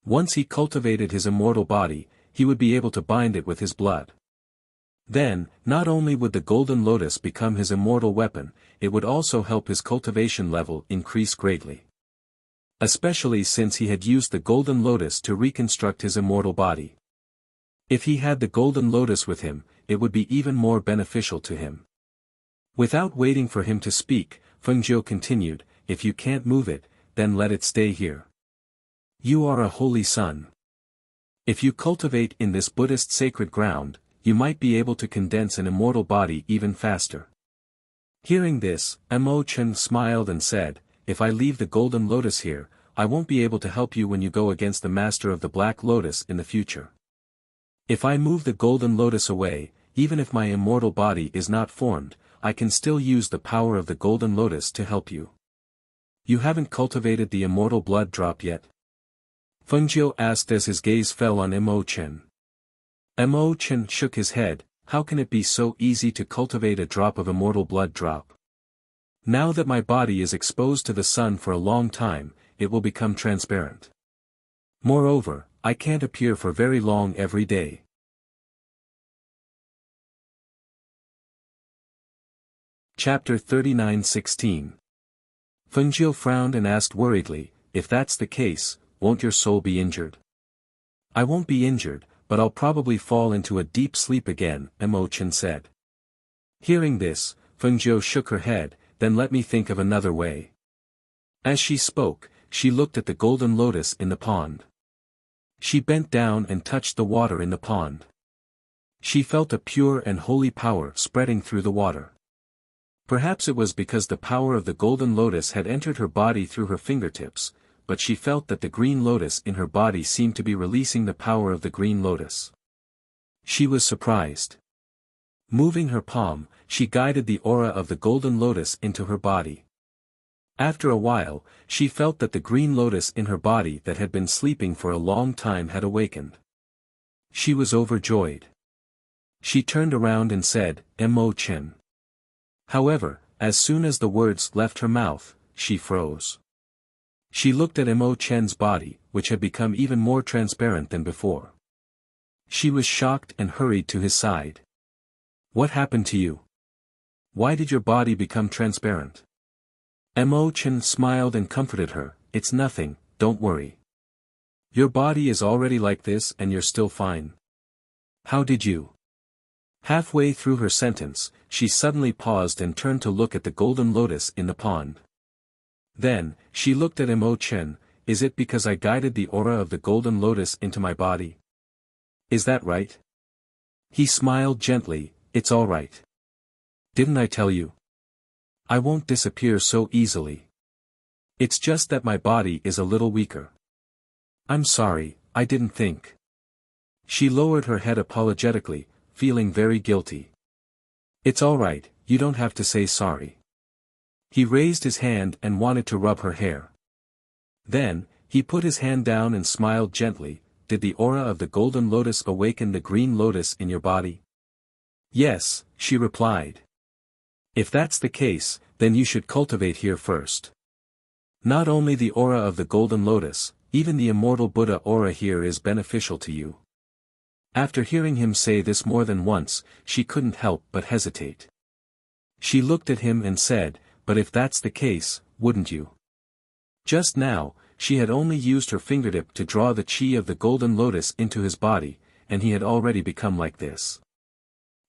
Once he cultivated his immortal body, he would be able to bind it with his blood. Then, not only would the golden lotus become his immortal weapon, it would also help his cultivation level increase greatly. Especially since he had used the golden lotus to reconstruct his immortal body. If he had the golden lotus with him, it would be even more beneficial to him. Without waiting for him to speak, Fengjiu continued, "If you can't move it, then let it stay here. You are a holy son. If you cultivate in this Buddhist sacred ground, you might be able to condense an immortal body even faster." Hearing this, Mo Chen smiled and said, "If I leave the golden lotus here, I won't be able to help you when you go against the master of the black lotus in the future. If I move the golden lotus away, even if my immortal body is not formed, I can still use the power of the golden lotus to help you. You haven't cultivated the immortal blood drop yet?" Fengjiu asked as his gaze fell on Mo Chen. Mo Chen shook his head. "How can it be so easy to cultivate a drop of immortal blood drop? Now that my body is exposed to the sun for a long time, it will become transparent. Moreover, I can't appear for very long every day." Chapter 39:16. Fengjiu frowned and asked worriedly, "If that's the case, won't your soul be injured?" "I won't be injured, but I'll probably fall into a deep sleep again," Mo Chen said. Hearing this, Fengjiu shook her head, "Then let me think of another way." As she spoke, she looked at the golden lotus in the pond. She bent down and touched the water in the pond. She felt a pure and holy power spreading through the water. Perhaps it was because the power of the golden lotus had entered her body through her fingertips, but she felt that the green lotus in her body seemed to be releasing the power of the green lotus. She was surprised. Moving her palm, she guided the aura of the golden lotus into her body. After a while, she felt that the green lotus in her body that had been sleeping for a long time had awakened. She was overjoyed. She turned around and said, "Mo Chen." However, as soon as the words left her mouth, she froze. She looked at Mo Chen's body, which had become even more transparent than before. She was shocked and hurried to his side. "What happened to you? Why did your body become transparent?" Mo Chen smiled and comforted her, "It's nothing, don't worry. Your body is already like this and you're still fine. How did you?" Halfway through her sentence, she suddenly paused and turned to look at the golden lotus in the pond. Then, she looked at Mo Chen, "Is it because I guided the aura of the golden lotus into my body? Is that right?" He smiled gently, "It's all right. Didn't I tell you? I won't disappear so easily. It's just that my body is a little weaker. I'm sorry, I didn't think." She lowered her head apologetically, feeling very guilty. "It's all right, you don't have to say sorry." He raised his hand and wanted to rub her hair. Then, he put his hand down and smiled gently, "Did the aura of the golden lotus awaken the green lotus in your body?" "Yes," she replied. "If that's the case, then you should cultivate here first. Not only the aura of the golden lotus, even the immortal Buddha aura here is beneficial to you." After hearing him say this more than once, she couldn't help but hesitate. She looked at him and said, "But if that's the case, wouldn't you?" Just now, she had only used her fingertip to draw the chi of the golden lotus into his body, and he had already become like this.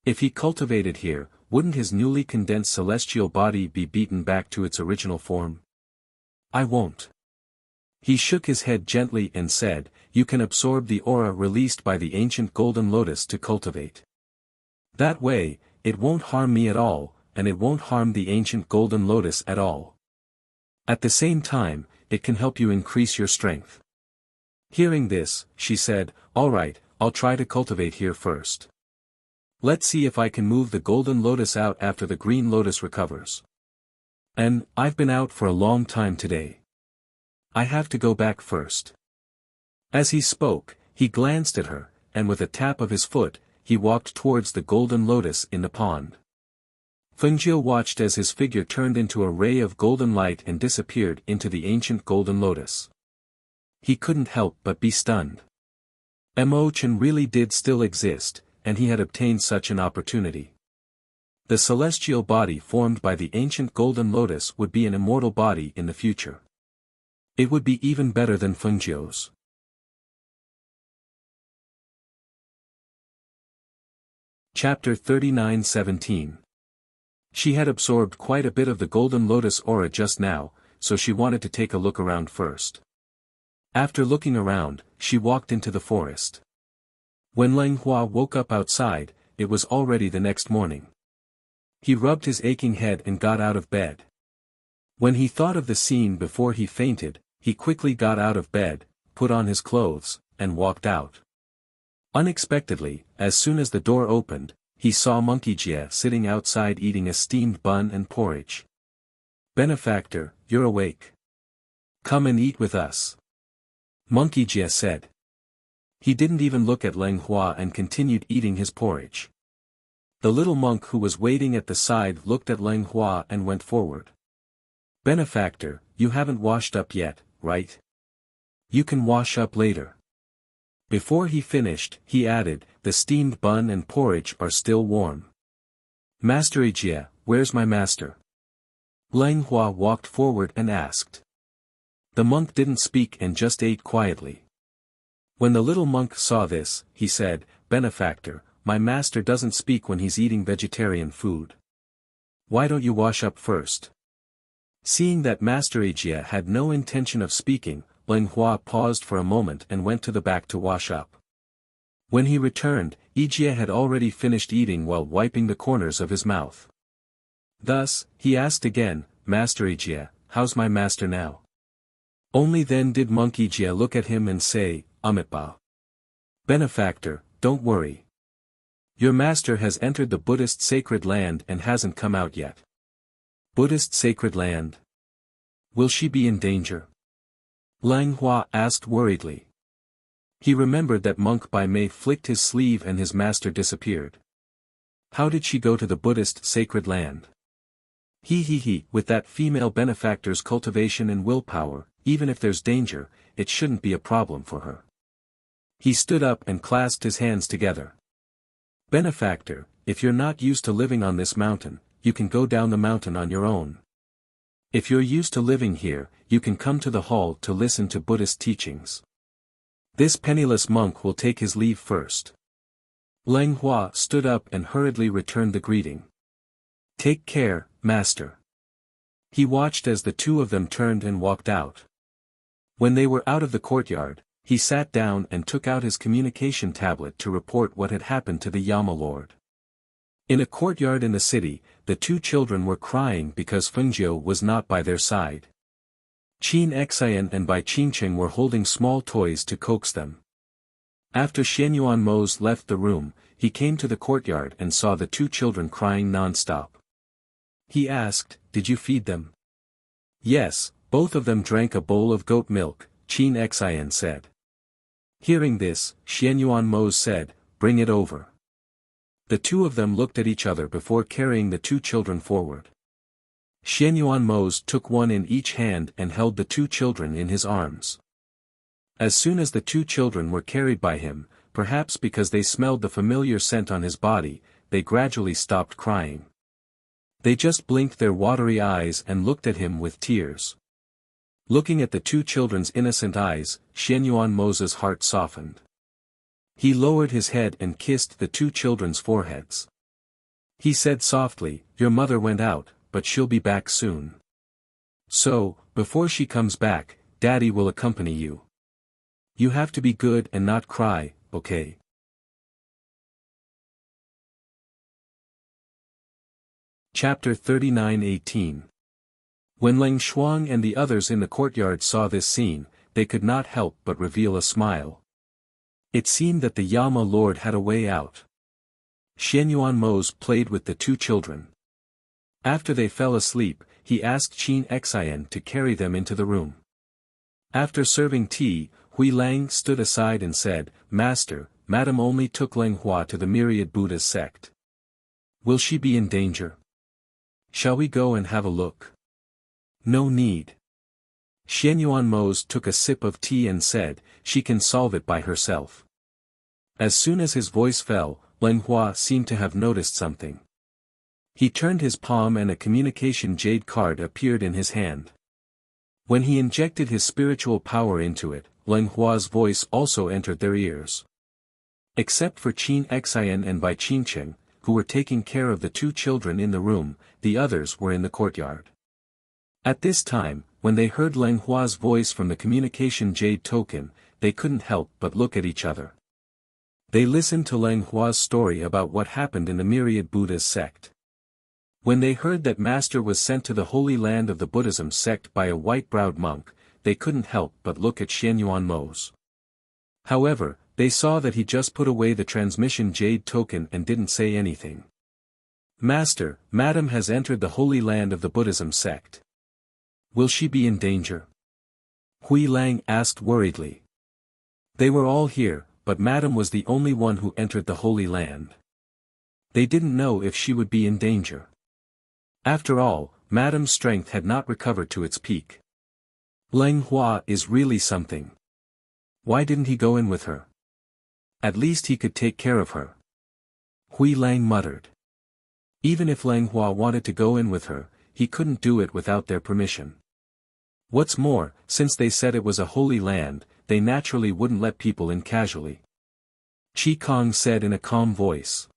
If he cultivated here, wouldn't his newly condensed celestial body be beaten back to its original form? "I won't." He shook his head gently and said, "You can absorb the aura released by the ancient golden lotus to cultivate. That way, it won't harm me at all, and it won't harm the ancient golden lotus at all. At the same time, it can help you increase your strength." Hearing this, she said, "All right, I'll try to cultivate here first. Let's see if I can move the golden lotus out after the green lotus recovers. And, I've been out for a long time today. I have to go back first." As he spoke, he glanced at her, and with a tap of his foot, he walked towards the golden lotus in the pond. Fengjiu watched as his figure turned into a ray of golden light and disappeared into the ancient golden lotus. He couldn't help but be stunned. Mo Chen really did still exist, and he had obtained such an opportunity. The celestial body formed by the ancient golden lotus would be an immortal body in the future. It would be even better than Fengjiu's. Chapter 39:17. She had absorbed quite a bit of the golden lotus aura just now, so she wanted to take a look around first. After looking around, she walked into the forest. When Leng Hua woke up outside, it was already the next morning. He rubbed his aching head and got out of bed. When he thought of the scene before he fainted, he quickly got out of bed, put on his clothes, and walked out. Unexpectedly, as soon as the door opened, he saw Monkey Jie sitting outside eating a steamed bun and porridge. "Benefactor, you're awake. Come and eat with us," Monkey Jie said. He didn't even look at Leng Hua and continued eating his porridge. The little monk who was waiting at the side looked at Leng Hua and went forward. "Benefactor, you haven't washed up yet, right? You can wash up later." Before he finished, he added, "The steamed bun and porridge are still warm." "Master Jie, where's my master?" Leng Hua walked forward and asked. The monk didn't speak and just ate quietly. When the little monk saw this, he said, "Benefactor, my master doesn't speak when he's eating vegetarian food. Why don't you wash up first?" Seeing that Master Jie had no intention of speaking, Leng Hua paused for a moment and went to the back to wash up. When he returned, Jie had already finished eating while wiping the corners of his mouth. Thus, he asked again, "Master Jie, how's my master now?" Only then did Monkey Jie look at him and say, "Amitba. Benefactor, don't worry. Your master has entered the Buddhist sacred land and hasn't come out yet." "Buddhist sacred land? Will she be in danger?" Leng Hua asked worriedly. He remembered that Monk Bai Mei flicked his sleeve and his master disappeared. How did she go to the Buddhist sacred land? With that female benefactor's cultivation and willpower, even if there's danger, it shouldn't be a problem for her. He stood up and clasped his hands together. "Benefactor, if you're not used to living on this mountain, you can go down the mountain on your own. If you're used to living here, you can come to the hall to listen to Buddhist teachings. This penniless monk will take his leave first." Leng Hua stood up and hurriedly returned the greeting. "Take care, master." He watched as the two of them turned and walked out. When they were out of the courtyard, he sat down and took out his communication tablet to report what had happened to the Yama Lord. In a courtyard in the city, the two children were crying because Fengjiu was not by their side. Qin Xian and Bai Qingqing were holding small toys to coax them. After Xianyuan Mose left the room, he came to the courtyard and saw the two children crying non-stop. He asked, "Did you feed them?" "Yes, both of them drank a bowl of goat milk," Qin Xian said. Hearing this, Xianyuan Mose said, "Bring it over." The two of them looked at each other before carrying the two children forward. Xianyuan Mose took one in each hand and held the two children in his arms. As soon as the two children were carried by him, perhaps because they smelled the familiar scent on his body, they gradually stopped crying. They just blinked their watery eyes and looked at him with tears. Looking at the two children's innocent eyes, Xianyuan Mose's heart softened. He lowered his head and kissed the two children's foreheads. He said softly, "Your mother went out, but she'll be back soon. So, before she comes back, Daddy will accompany you. You have to be good and not cry, okay?" Chapter 39:18. When Leng Shuang and the others in the courtyard saw this scene, they could not help but reveal a smile. It seemed that the Yama Lord had a way out. Xianyuan Mose played with the two children. After they fell asleep, he asked Qin Xian to carry them into the room. After serving tea, Hui Lang stood aside and said, "Master, Madame only took Leng Hua to the myriad Buddha's sect. Will she be in danger? Shall we go and have a look? No need. Xianyuan Mose took a sip of tea and said, she can solve it by herself. As soon as his voice fell, Leng Hua seemed to have noticed something. He turned his palm and a communication jade card appeared in his hand. When he injected his spiritual power into it, Leng Hua's voice also entered their ears. Except for Qin Xian and Bai Qingcheng, who were taking care of the two children in the room, the others were in the courtyard. At this time, when they heard Leng Hua's voice from the communication jade token, they couldn't help but look at each other. They listened to Leng Hua's story about what happened in the myriad Buddha's sect. When they heard that Master was sent to the holy land of the Buddhism sect by a white-browed monk, they couldn't help but look at Xianyuan Mose. However, they saw that he just put away the transmission jade token and didn't say anything. Master, Madam has entered the holy land of the Buddhism sect. Will she be in danger? Hui Lang asked worriedly. They were all here, but Madam was the only one who entered the holy land. They didn't know if she would be in danger. After all, Madam's strength had not recovered to its peak. Leng Hua is really something. Why didn't he go in with her? At least he could take care of her. Hui Lang muttered. Even if Leng Hua wanted to go in with her, he couldn't do it without their permission. What's more, since they said it was a holy land, they naturally wouldn't let people in casually. Qi Kong said in a calm voice.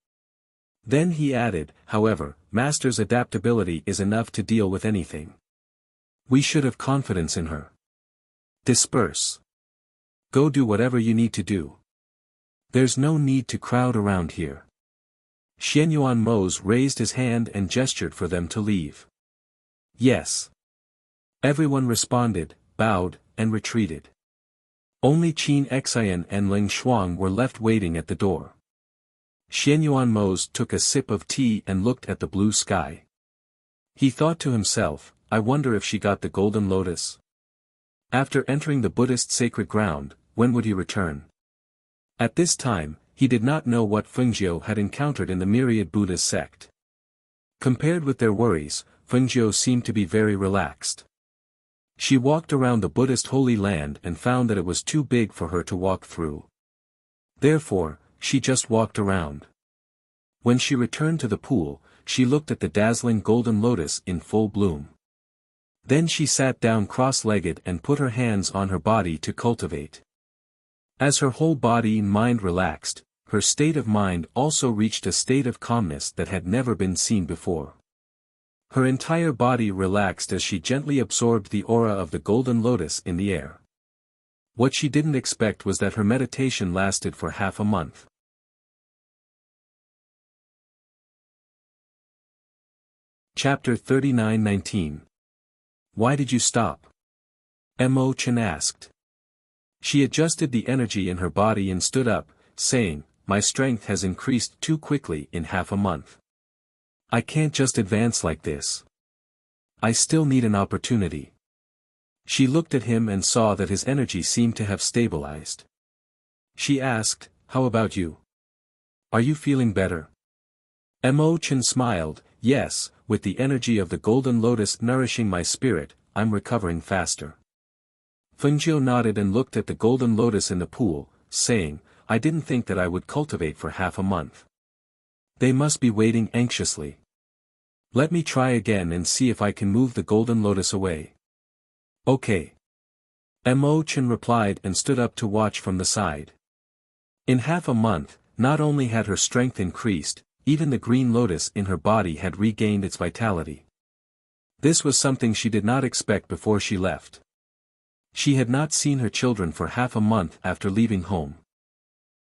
Then he added, however, Master's adaptability is enough to deal with anything. We should have confidence in her. Disperse. Go do whatever you need to do. There's no need to crowd around here. Xianyuan Mose raised his hand and gestured for them to leave. Yes. Everyone responded, bowed, and retreated. Only Qin Xian and Ling Shuang were left waiting at the door. Xianyuan Mose took a sip of tea and looked at the blue sky. He thought to himself, I wonder if she got the golden lotus. After entering the Buddhist sacred ground, when would he return? At this time, he did not know what Fengjiu had encountered in the myriad Buddha's sect. Compared with their worries, Fengjiu seemed to be very relaxed. She walked around the Buddhist holy land and found that it was too big for her to walk through. Therefore, she just walked around. When she returned to the pool, she looked at the dazzling golden lotus in full bloom. Then she sat down cross-legged and put her hands on her body to cultivate. As her whole body and mind relaxed, her state of mind also reached a state of calmness that had never been seen before. Her entire body relaxed as she gently absorbed the aura of the golden lotus in the air. What she didn't expect was that her meditation lasted for half a month. Chapter 39:19. Why did you stop? Mo Chen asked. She adjusted the energy in her body and stood up, saying, my strength has increased too quickly in half a month. I can't just advance like this. I still need an opportunity. She looked at him and saw that his energy seemed to have stabilized. She asked, how about you? Are you feeling better? Mo Chen smiled, yes, with the energy of the golden lotus nourishing my spirit, I'm recovering faster. Fengjiu nodded and looked at the golden lotus in the pool, saying, I didn't think that I would cultivate for half a month. They must be waiting anxiously. Let me try again and see if I can move the golden lotus away. Okay. Mo Chen replied and stood up to watch from the side. In half a month, not only had her strength increased, even the green lotus in her body had regained its vitality. This was something she did not expect before she left. She had not seen her children for half a month after leaving home.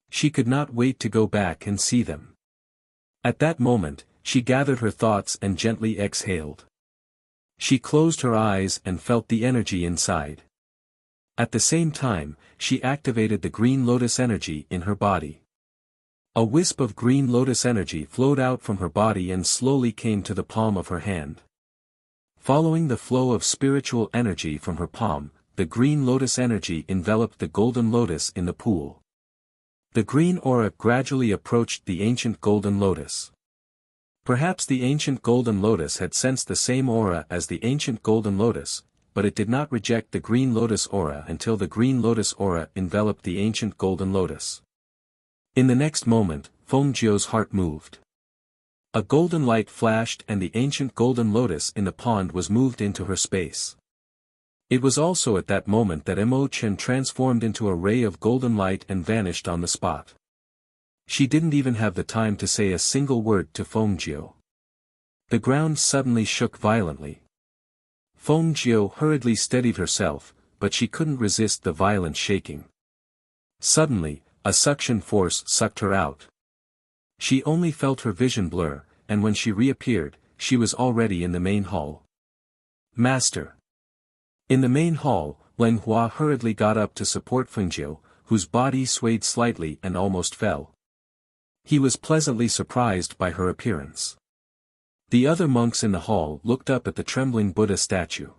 She could not wait to go back and see them. At that moment, she gathered her thoughts and gently exhaled. She closed her eyes and felt the energy inside. At the same time, she activated the green lotus energy in her body. A wisp of green lotus energy flowed out from her body and slowly came to the palm of her hand. Following the flow of spiritual energy from her palm, the green lotus energy enveloped the golden lotus in the pool. The green aura gradually approached the ancient golden lotus. Perhaps the ancient golden lotus had sensed the same aura as the ancient golden lotus, but it did not reject the green lotus aura until the green lotus aura enveloped the ancient golden lotus. In the next moment, Fengjiu's heart moved. A golden light flashed and the ancient golden lotus in the pond was moved into her space. It was also at that moment that Mo Chen transformed into a ray of golden light and vanished on the spot. She didn't even have the time to say a single word to Fengjiu. The ground suddenly shook violently. Fengjiu hurriedly steadied herself, but she couldn't resist the violent shaking. Suddenly, a suction force sucked her out. She only felt her vision blur, and when she reappeared, she was already in the main hall. Master. In the main hall, Leng Hua hurriedly got up to support Fengjiu, whose body swayed slightly and almost fell. He was pleasantly surprised by her appearance. The other monks in the hall looked up at the trembling Buddha statue.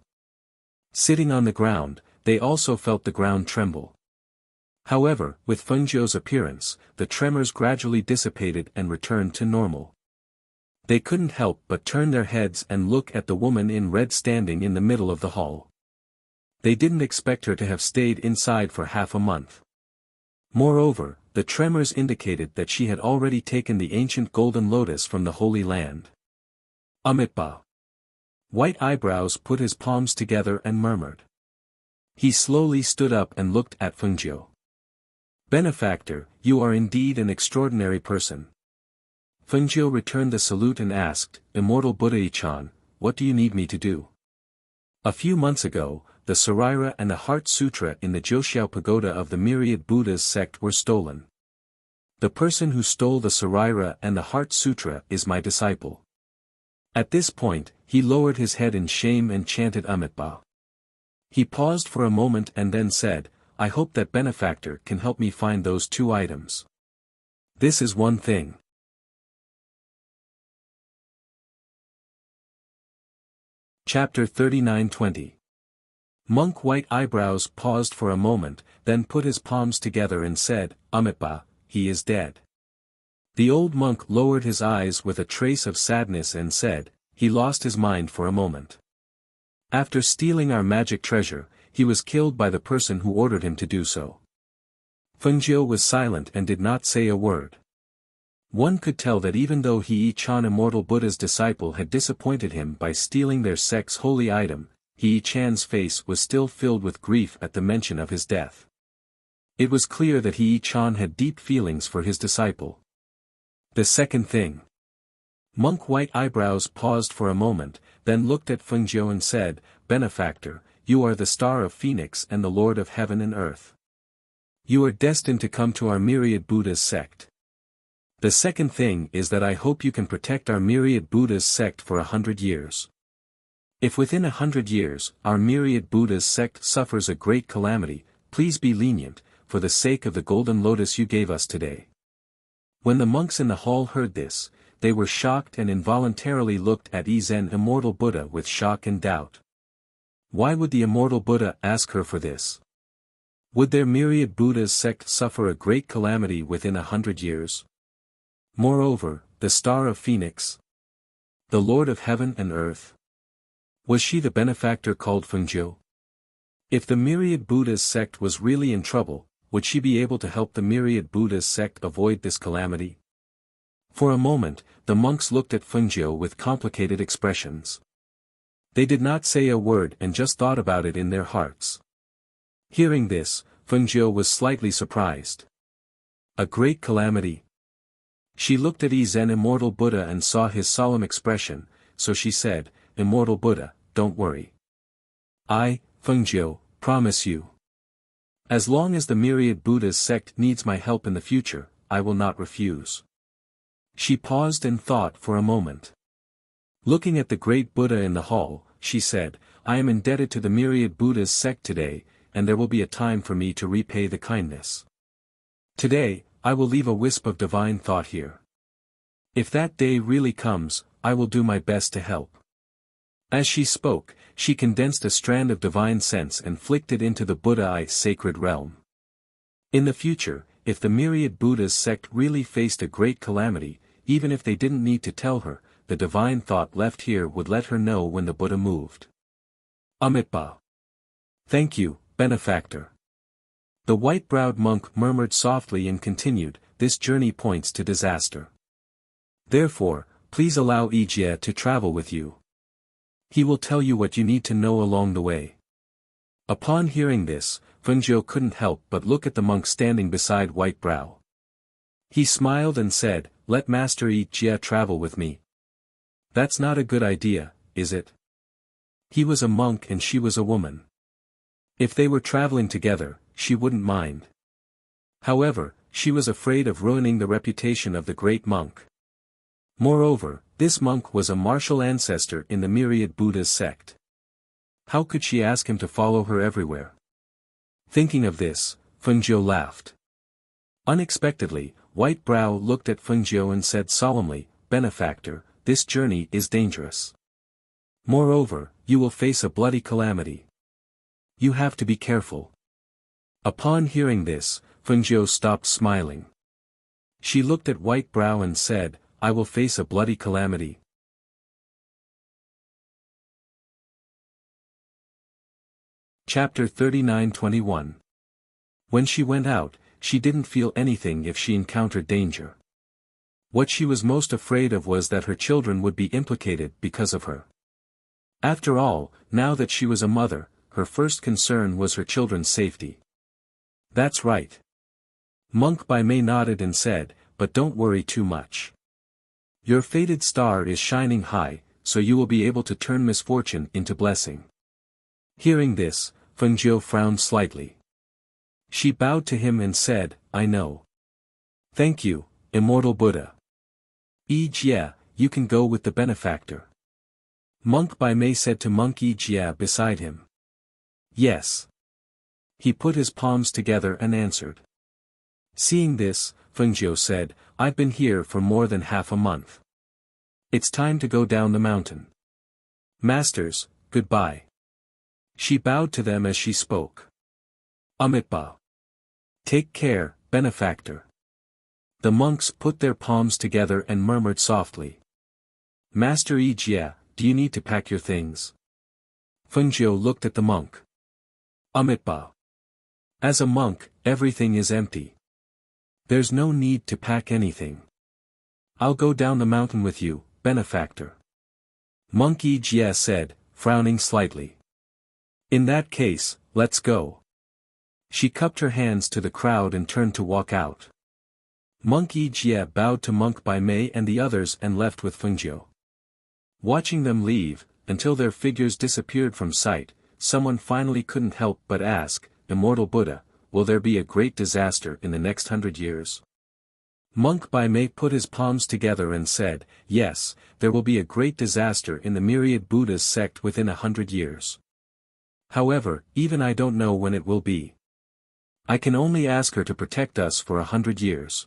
Sitting on the ground, they also felt the ground tremble. However, with Fengjiu's appearance, the tremors gradually dissipated and returned to normal. They couldn't help but turn their heads and look at the woman in red standing in the middle of the hall. They didn't expect her to have stayed inside for half a month. Moreover, the tremors indicated that she had already taken the ancient golden lotus from the Holy Land. Amitabha. White Eyebrows put his palms together and murmured. He slowly stood up and looked at Fengjiu. Benefactor, you are indeed an extraordinary person. Fengjiu returned the salute and asked, Immortal Buddha-chan, what do you need me to do? A few months ago, the Sarira and the Heart Sutra in the Joxiao Pagoda of the Myriad Buddhas sect were stolen. The person who stole the Sarira and the Heart Sutra is my disciple. At this point, he lowered his head in shame and chanted Amitabha. He paused for a moment and then said, I hope that Benefactor can help me find those two items. This is one thing. Chapter 39-20. Monk White Eyebrows paused for a moment, then put his palms together and said, Amitabha, he is dead. The old monk lowered his eyes with a trace of sadness and said, he lost his mind for a moment. After stealing our magic treasure, he was killed by the person who ordered him to do so. Fengjiu was silent and did not say a word. One could tell that even though He-Chan Immortal Buddha's disciple had disappointed him by stealing their sect's holy item, He-Chan's face was still filled with grief at the mention of his death. It was clear that He-Chan had deep feelings for his disciple. The second thing. Monk White Eyebrows paused for a moment, then looked at Fengjiu and said, Benefactor, you are the star of Phoenix and the Lord of heaven and earth. You are destined to come to our Myriad Buddhas sect. The second thing is that I hope you can protect our Myriad Buddhas sect for 100 years. If within 100 years, our Myriad Buddhas sect suffers a great calamity, please be lenient, for the sake of the golden lotus you gave us today. When the monks in the hall heard this, they were shocked and involuntarily looked at Zen Immortal Buddha with shock and doubt. Why would the Immortal Buddha ask her for this? Would their Myriad Buddhas sect suffer a great calamity within 100 years? Moreover, the star of Phoenix, the Lord of heaven and earth, was she the benefactor called Fengjiu? If the Myriad Buddhas sect was really in trouble, would she be able to help the Myriad Buddhas sect avoid this calamity? For a moment, the monks looked at Fengjiu with complicated expressions. They did not say a word and just thought about it in their hearts. Hearing this, Fengjiu was slightly surprised. A great calamity. She looked at Zen Immortal Buddha and saw his solemn expression, so she said, Immortal Buddha, don't worry. I, Fengjiu, promise you. As long as the Myriad Buddhas sect needs my help in the future, I will not refuse. She paused and thought for a moment. Looking at the great Buddha in the hall, she said, I am indebted to the Myriad Buddhas sect today, and there will be a time for me to repay the kindness. Today, I will leave a wisp of divine thought here. If that day really comes, I will do my best to help. As she spoke, she condensed a strand of divine sense and flicked it into the Buddha-eye sacred realm. In the future, if the myriad Buddha's sect really faced a great calamity, even if they didn't need to tell her, the divine thought left here would let her know when the Buddha moved. Amitabha. Thank you, benefactor. The white-browed monk murmured softly and continued, this journey points to disaster. Therefore, please allow Ijie to travel with you. He will tell you what you need to know along the way. Upon hearing this, Fengjiu couldn't help but look at the monk standing beside White Brow. He smiled and said, let Master Ijie travel with me. That's not a good idea, is it? He was a monk and she was a woman. If they were traveling together, she wouldn't mind. However, she was afraid of ruining the reputation of the great monk. Moreover, this monk was a martial ancestor in the myriad Buddha's sect. How could she ask him to follow her everywhere? Thinking of this, Fengjiu laughed. Unexpectedly, White Brow looked at Fengjiu and said solemnly, benefactor, this journey is dangerous. Moreover, you will face a bloody calamity. You have to be careful. Upon hearing this, Fengjiu stopped smiling. She looked at White Brow and said, I will face a bloody calamity. Chapter 39-21. When she went out, she didn't feel anything if she encountered danger. What she was most afraid of was that her children would be implicated because of her. After all, now that she was a mother, her first concern was her children's safety. That's right. Monk Bai Mei nodded and said, but don't worry too much. Your fated star is shining high, so you will be able to turn misfortune into blessing. Hearing this, Fengjiu frowned slightly. She bowed to him and said, I know. Thank you, immortal Buddha. Ijie, you can go with the benefactor. Monk Bai Mei said to Monk Ijie beside him. Yes. He put his palms together and answered. Seeing this, Fengjiu said, I've been here for more than half a month. It's time to go down the mountain. Masters, goodbye. She bowed to them as she spoke. Amitabha. Take care, benefactor. The monks put their palms together and murmured softly. Master Ijie, do you need to pack your things? Fengjiu looked at the monk. Amitabha. As a monk, everything is empty. There's no need to pack anything. I'll go down the mountain with you, benefactor. Monk Ijie said, frowning slightly. In that case, let's go. She cupped her hands to the crowd and turned to walk out. Monk Ijie bowed to Monk Bai Mei and the others and left with Fengjiu. Watching them leave, until their figures disappeared from sight, someone finally couldn't help but ask, Immortal Buddha, will there be a great disaster in the next 100 years? Monk Bai Mei put his palms together and said, yes, there will be a great disaster in the myriad Buddha's sect within 100 years. However, even I don't know when it will be. I can only ask her to protect us for 100 years.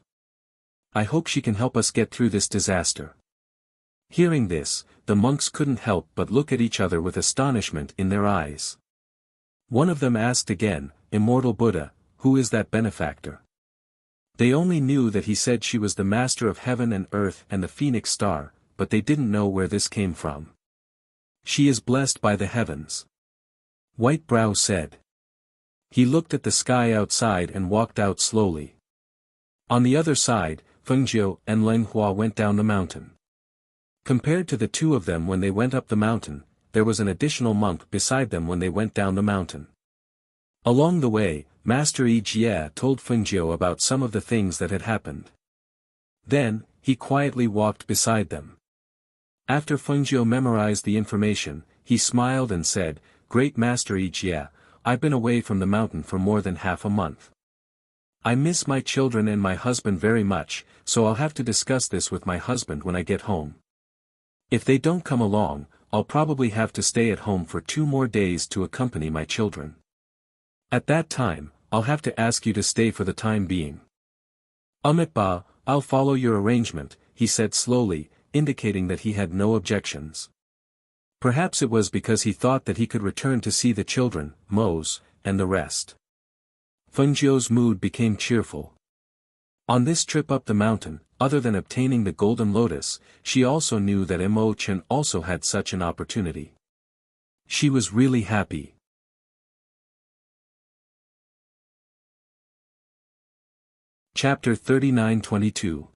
I hope she can help us get through this disaster. Hearing this, the monks couldn't help but look at each other with astonishment in their eyes. One of them asked again, Immortal Buddha, who is that benefactor? They only knew that he said she was the master of heaven and earth and the phoenix star, but they didn't know where this came from. She is blessed by the heavens. White Brow said. He looked at the sky outside and walked out slowly. On the other side, Fengjiu and Leng Hua went down the mountain. Compared to the two of them when they went up the mountain, there was an additional monk beside them when they went down the mountain. Along the way, Master Ijie told Fengjiu about some of the things that had happened. Then, he quietly walked beside them. After Fengjiu memorized the information, he smiled and said, Great Master Ijie, I've been away from the mountain for more than half a month. I miss my children and my husband very much, so I'll have to discuss this with my husband when I get home. If they don't come along, I'll probably have to stay at home for 2 more days to accompany my children. At that time, I'll have to ask you to stay for the time being. Amitabha, I'll follow your arrangement, he said slowly, indicating that he had no objections. Perhaps it was because he thought that he could return to see the children, Mose, and the rest. Fengjiu's mood became cheerful. On this trip up the mountain, other than obtaining the golden lotus, she also knew that Mo Chen also had such an opportunity. She was really happy. Chapter 39-22.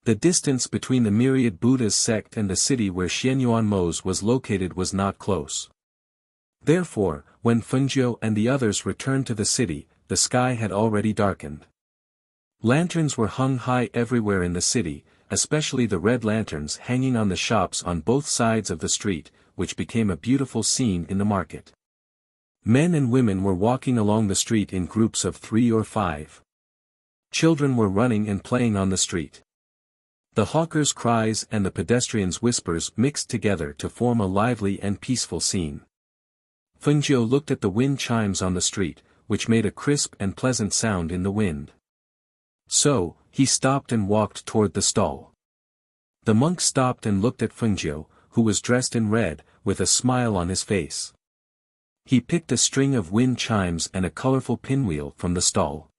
The distance between the myriad Buddha's sect and the city where Xianyuan Mo's was located was not close. Therefore, when Fengjiu and the others returned to the city, the sky had already darkened. Lanterns were hung high everywhere in the city, especially the red lanterns hanging on the shops on both sides of the street, which became a beautiful scene in the market. Men and women were walking along the street in groups of 3 or 5. Children were running and playing on the street. The hawkers' cries and the pedestrians' whispers mixed together to form a lively and peaceful scene. Fengjiu looked at the wind chimes on the street, which made a crisp and pleasant sound in the wind. So, he stopped and walked toward the stall. The monk stopped and looked at Fengjiu, who was dressed in red, with a smile on his face. He picked a string of wind chimes and a colorful pinwheel from the stall.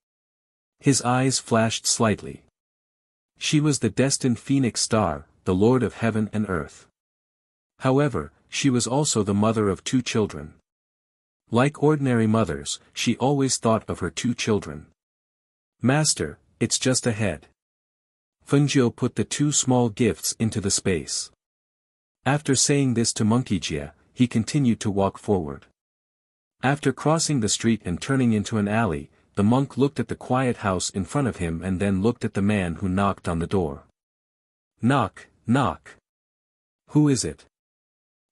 His eyes flashed slightly. She was the destined phoenix star, the lord of heaven and earth. However, she was also the mother of 2 children. Like ordinary mothers, she always thought of her 2 children. "Master, it's just ahead." Fengjiu put the 2 small gifts into the space. After saying this to Monkey Jia, he continued to walk forward. After crossing the street and turning into an alley, the monk looked at the quiet house in front of him and then looked at the man who knocked on the door. "Knock, knock. Who is it?"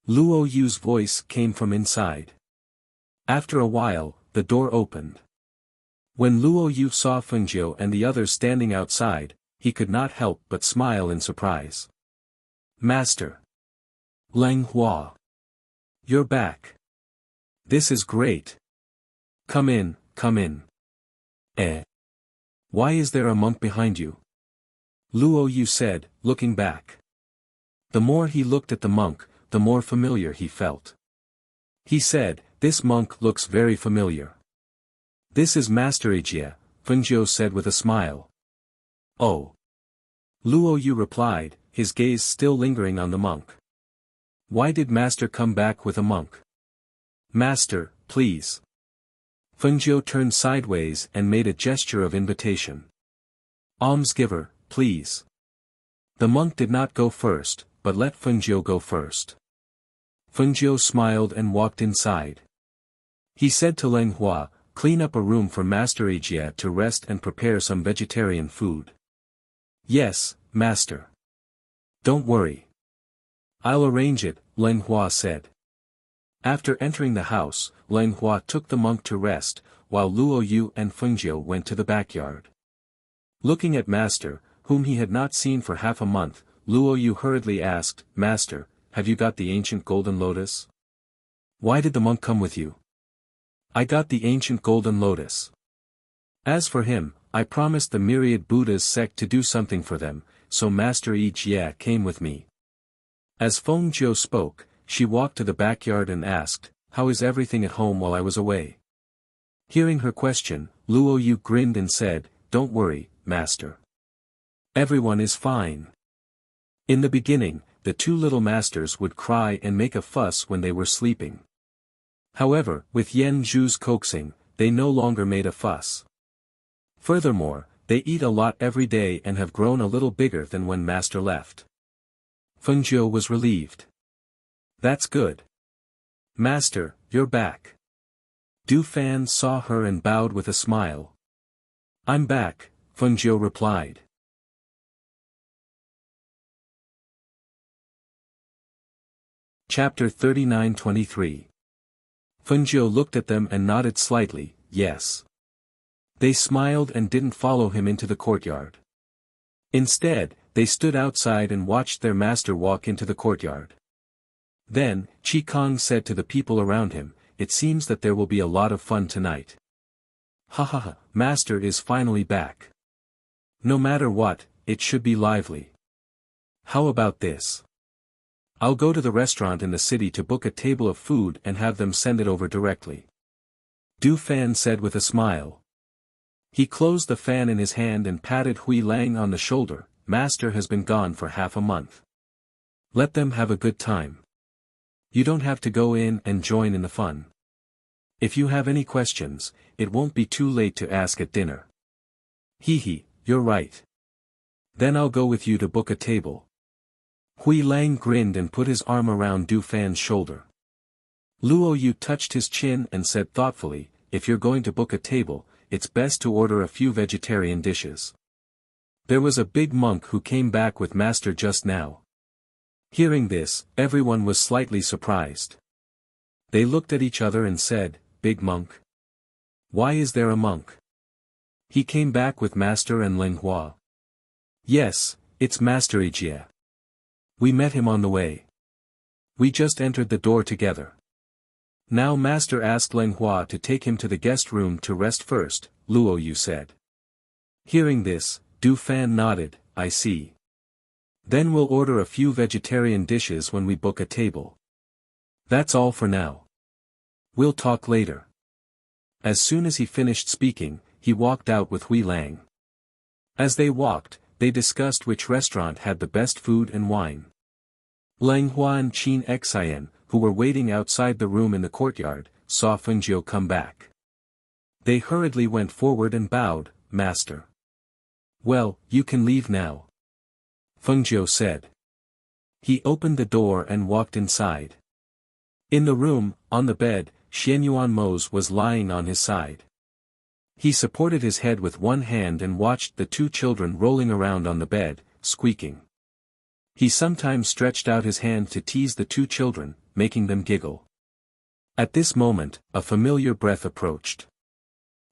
Luo Yu's voice came from inside. After a while, the door opened. When Luo Yu saw Fengjiu and the others standing outside, he could not help but smile in surprise. "Master. Leng Hua. You're back. This is great. Come in, come in." Why is there a monk behind you?" Luo Yu said, looking back. The more he looked at the monk, the more familiar he felt. He said, "This monk looks very familiar." "This is Master Jia," Fengjiu said with a smile. "Oh." Luo Yu replied, his gaze still lingering on the monk. "Why did Master come back with a monk?" "Master, please." Fengjiu turned sideways and made a gesture of invitation. "Almsgiver, please." The monk did not go first, but let Fengjiu go first. Fengjiu smiled and walked inside. He said to Leng Hua, "Clean up a room for Master Jia to rest and prepare some vegetarian food." "Yes, Master." "Don't worry. I'll arrange it," Leng Hua said. After entering the house, Leng Hua took the monk to rest, while Luo Yu and Fengjiu went to the backyard. Looking at Master, whom he had not seen for half a month, Luo Yu hurriedly asked, "Master, have you got the ancient golden lotus?" "Why did the monk come with you?" "I got the ancient golden lotus. As for him, I promised the myriad Buddha's sect to do something for them, so Master Jia came with me." As Fengjiu spoke, she walked to the backyard and asked, "How is everything at home while I was away?" Hearing her question, Luo Yu grinned and said, "Don't worry, Master. Everyone is fine." In the beginning, the 2 little masters would cry and make a fuss when they were sleeping. However, with Yen Zhu's coaxing, they no longer made a fuss. Furthermore, they eat a lot every day and have grown a little bigger than when Master left. Fengjiu was relieved. "That's good. Master, you're back." Du Fan saw her and bowed with a smile. "I'm back," Fengjiu replied. Chapter 39-23. Fengjiu looked at them and nodded slightly, yes. They smiled and didn't follow him into the courtyard. Instead, they stood outside and watched their master walk into the courtyard. Then, Qi Kong said to the people around him, "It seems that there will be a lot of fun tonight. Ha ha ha, Master is finally back. No matter what, it should be lively. How about this? I'll go to the restaurant in the city to book a table of food and have them send it over directly." Du Fan said with a smile. He closed the fan in his hand and patted Hui Lang on the shoulder. Master has been gone for half a month. Let them have a good time. You don't have to go in and join in the fun. If you have any questions, it won't be too late to ask at dinner. Hee, you're right. Then I'll go with you to book a table. Hui Lang grinned and put his arm around Du Fan's shoulder. Luo Yu touched his chin and said thoughtfully, if you're going to book a table, it's best to order a few vegetarian dishes. There was a big monk who came back with Master just now. Hearing this, everyone was slightly surprised. They looked at each other and said, Big monk? Why is there a monk? He came back with Master and Ling Hua. Yes, it's Master Ijie. We met him on the way. We just entered the door together. Now Master asked Ling Hua to take him to the guest room to rest first, Luo Yu said. Hearing this, Du Fan nodded, I see. Then we'll order a few vegetarian dishes when we book a table. That's all for now. We'll talk later. As soon as he finished speaking, he walked out with Hui Lang. As they walked, they discussed which restaurant had the best food and wine. Lang Hua and Qin Xian, who were waiting outside the room in the courtyard, saw Fengjiu come back. They hurriedly went forward and bowed, Master. Well, you can leave now. Fengjiu said. He opened the door and walked inside. In the room, on the bed, Xianyuan Mose was lying on his side. He supported his head with one hand and watched the two children rolling around on the bed, squeaking. He sometimes stretched out his hand to tease the two children, making them giggle. At this moment, a familiar breath approached.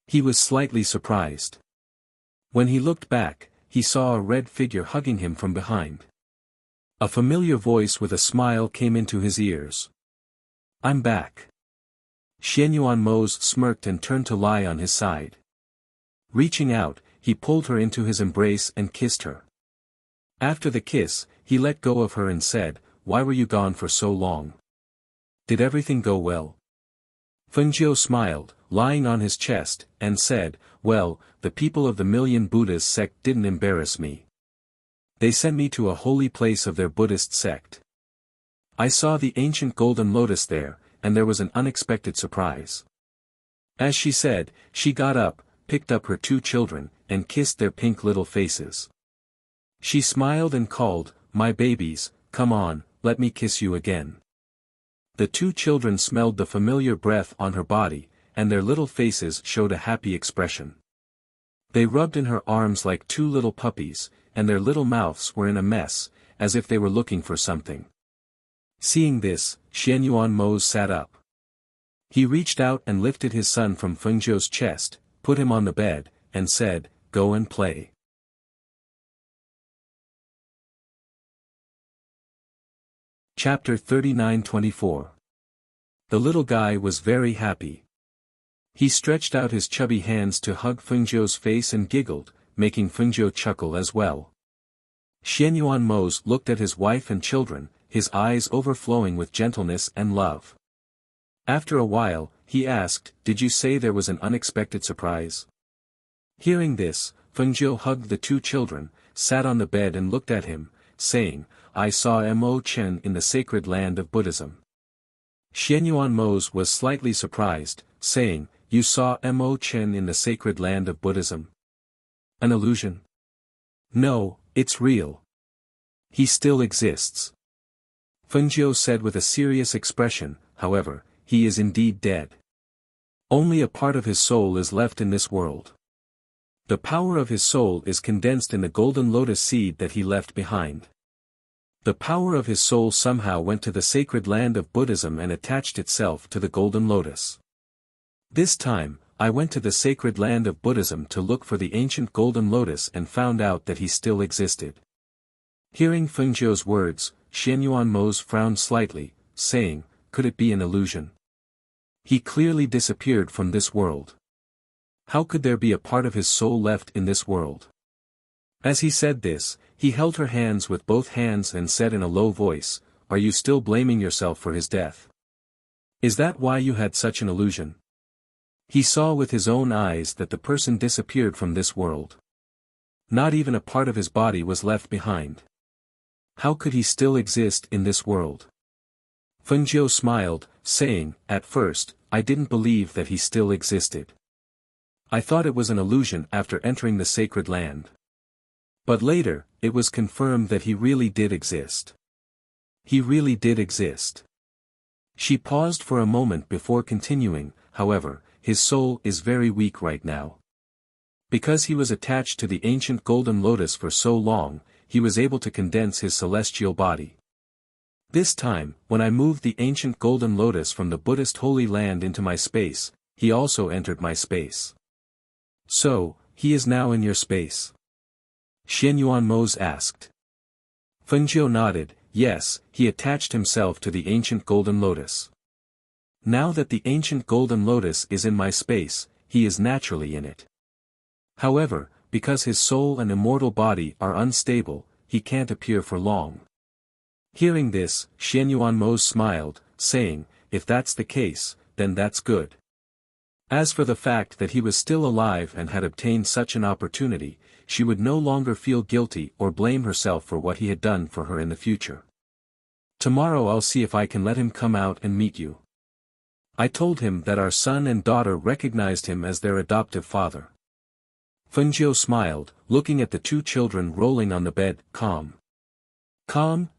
He was slightly surprised. When he looked back, he saw a red figure hugging him from behind. A familiar voice with a smile came into his ears. I'm back. Xianyuan Mose smirked and turned to lie on his side. Reaching out, he pulled her into his embrace and kissed her. After the kiss, he let go of her and said, Why were you gone for so long? Did everything go well? Fengjiu smiled, lying on his chest, and said, Well, the people of the Million Buddhas sect didn't embarrass me. They sent me to a holy place of their Buddhist sect. I saw the ancient golden lotus there, and there was an unexpected surprise. As she said, she got up, picked up her two children, and kissed their pink little faces. She smiled and called, My babies, come on, let me kiss you again. The two children smelled the familiar breath on her body, and their little faces showed a happy expression. They rubbed in her arms like two little puppies, and their little mouths were in a mess, as if they were looking for something. Seeing this, Xianyuan Mose sat up. He reached out and lifted his son from Fengjiu's chest, put him on the bed, and said, Go and play. Chapter 39-24. The little guy was very happy. He stretched out his chubby hands to hug Fengjiu's face and giggled, making Fengjiu chuckle as well. Xianyuan Mose looked at his wife and children, his eyes overflowing with gentleness and love. After a while, he asked, Did you say there was an unexpected surprise? Hearing this, Fengjiu hugged the two children, sat on the bed and looked at him, saying, I saw Mo Chen in the sacred land of Buddhism. Xianyuan Mose was slightly surprised, saying, You saw Mo Chen in the sacred land of Buddhism? An illusion? No, it's real. He still exists. Fengjiu said with a serious expression, however, he is indeed dead. Only a part of his soul is left in this world. The power of his soul is condensed in the golden lotus seed that he left behind. The power of his soul somehow went to the sacred land of Buddhism and attached itself to the golden lotus. This time, I went to the sacred land of Buddhism to look for the ancient golden lotus and found out that he still existed. Hearing Fengjiu's words, Xianyuan Mose frowned slightly, saying, Could it be an illusion? He clearly disappeared from this world. How could there be a part of his soul left in this world? As he said this, he held her hands with both hands and said in a low voice, Are you still blaming yourself for his death? Is that why you had such an illusion? He saw with his own eyes that the person disappeared from this world. Not even a part of his body was left behind. How could he still exist in this world? Fengjiu smiled, saying, "At first, I didn't believe that he still existed. I thought it was an illusion after entering the sacred land. But later, it was confirmed that he really did exist. He really did exist." She paused for a moment before continuing, "However, his soul is very weak right now. Because he was attached to the ancient golden lotus for so long, he was able to condense his celestial body. This time, when I moved the ancient golden lotus from the Buddhist Holy Land into my space, he also entered my space." "So, he is now in your space?" Xianyuan Mose asked. Fengjiu nodded, "Yes, he attached himself to the ancient golden lotus. Now that the ancient golden lotus is in my space, he is naturally in it. However, because his soul and immortal body are unstable, he can't appear for long." Hearing this, Xianyuan Mose smiled, saying, "If that's the case, then that's good." As for the fact that he was still alive and had obtained such an opportunity, she would no longer feel guilty or blame herself for what he had done for her in the future. "Tomorrow I'll see if I can let him come out and meet you. I told him that our son and daughter recognized him as their adoptive father." Fengjiu smiled, looking at the two children rolling on the bed, calm.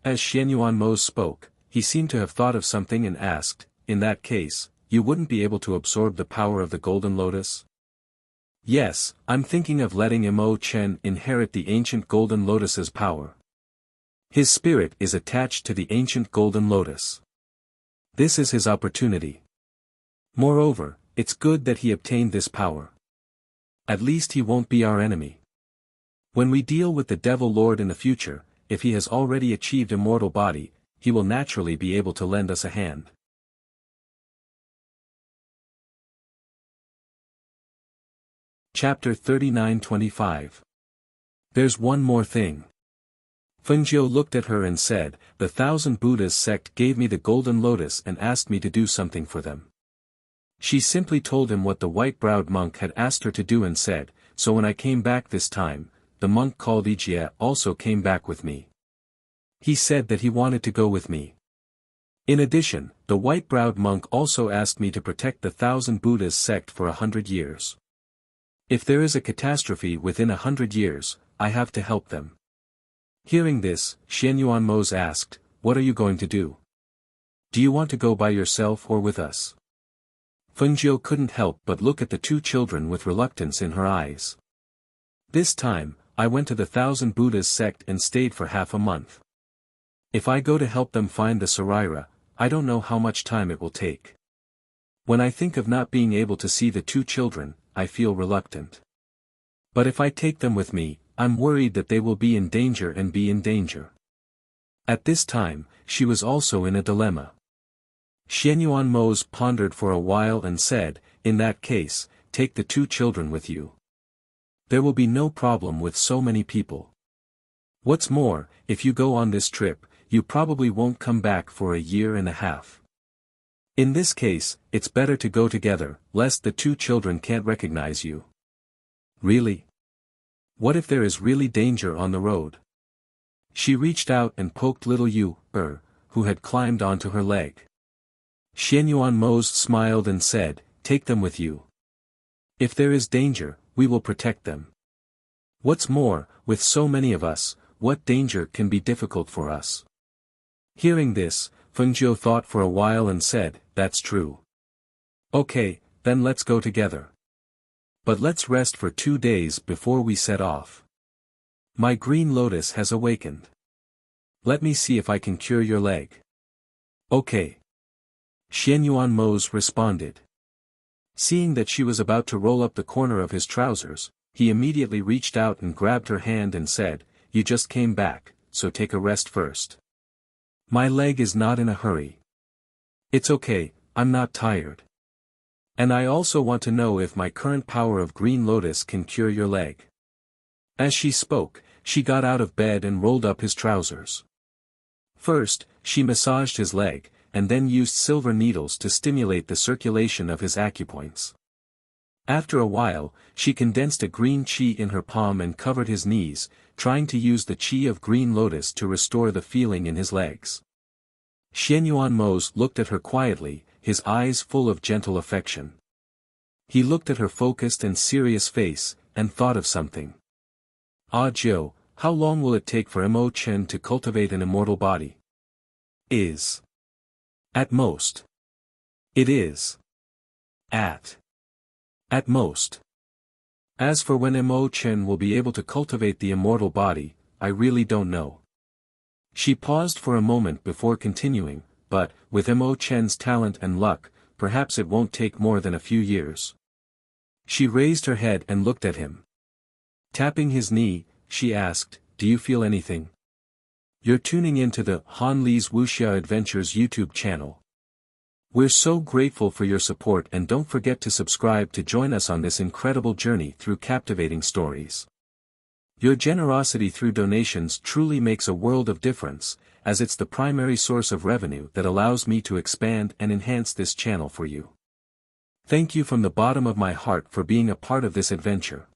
As Xianyuan Mose spoke, he seemed to have thought of something and asked, "In that case, you wouldn't be able to absorb the power of the golden lotus?" "Yes, I'm thinking of letting Mo Chen inherit the ancient golden lotus's power. His spirit is attached to the ancient golden lotus. This is his opportunity. Moreover, it's good that he obtained this power. At least he won't be our enemy. When we deal with the Devil Lord in the future, if he has already achieved immortal body, he will naturally be able to lend us a hand." Chapter 39-25. There's one more thing. Fengjiu looked at her and said, "The 1,000 Buddhas sect gave me the golden lotus and asked me to do something for them." She simply told him what the white-browed monk had asked her to do and said, "So when I came back this time, the monk called Wuxia also came back with me. He said that he wanted to go with me. In addition, the white-browed monk also asked me to protect the 1,000 Buddhas sect for 100 years. If there is a catastrophe within 100 years, I have to help them." Hearing this, Xianyuan Mose asked, "What are you going to do? Do you want to go by yourself or with us?" Fengjiu couldn't help but look at the two children with reluctance in her eyes. "This time, I went to the 1,000 Buddhas sect and stayed for half a month. If I go to help them find the Saraira, I don't know how much time it will take. When I think of not being able to see the two children, I feel reluctant. But if I take them with me, I'm worried that they will be in danger and be in danger." At this time, she was also in a dilemma. Xianyuan Mose pondered for a while and said, "In that case, take the two children with you. There will be no problem with so many people. What's more, if you go on this trip, you probably won't come back for a year and a half. In this case, it's better to go together, lest the two children can't recognize you." "Really? What if there is really danger on the road?" She reached out and poked little Yu, who had climbed onto her leg. Xianyuan Mose smiled and said, "Take them with you. If there is danger, we will protect them. What's more, with so many of us, what danger can be difficult for us?" Hearing this, Fengjiu thought for a while and said, "That's true. Okay, then let's go together. But let's rest for 2 days before we set off. My green lotus has awakened. Let me see if I can cure your leg." "Okay." Xianyuan Mose responded. Seeing that she was about to roll up the corner of his trousers, he immediately reached out and grabbed her hand and said, "You just came back, so take a rest first. My leg is not in a hurry. It's okay, I'm not tired. And I also want to know if my current power of green lotus can cure your leg." As she spoke, she got out of bed and rolled up his trousers. First, she massaged his leg, and then used silver needles to stimulate the circulation of his acupoints. After a while, she condensed a green qi in her palm and covered his knees, trying to use the qi of green lotus to restore the feeling in his legs. Xianyuan Mose looked at her quietly, his eyes full of gentle affection. He looked at her focused and serious face, and thought of something. Ah Jiu, how long will it take for Mo Chen to cultivate an immortal body? Is. At most. It is. At most. As for when Mo Chen will be able to cultivate the immortal body, I really don't know. She paused for a moment before continuing, but, with Mo Chen's talent and luck, perhaps it won't take more than a few years. She raised her head and looked at him. Tapping his knee, she asked, "Do you feel anything?" "You're tuning into the Han Li's Wuxia Adventures YouTube channel. We're so grateful for your support, and don't forget to subscribe to join us on this incredible journey through captivating stories. Your generosity through donations truly makes a world of difference, as it's the primary source of revenue that allows me to expand and enhance this channel for you. Thank you from the bottom of my heart for being a part of this adventure.